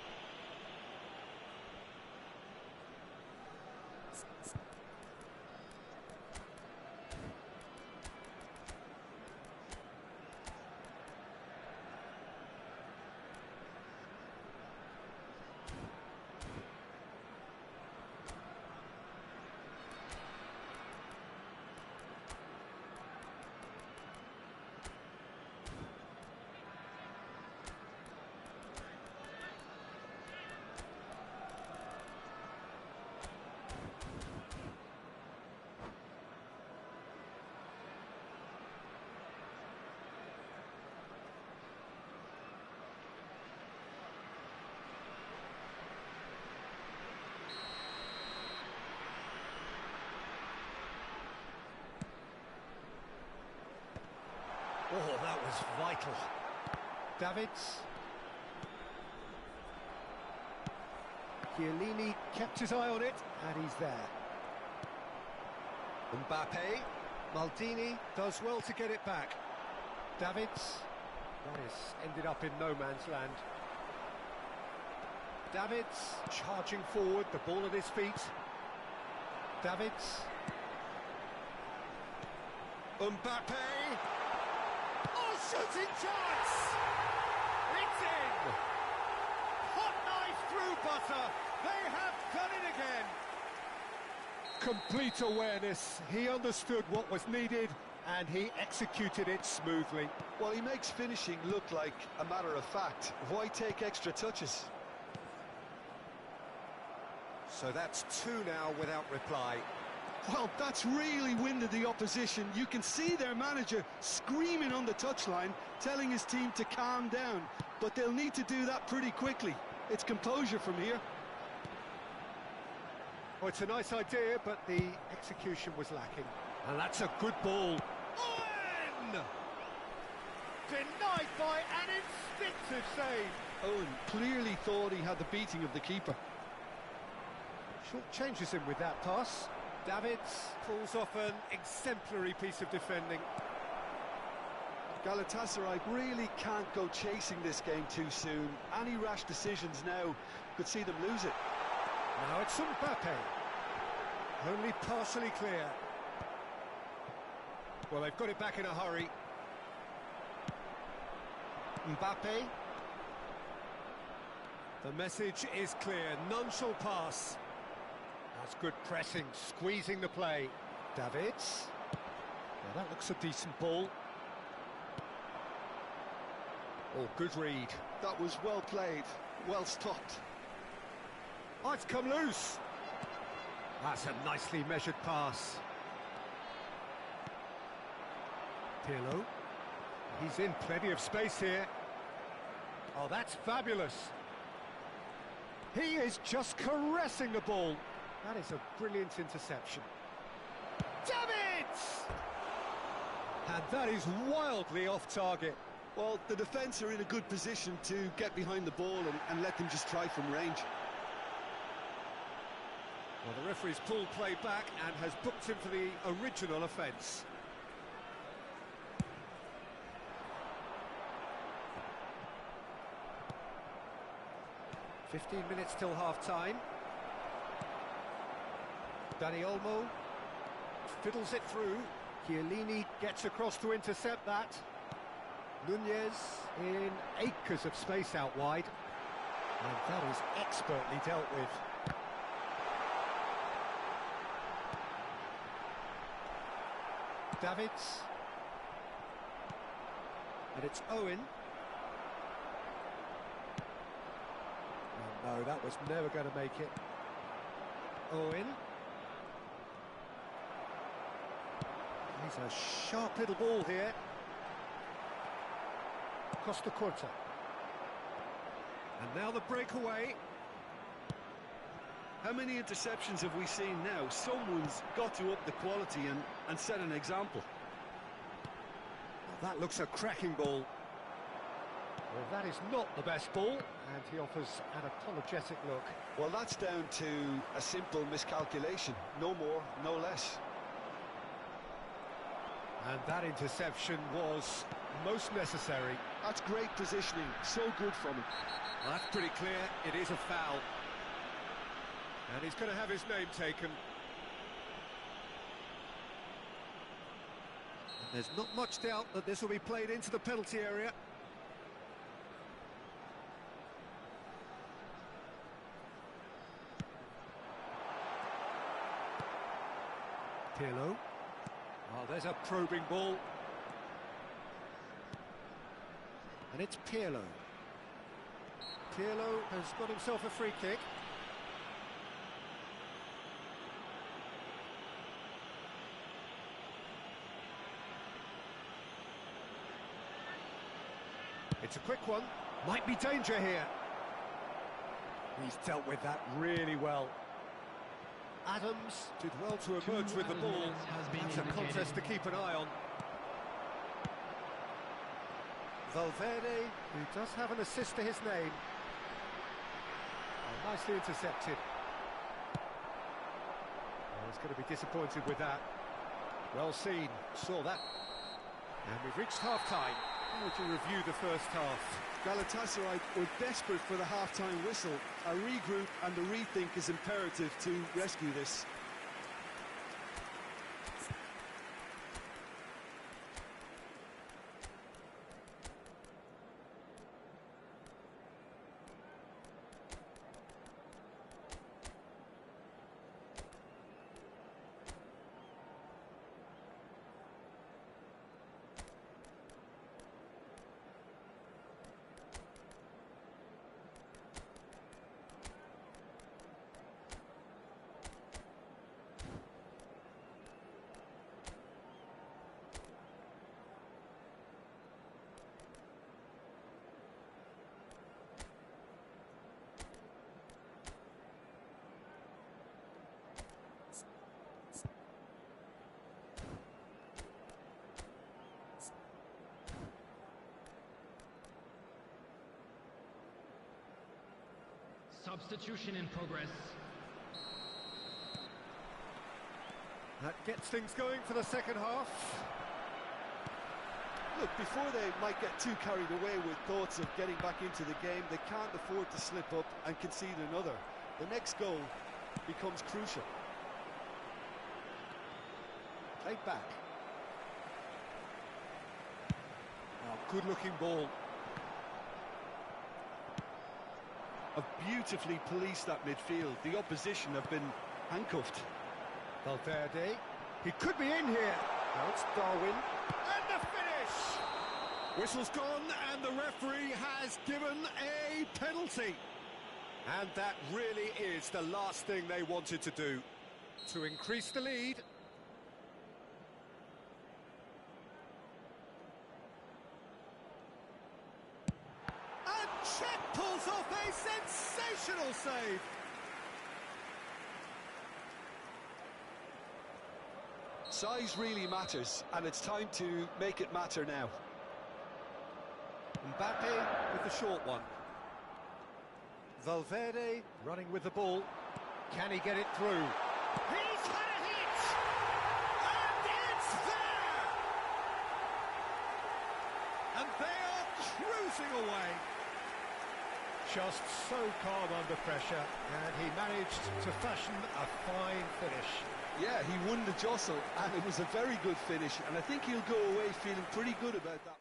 Oh, that was vital. Davids. Chiellini kept his eye on it, and he's there. Mbappe. Maldini does well to get it back. Davids. That is ended up in no man's land. Davids charging forward, the ball at his feet. Davids. Mbappe. Shooting chance! It's in! Hot knife through butter! They have done it again! Complete awareness. He understood what was needed and he executed it smoothly. Well, he makes finishing look like a matter of fact. Why take extra touches? So that's two now without reply. Well, that's really winded the opposition. You can see their manager screaming on the touchline, telling his team to calm down. But they'll need to do that pretty quickly. It's composure from here. Well, it's a nice idea, but the execution was lacking. And that's a good ball. Owen! Denied by an instinctive save. Owen clearly thought he had the beating of the keeper. Short changes him with that pass. Davids pulls off an exemplary piece of defending. Galatasaray really can't go chasing this game too soon. Any rash decisions now could see them lose it. Now it's Mbappe. Only partially clear. Well, they've got it back in a hurry. Mbappe. The message is clear. None shall pass. That's good pressing, squeezing the play. Davids. Now that looks a decent ball. Oh, good read. That was well played, well stopped. Oh, it's come loose. That's a nicely measured pass. Pirlo. He's in plenty of space here. Oh, that's fabulous. He is just caressing the ball. That is a brilliant interception. Davids! And that is wildly off target. Well, the defence are in a good position to get behind the ball and let them just try from range. Well, the referee's pulled play back and has booked him for the original offence. "15 minutes till half-time. Dani Olmo fiddles it through. Chiellini gets across to intercept that. Nunez in acres of space out wide. And that is expertly dealt with. Davids. And it's Owen. Oh, no, that was never going to make it. Owen. He's a sharp little ball here. Costa Curta. And now the breakaway. How many interceptions have we seen now? Someone's got to up the quality and set an example. Well, that looks a cracking ball. Well, that is not the best ball, and he offers an apologetic look. Well, that's down to a simple miscalculation. No more, no less. And that interception was most necessary. That's great positioning, so good from him. Well, that's pretty clear, it is a foul. And he's going to have his name taken. And there's not much doubt that this will be played into the penalty area. Pirlo. Oh, there's a probing ball. And it's Pirlo. Pirlo has got himself a free kick. It's a quick one. Might be danger here. He's dealt with that really well. Adams did well to emerge with the ball. It's a contest to keep an eye on. Valverde, who does have an assist to his name. Oh, nicely intercepted. Oh, he's going to be disappointed with that. Well seen, saw that. And we've reached half-time. How would you review the first half? Galatasaray were desperate for the half-time whistle. A regroup and a rethink is imperative to rescue this. Substitution in progress. That gets things going for the second half. Look, before they might get too carried away with thoughts of getting back into the game, they can't afford to slip up and concede another. The next goal becomes crucial. Played back. Oh, good-looking ball. Have beautifully policed that midfield. The opposition have been handcuffed. Valverde. He could be in here. Now it's Darwin. And the finish! Whistle's gone and the referee has given a penalty. And that really is the last thing they wanted to do. To increase the lead. Cech pulls off a sensational save. Size really matters, and it's time to make it matter now. Mbappe with the short one. Valverde running with the ball. Can he get it through? He's had it! And it's there! And they are cruising away. Just so calm under pressure, and he managed to fashion a fine finish. Yeah, he won the jostle, and it was a very good finish, and I think he'll go away feeling pretty good about that.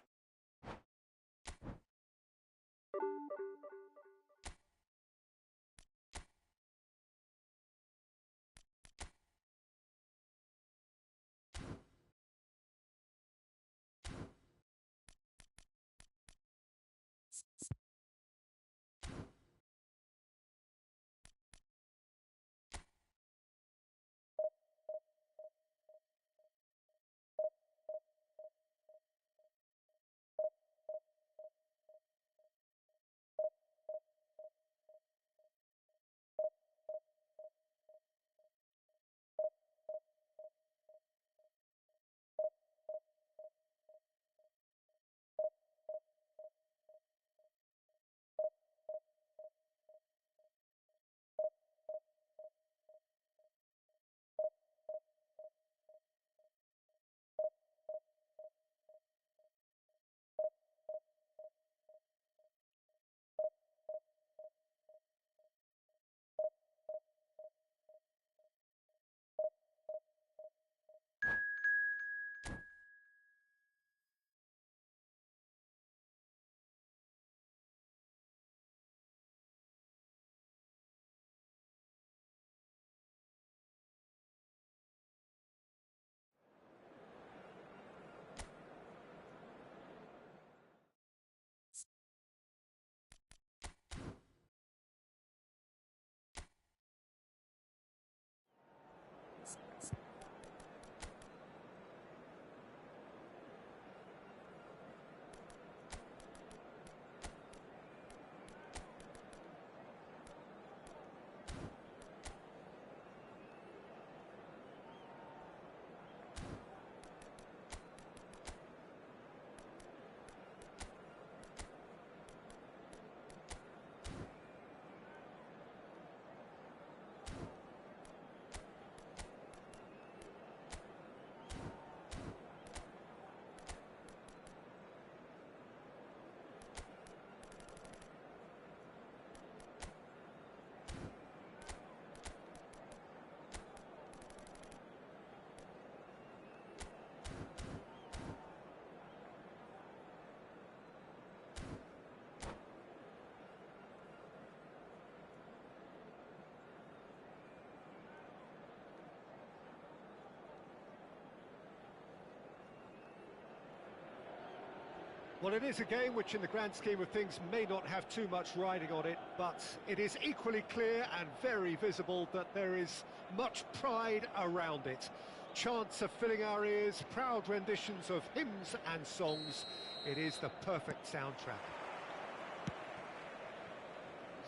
Well, it is a game which in the grand scheme of things may not have too much riding on it, but it is equally clear and very visible that there is much pride around it. Chants are filling our ears, proud renditions of hymns and songs. It is the perfect soundtrack.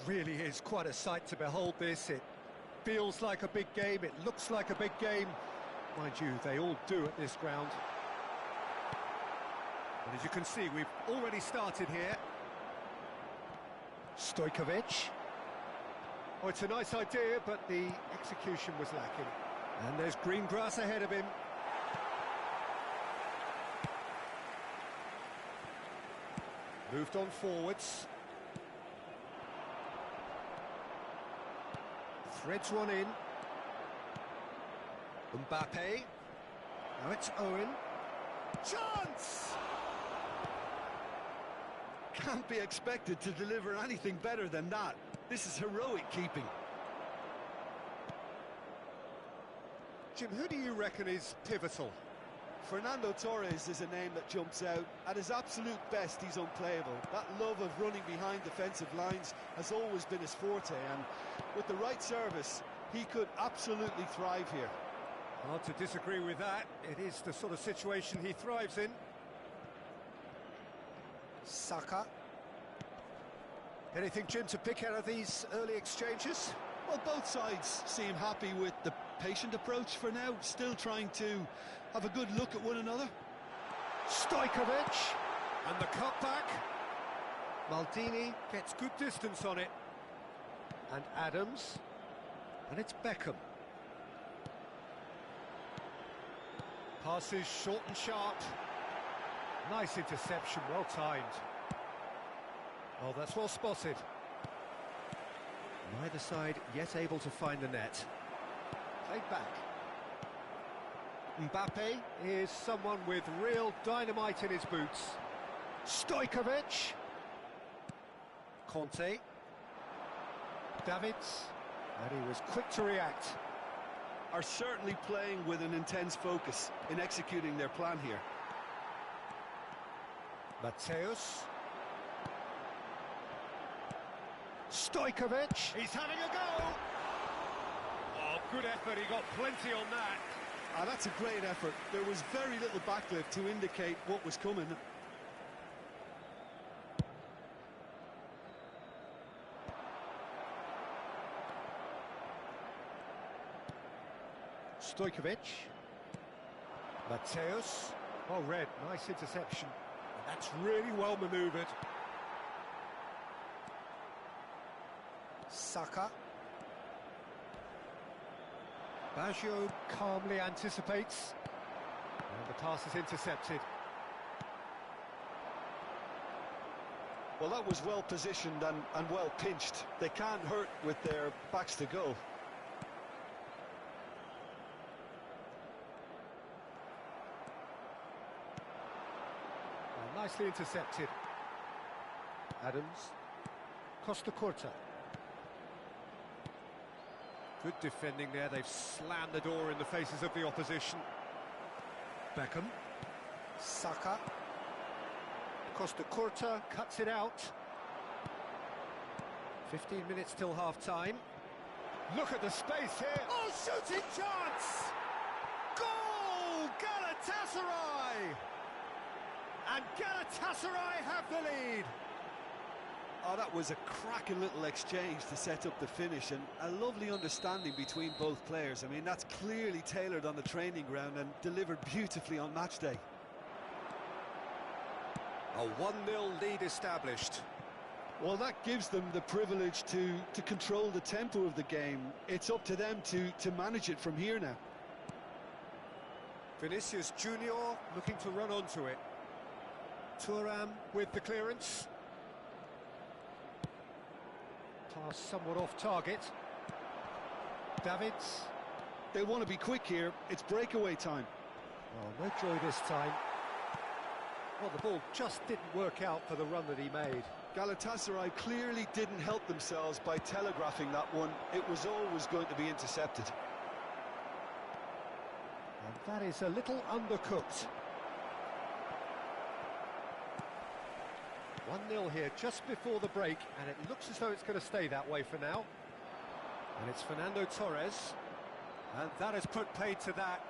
Really is quite a sight to behold this. It feels like a big game, it looks like a big game. Mind you, they all do at this ground. And as you can see, we've already started here. Stojkovic. Oh, it's a nice idea, but the execution was lacking. And there's green grass ahead of him. Moved on forwards. Threads one in. Mbappe. Now it's Owen. Chance! Can't be expected to deliver anything better than that. This is heroic keeping. Jim, who do you reckon is pivotal? Fernando Torres is a name that jumps out. At his absolute best, he's unplayable. That love of running behind defensive lines has always been his forte, and with the right service, he could absolutely thrive here. Hard to disagree with that. It is the sort of situation he thrives in. Saka. Anything, Jim, to pick out of these early exchanges? Well, both sides seem happy with the patient approach for now, still trying to have a good look at one another. Stojkovic, and the cutback. Maldini gets good distance on it. And Adams, and it's Beckham. Passes short and sharp. Nice interception, well timed. Oh, that's well spotted. Neither side yet able to find the net. Played back. Mbappe is someone with real dynamite in his boots. Stojkovic. Conte. Davids. And he was quick to react. Are certainly playing with an intense focus in executing their plan here. Mateus. Stojkovic. He's having a go. Oh, good effort. He got plenty on that. That's a great effort. There was very little backlift to indicate what was coming. Stojkovic. Mateus. Oh, red. Nice interception. And that's really well manoeuvred. Saka. Baggio calmly anticipates. And the pass is intercepted. Well, that was well positioned and well pinched. They can't hurt with their backs to goal. Nicely intercepted. Adams. Costa Curta. Good defending there. They've slammed the door in the faces of the opposition. Beckham. Saka. Costa Curta cuts it out. 15 minutes till half-time. Look at the space here. Oh, shooting chance! Goal! Galatasaray! And Galatasaray have the lead. Oh, that was a cracking little exchange to set up the finish, and a lovely understanding between both players. I mean, that's clearly tailored on the training ground and delivered beautifully on match day. A 1-0 lead established. Well, that gives them the privilege to control the tempo of the game. It's up to them to manage it from here now. Vinicius Junior looking to run onto it. Thuram with the clearance. Pass somewhat off target. Davids. They want to be quick here. It's breakaway time. Oh, no joy this time. Well, the ball just didn't work out for the run that he made. Galatasaray clearly didn't help themselves by telegraphing that one. It was always going to be intercepted. And that is a little undercooked. 1-0 here just before the break, and it looks as though it's going to stay that way for now. And it's Fernando Torres, and that has put paid to that.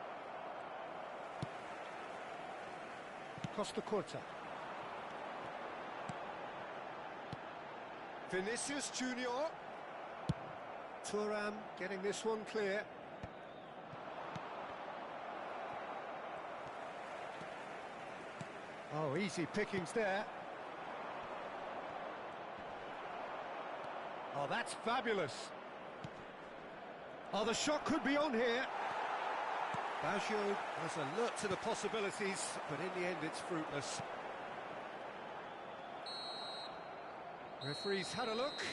Costa Curta. Vinicius Junior. Thuram getting this one clear. Oh, easy pickings there. Oh, that's fabulous. Oh, the shot could be on here. Baggio was alert to the possibilities, but in the end it's fruitless. Referee's had a look,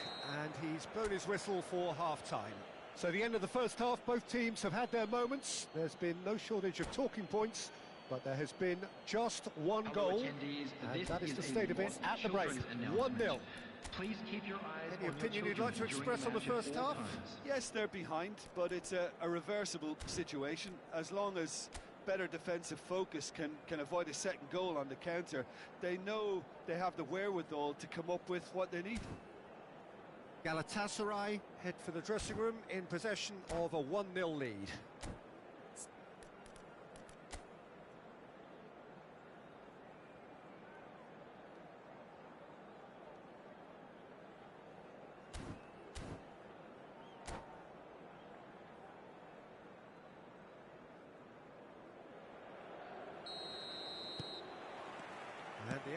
and he's blown his whistle for half-time. So the end of the first half, both teams have had their moments. There's been no shortage of talking points, but there has been just one goal, and that is the state of it at the break. 1-0. Please keep your eyes. Any opinion you'd like to express on the first half? Yes, they're behind, but it's a reversible situation. As long as better defensive focus can avoid a second goal on the counter, they know they have the wherewithal to come up with what they need. Galatasaray head for the dressing room in possession of a 1-0 lead.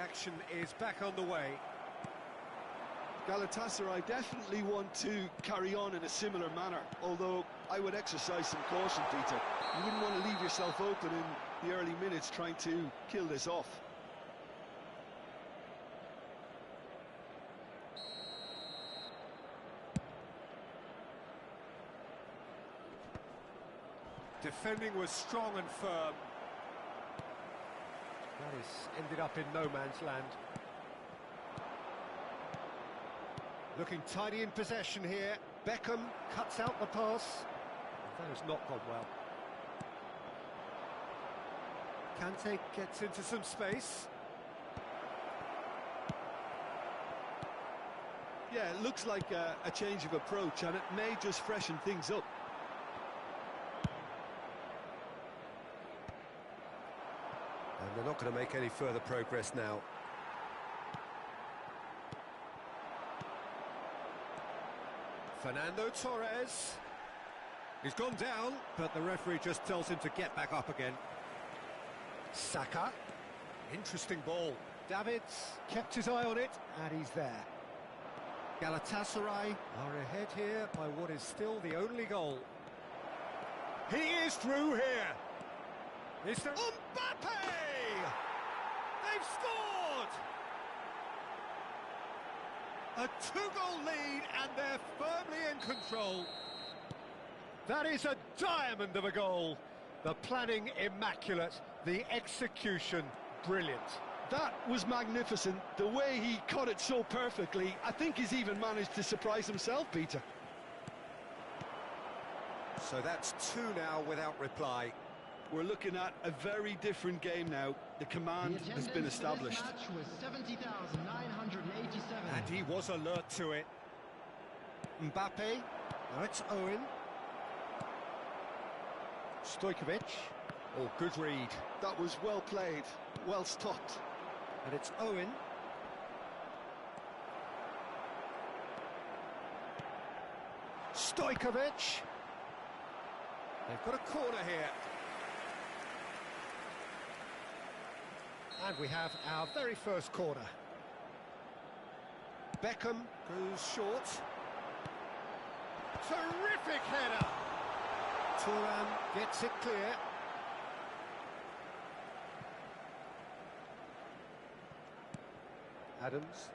action is back on the way. Galatasaray definitely want to carry on in a similar manner, although I would exercise some caution, Peter. You wouldn't want to leave yourself open in the early minutes trying to kill this off. Defending was strong and firm. That is ended up in no man's land. Looking tidy in possession here. Beckham cuts out the pass. That has not gone well. Kante gets into some space. Yeah, it looks like a change of approach, and it may just freshen things up. And they're not going to make any further progress now. Fernando Torres. He's gone down, but the referee just tells him to get back up again. Saka. Interesting ball. Davids kept his eye on it, and he's there. Galatasaray are ahead here by what is still the only goal. He is through here. Is there... Mbappe! They've scored! A two-goal lead, and they're firmly in control. That is a diamond of a goal. The planning immaculate, the execution brilliant. That was magnificent. The way he caught it so perfectly, I think he's even managed to surprise himself, Peter. So that's two now without reply. We're looking at a very different game now. The command has been established. Match was 70,987. And he was alert to it. Mbappe. Now it's Owen. Stojkovic. Oh, good read. That was well played, well stopped. And it's Owen. Stojkovic. They've got a corner here. And we have our very first corner. Beckham goes short. Terrific header. Thuram gets it clear. Adams.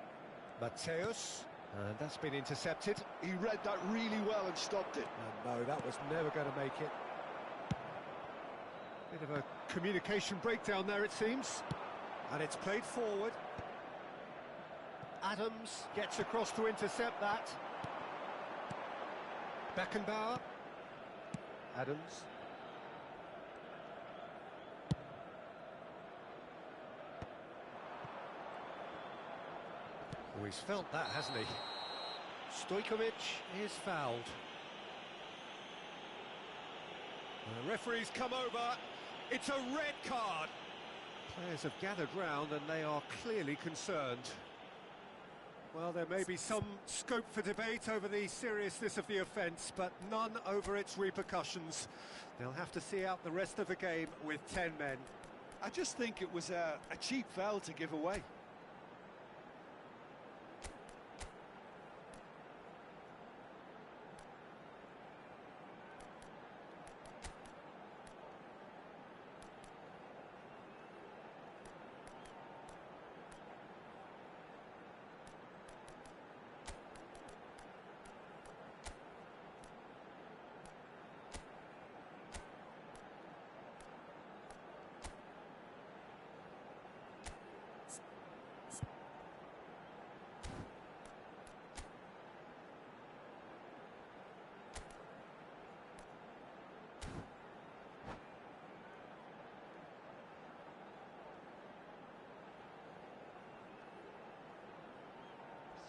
Mateus. And that's been intercepted. He read that really well and stopped it. And no, that was never going to make it. Bit of a communication breakdown there, it seems. And it's played forward. Adams gets across to intercept that. Beckenbauer. Adams. Oh, he's felt that, hasn't he? Stojkovic is fouled. The referee's come over. It's a red card. Players have gathered round and they are clearly concerned. Well, there may be some scope for debate over the seriousness of the offence, but none over its repercussions. They'll have to see out the rest of the game with 10 men. I just think it was a cheap foul to give away.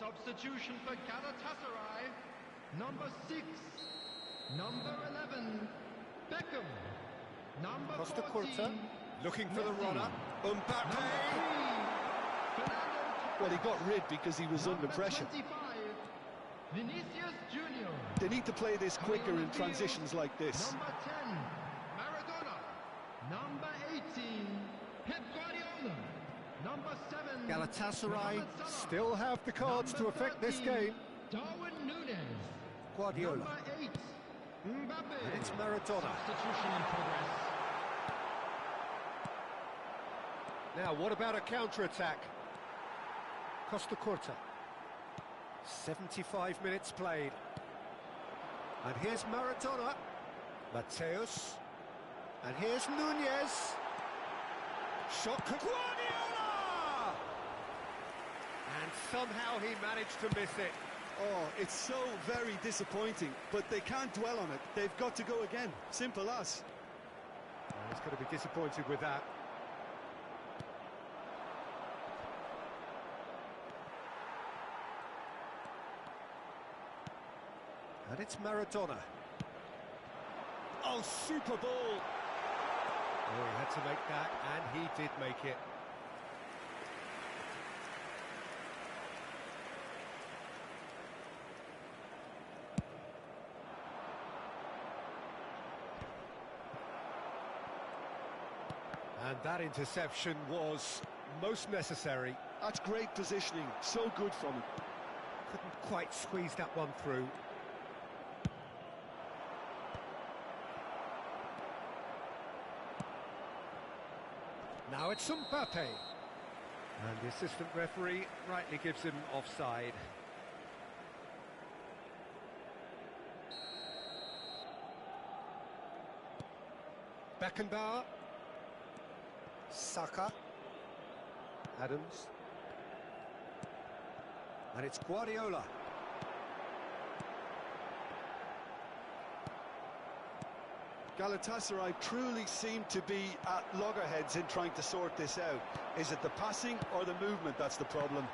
Substitution for Galatasaray. Number 6. Number 11. Beckham. Number Costa 14. Curta, looking for the Messi. runner. Mbappe! Well, he got rid because he was under pressure. 25. Vinicius Junior. They need to play this quicker in transitions like this. Number 10. Maradona. Number 18. Pep Guardiola. Number 7. Galatasaray Mohamed Salah. still have the cards to Number affect this 13, game. Darwin Núñez. Guardiola. Number 8. Mbappe. And it's Maradona. Substitution in progress. Now, what about a counter-attack? Costa Curta. 75 minutes played. And here's Maradona. Mateus. And here's Núñez. Shot Guardiola! And somehow he managed to miss it. Oh, it's so very disappointing, but they can't dwell on it. They've got to go again. Simple as. He's going to be disappointed with that. And it's Maradona. Oh, super ball! Oh, he had to make that, and he did make it. And that interception was most necessary. That's great positioning. So good from him. Couldn't quite squeeze that one through. Now it's Mbappe. And the assistant referee rightly gives him offside. Beckenbauer. Saka. Adams. And it's Guardiola. Galatasaray truly seem to be at loggerheads in trying to sort this out. Is it the passing or the movement that's the problem?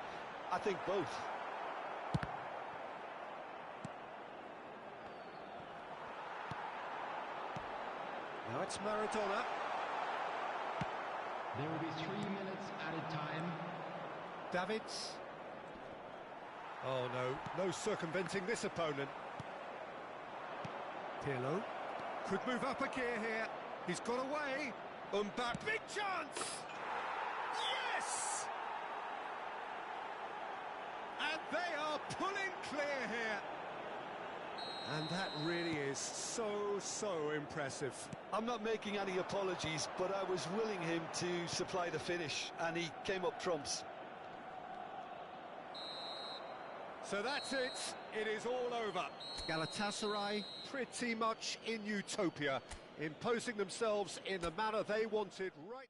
I think both. Now it's Maradona. There will be 3 minutes added time. Davids. Oh no, no circumventing this opponent. Pirlo. Could move up a gear here. He's got away. Mbappe, big chance! Yes! And they are pulling clear here. And that really is so impressive. I'm not making any apologies, but I was willing him to supply the finish, and he came up trumps. So that's it. It is all over. Galatasaray pretty much in utopia, imposing themselves in the manner they wanted right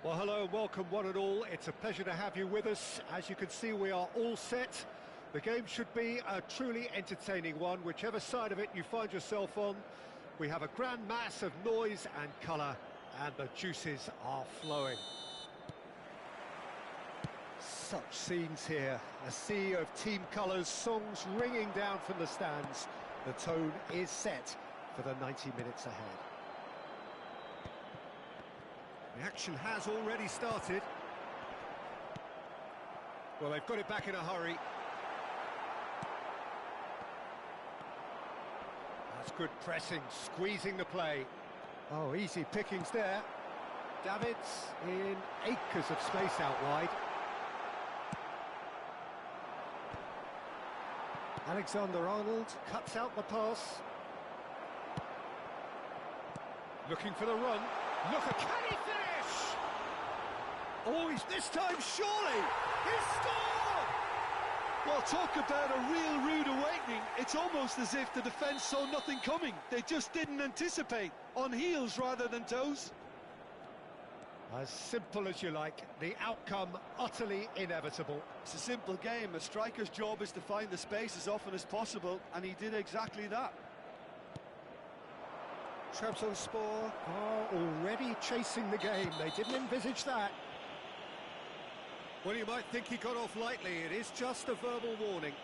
Well, hello and welcome one and all. It's a pleasure to have you with us. As you can see, we are all set. The game should be a truly entertaining one, whichever side of it you find yourself on. We have a grand mass of noise and colour, and the juices are flowing. Such scenes here, a sea of team colours, songs ringing down from the stands. The tone is set for the 90 minutes ahead. The action has already started. Well, they've got it back in a hurry. That's good pressing, squeezing the play. Oh, easy pickings there. Davids in acres of space out wide. Alexander-Arnold cuts out the pass. Looking for the run. Look, can he finish? Oh, he's this time, surely! He's scored! Well, talk about a real rude awakening. It's almost as if the defence saw nothing coming. They just didn't anticipate. On heels rather than toes. As simple as you like, the outcome utterly inevitable. It's a simple game. A striker's job is to find the space as often as possible, and he did exactly that. Trabzonspor are already chasing the game. They didn't envisage that. Well, you might think he got off lightly. It is just a verbal warning.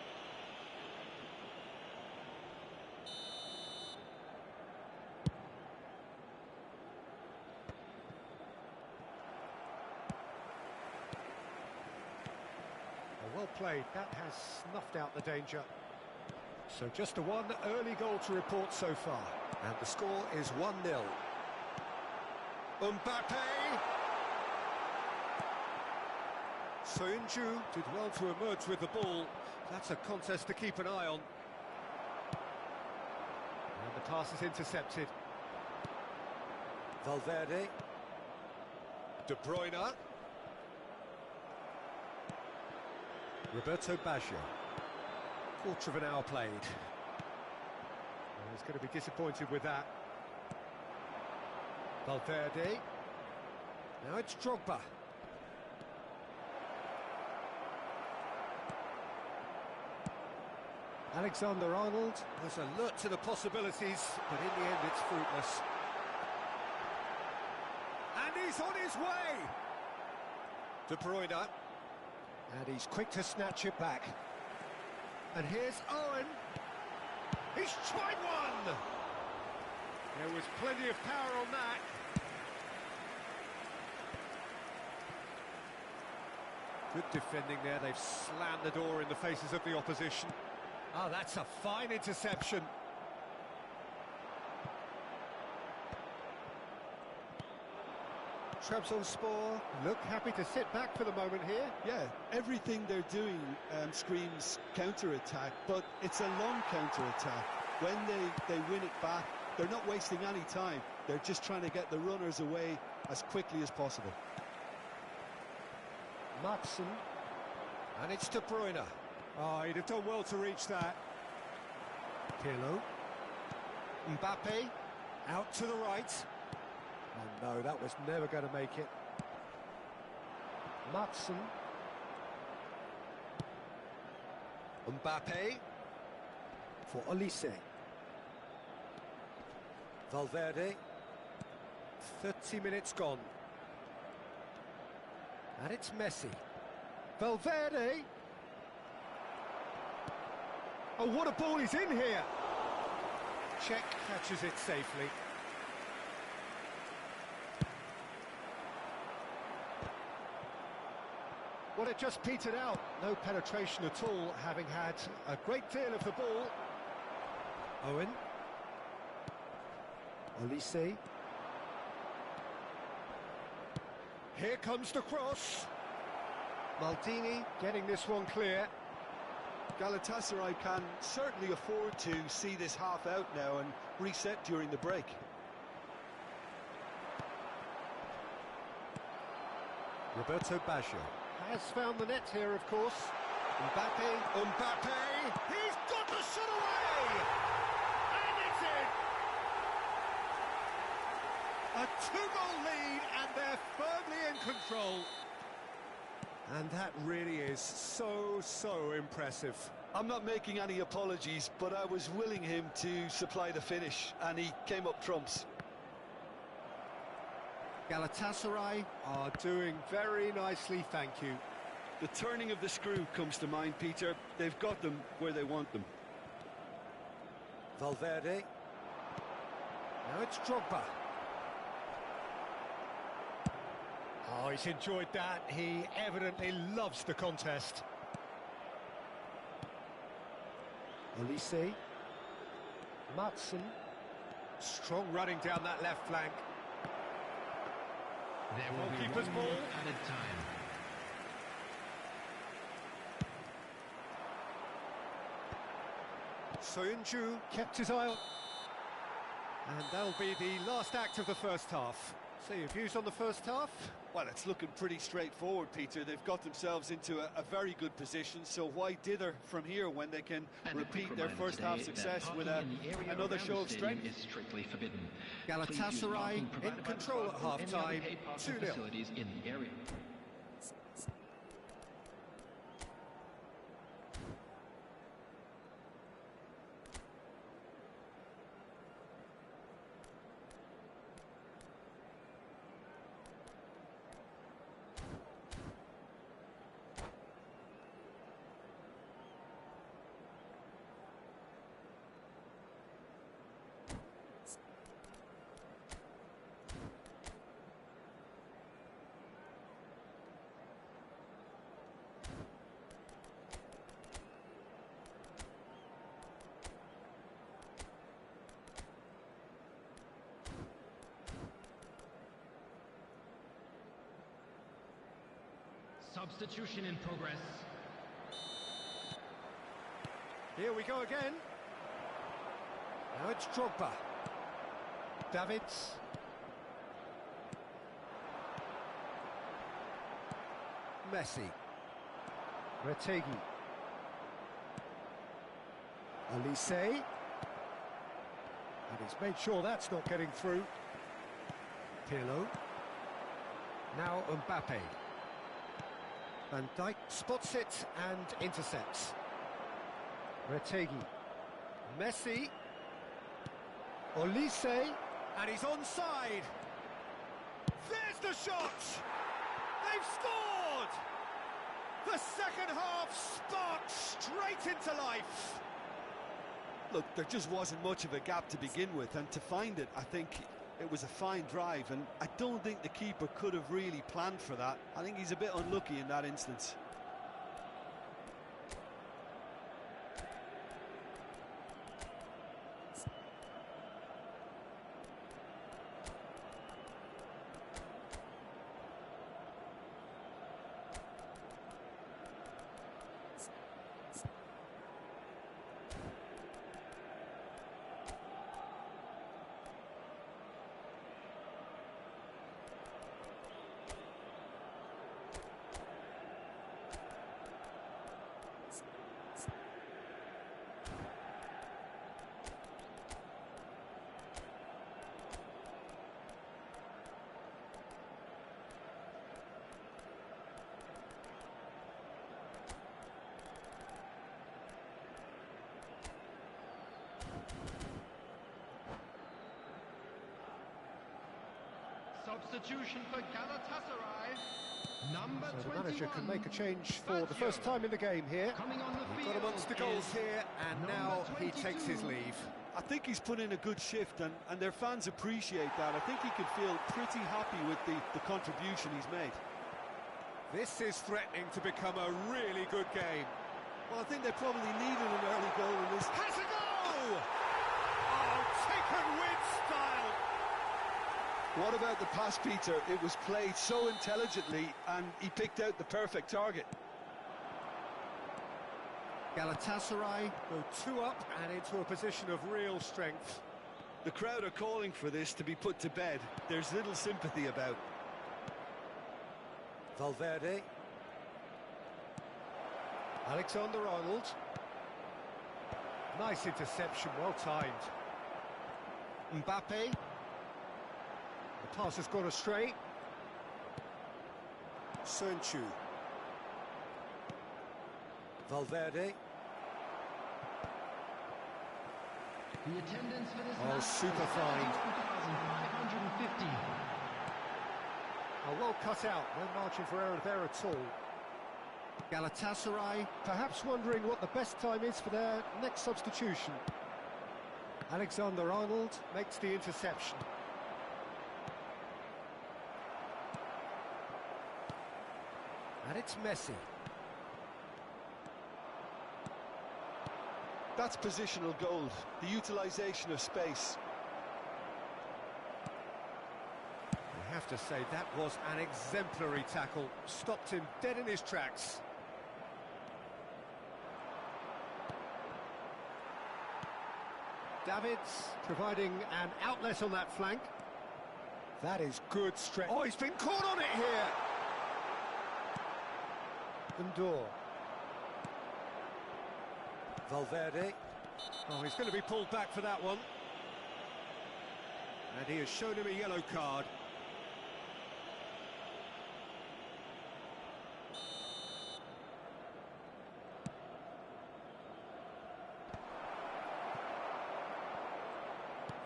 Well played. That has snuffed out the danger. So just the one early goal to report so far. And the score is 1-0. Mbappe! Soyuncu did well to emerge with the ball. That's a contest to keep an eye on. And the pass is intercepted. Valverde. De Bruyne. Roberto Baggio. Quarter of an hour played. He's going to be disappointed with that. Valverde. Now it's Drogba. Alexander-Arnold was alert to the possibilities, but in the end it's fruitless. And he's on his way! De Bruyne. And he's quick to snatch it back. And here's Owen. He's tried one! There was plenty of power on that. Good defending there. They've slammed the door in the faces of the opposition. Oh, that's a fine interception. Trabzonspor look happy to sit back for the moment here. Yeah, everything they're doing screams counter-attack, but it's a long counter-attack. When they win it back, they're not wasting any time. They're just trying to get the runners away as quickly as possible. Matson. And it's De Bruyne. Oh, he'd have done well to reach that. Pirlo. Mbappe. Out to the right. Oh no, that was never going to make it. Matson. Mbappe. For Olise. Valverde. 30 minutes gone. And it's Messi. Valverde. Oh, what a ball he's in here. Czech catches it safely. Well, it just petered out. No penetration at all, having had a great deal of the ball. Owen. Olise. Here comes the cross. Maldini getting this one clear. Galatasaray can certainly afford to see this half out now and reset during the break. Roberto Baggio has found the net here, of course. Mbappe. He's got the shot away! And it's in! A two-goal lead, and And they're firmly in control. And that really is so impressive. I'm not making any apologies, but I was willing him to supply the finish, and he came up trumps. Galatasaray are doing very nicely, thank you. The turning of the screw comes to mind, Peter. They've got them where they want them. Valverde. Now it's Drogba. Oh, he's enjoyed that. He evidently loves the contest. Olise. Matson. Strong running down that left flank. There will be Goalkeeper's one ball. minute added time. Soyuncu kept his eye on. And that'll be the last act of the first half. So your views on the first half? Well, it's looking pretty straightforward, Peter. They've got themselves into a very good position, so why dither from here when they can And a quick repeat their reminder first today half that success with parking in the area another around show the of stadium strength? is strictly forbidden. Galatasaray Please use parking in provided by the control at club or any other half-time, paid parking 2-0. facilities in the area. Substitution in progress. Here we go again. Now it's Drogba. Davids. Messi. Retegi. Olise. And he's made sure that's not getting through. Pirlo. Now Mbappe. Van Dijk spots it and intercepts. Retegi. Messi. Olise. And he's onside. There's the shot! They've scored! The second half sparked straight into life. Look, there just wasn't much of a gap to begin with, and to find it, I think it was a fine drive, and I don't think the keeper could have really planned for that. I think he's a bit unlucky in that instance. Substitution for Galatasaray. Number So the 21. manager can make a change for the first time in the game here. Coming on the He field got amongst the goals is here, and now he takes his leave. I think he's put in a good shift, and their fans appreciate that. I think he can feel pretty happy with the contribution he's made. This is threatening to become a really good game. Well, I think they probably needed an early goal in this. Has a go! Oh, taken with style! What about the pass, Peter? It was played so intelligently, and he picked out the perfect target. Galatasaray go 2 up and into a position of real strength. The crowd are calling for this to be put to bed. There's little sympathy about. Valverde. Alexander-Arnold. Nice interception, well timed. Mbappe. The pass has gone astray. Sönchu. Valverde. The attendance for this Oh, match super is fine. 2,550. Oh, well cut out, no margin for error there at all. Galatasaray perhaps wondering what the best time is for their next substitution. Alexander-Arnold makes the interception. And it's Messi. That's positional gold, the utilisation of space. I have to say, that was an exemplary tackle. Stopped him dead in his tracks. Davids providing an outlet on that flank. That is good stretch. Oh, he's been caught on it here. Ndor. Valverde. Oh, he's going to be pulled back for that one. And he has shown him a yellow card.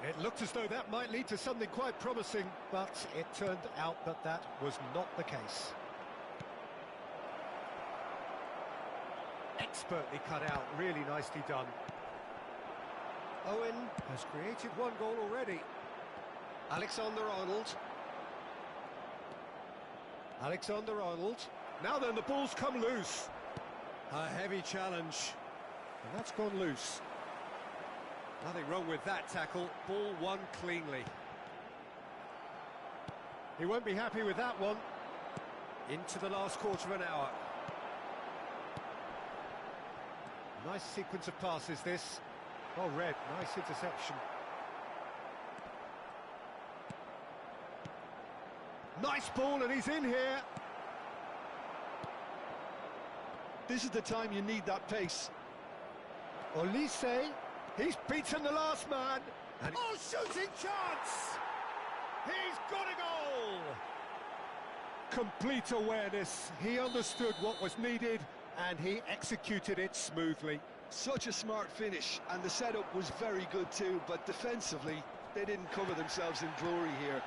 It looked as though that might lead to something quite promising, but it turned out that that was not the case. Expertly cut out, really nicely done. Owen has created one goal already. Alexander-Arnold. Alexander-Arnold. Now then, the ball's come loose. A heavy challenge. And that's gone loose. Nothing wrong with that tackle. Ball won cleanly. He won't be happy with that one. Into the last quarter of an hour. Nice sequence of passes, this. Well read, nice interception. Nice ball, and he's in here. This is the time you need that pace. Olise, he's beaten the last man. And oh, shooting chance! He's got a goal! Complete awareness. He understood what was needed, and he executed it smoothly. Such a smart finish, and the setup was very good too, but defensively, they didn't cover themselves in glory here.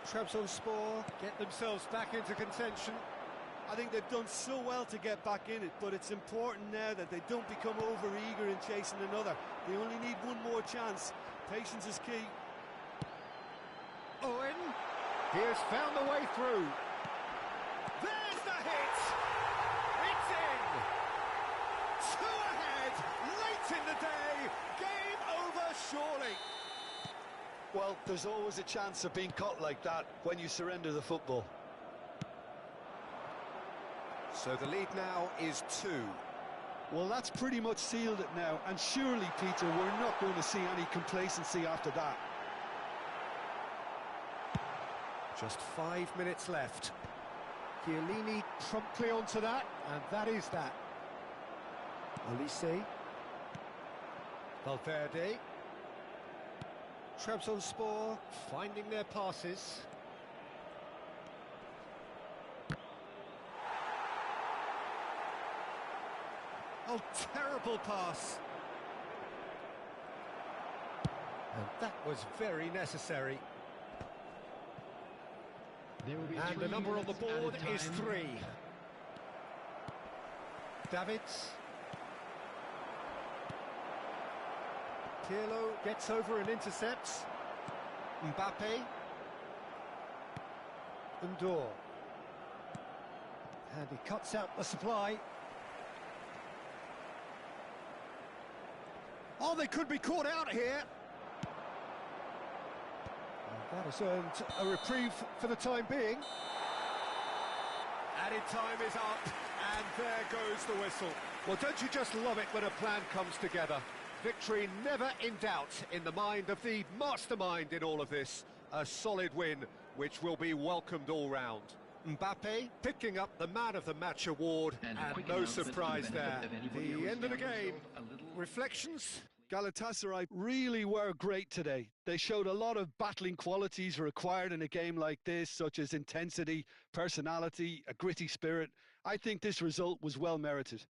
Trabzonspor get themselves back into contention. I think they've done so well to get back in it, but it's important now that they don't become over-eager in chasing another. They only need one more chance. Patience is key. Owen, he has found the way through. There's the hit! It's in! Two ahead, late in the day, game over surely. Well, there's always a chance of being caught like that when you surrender the football. So the lead now is 2. Well, that's pretty much sealed it now, and surely, Peter, we're not going to see any complacency after that. Just 5 minutes left. Chiellini promptly onto that, and that is that. Olise. Valverde. Trabzonspor finding their passes. Oh, terrible pass. And that was very necessary. There will be And the number on the board is 3. Davids. Pirlo gets over and intercepts. Mbappe. Ndor. And he cuts out the supply. Oh, they could be caught out here. And that has earned a reprieve for the time being. Added time is up, and there goes the whistle. Well, don't you just love it when a plan comes together? Victory never in doubt in the mind of the mastermind in all of this. A solid win, which will be welcomed all round. Mbappe picking up the Man of the Match award, and no surprise there. The end of the game. Reflections? Galatasaray really were great today. They showed a lot of battling qualities required in a game like this, such as intensity, personality, a gritty spirit. I think this result was well merited.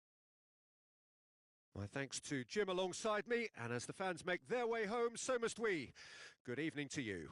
My thanks to Jim alongside me, and as the fans make their way home, so must we. Good evening to you.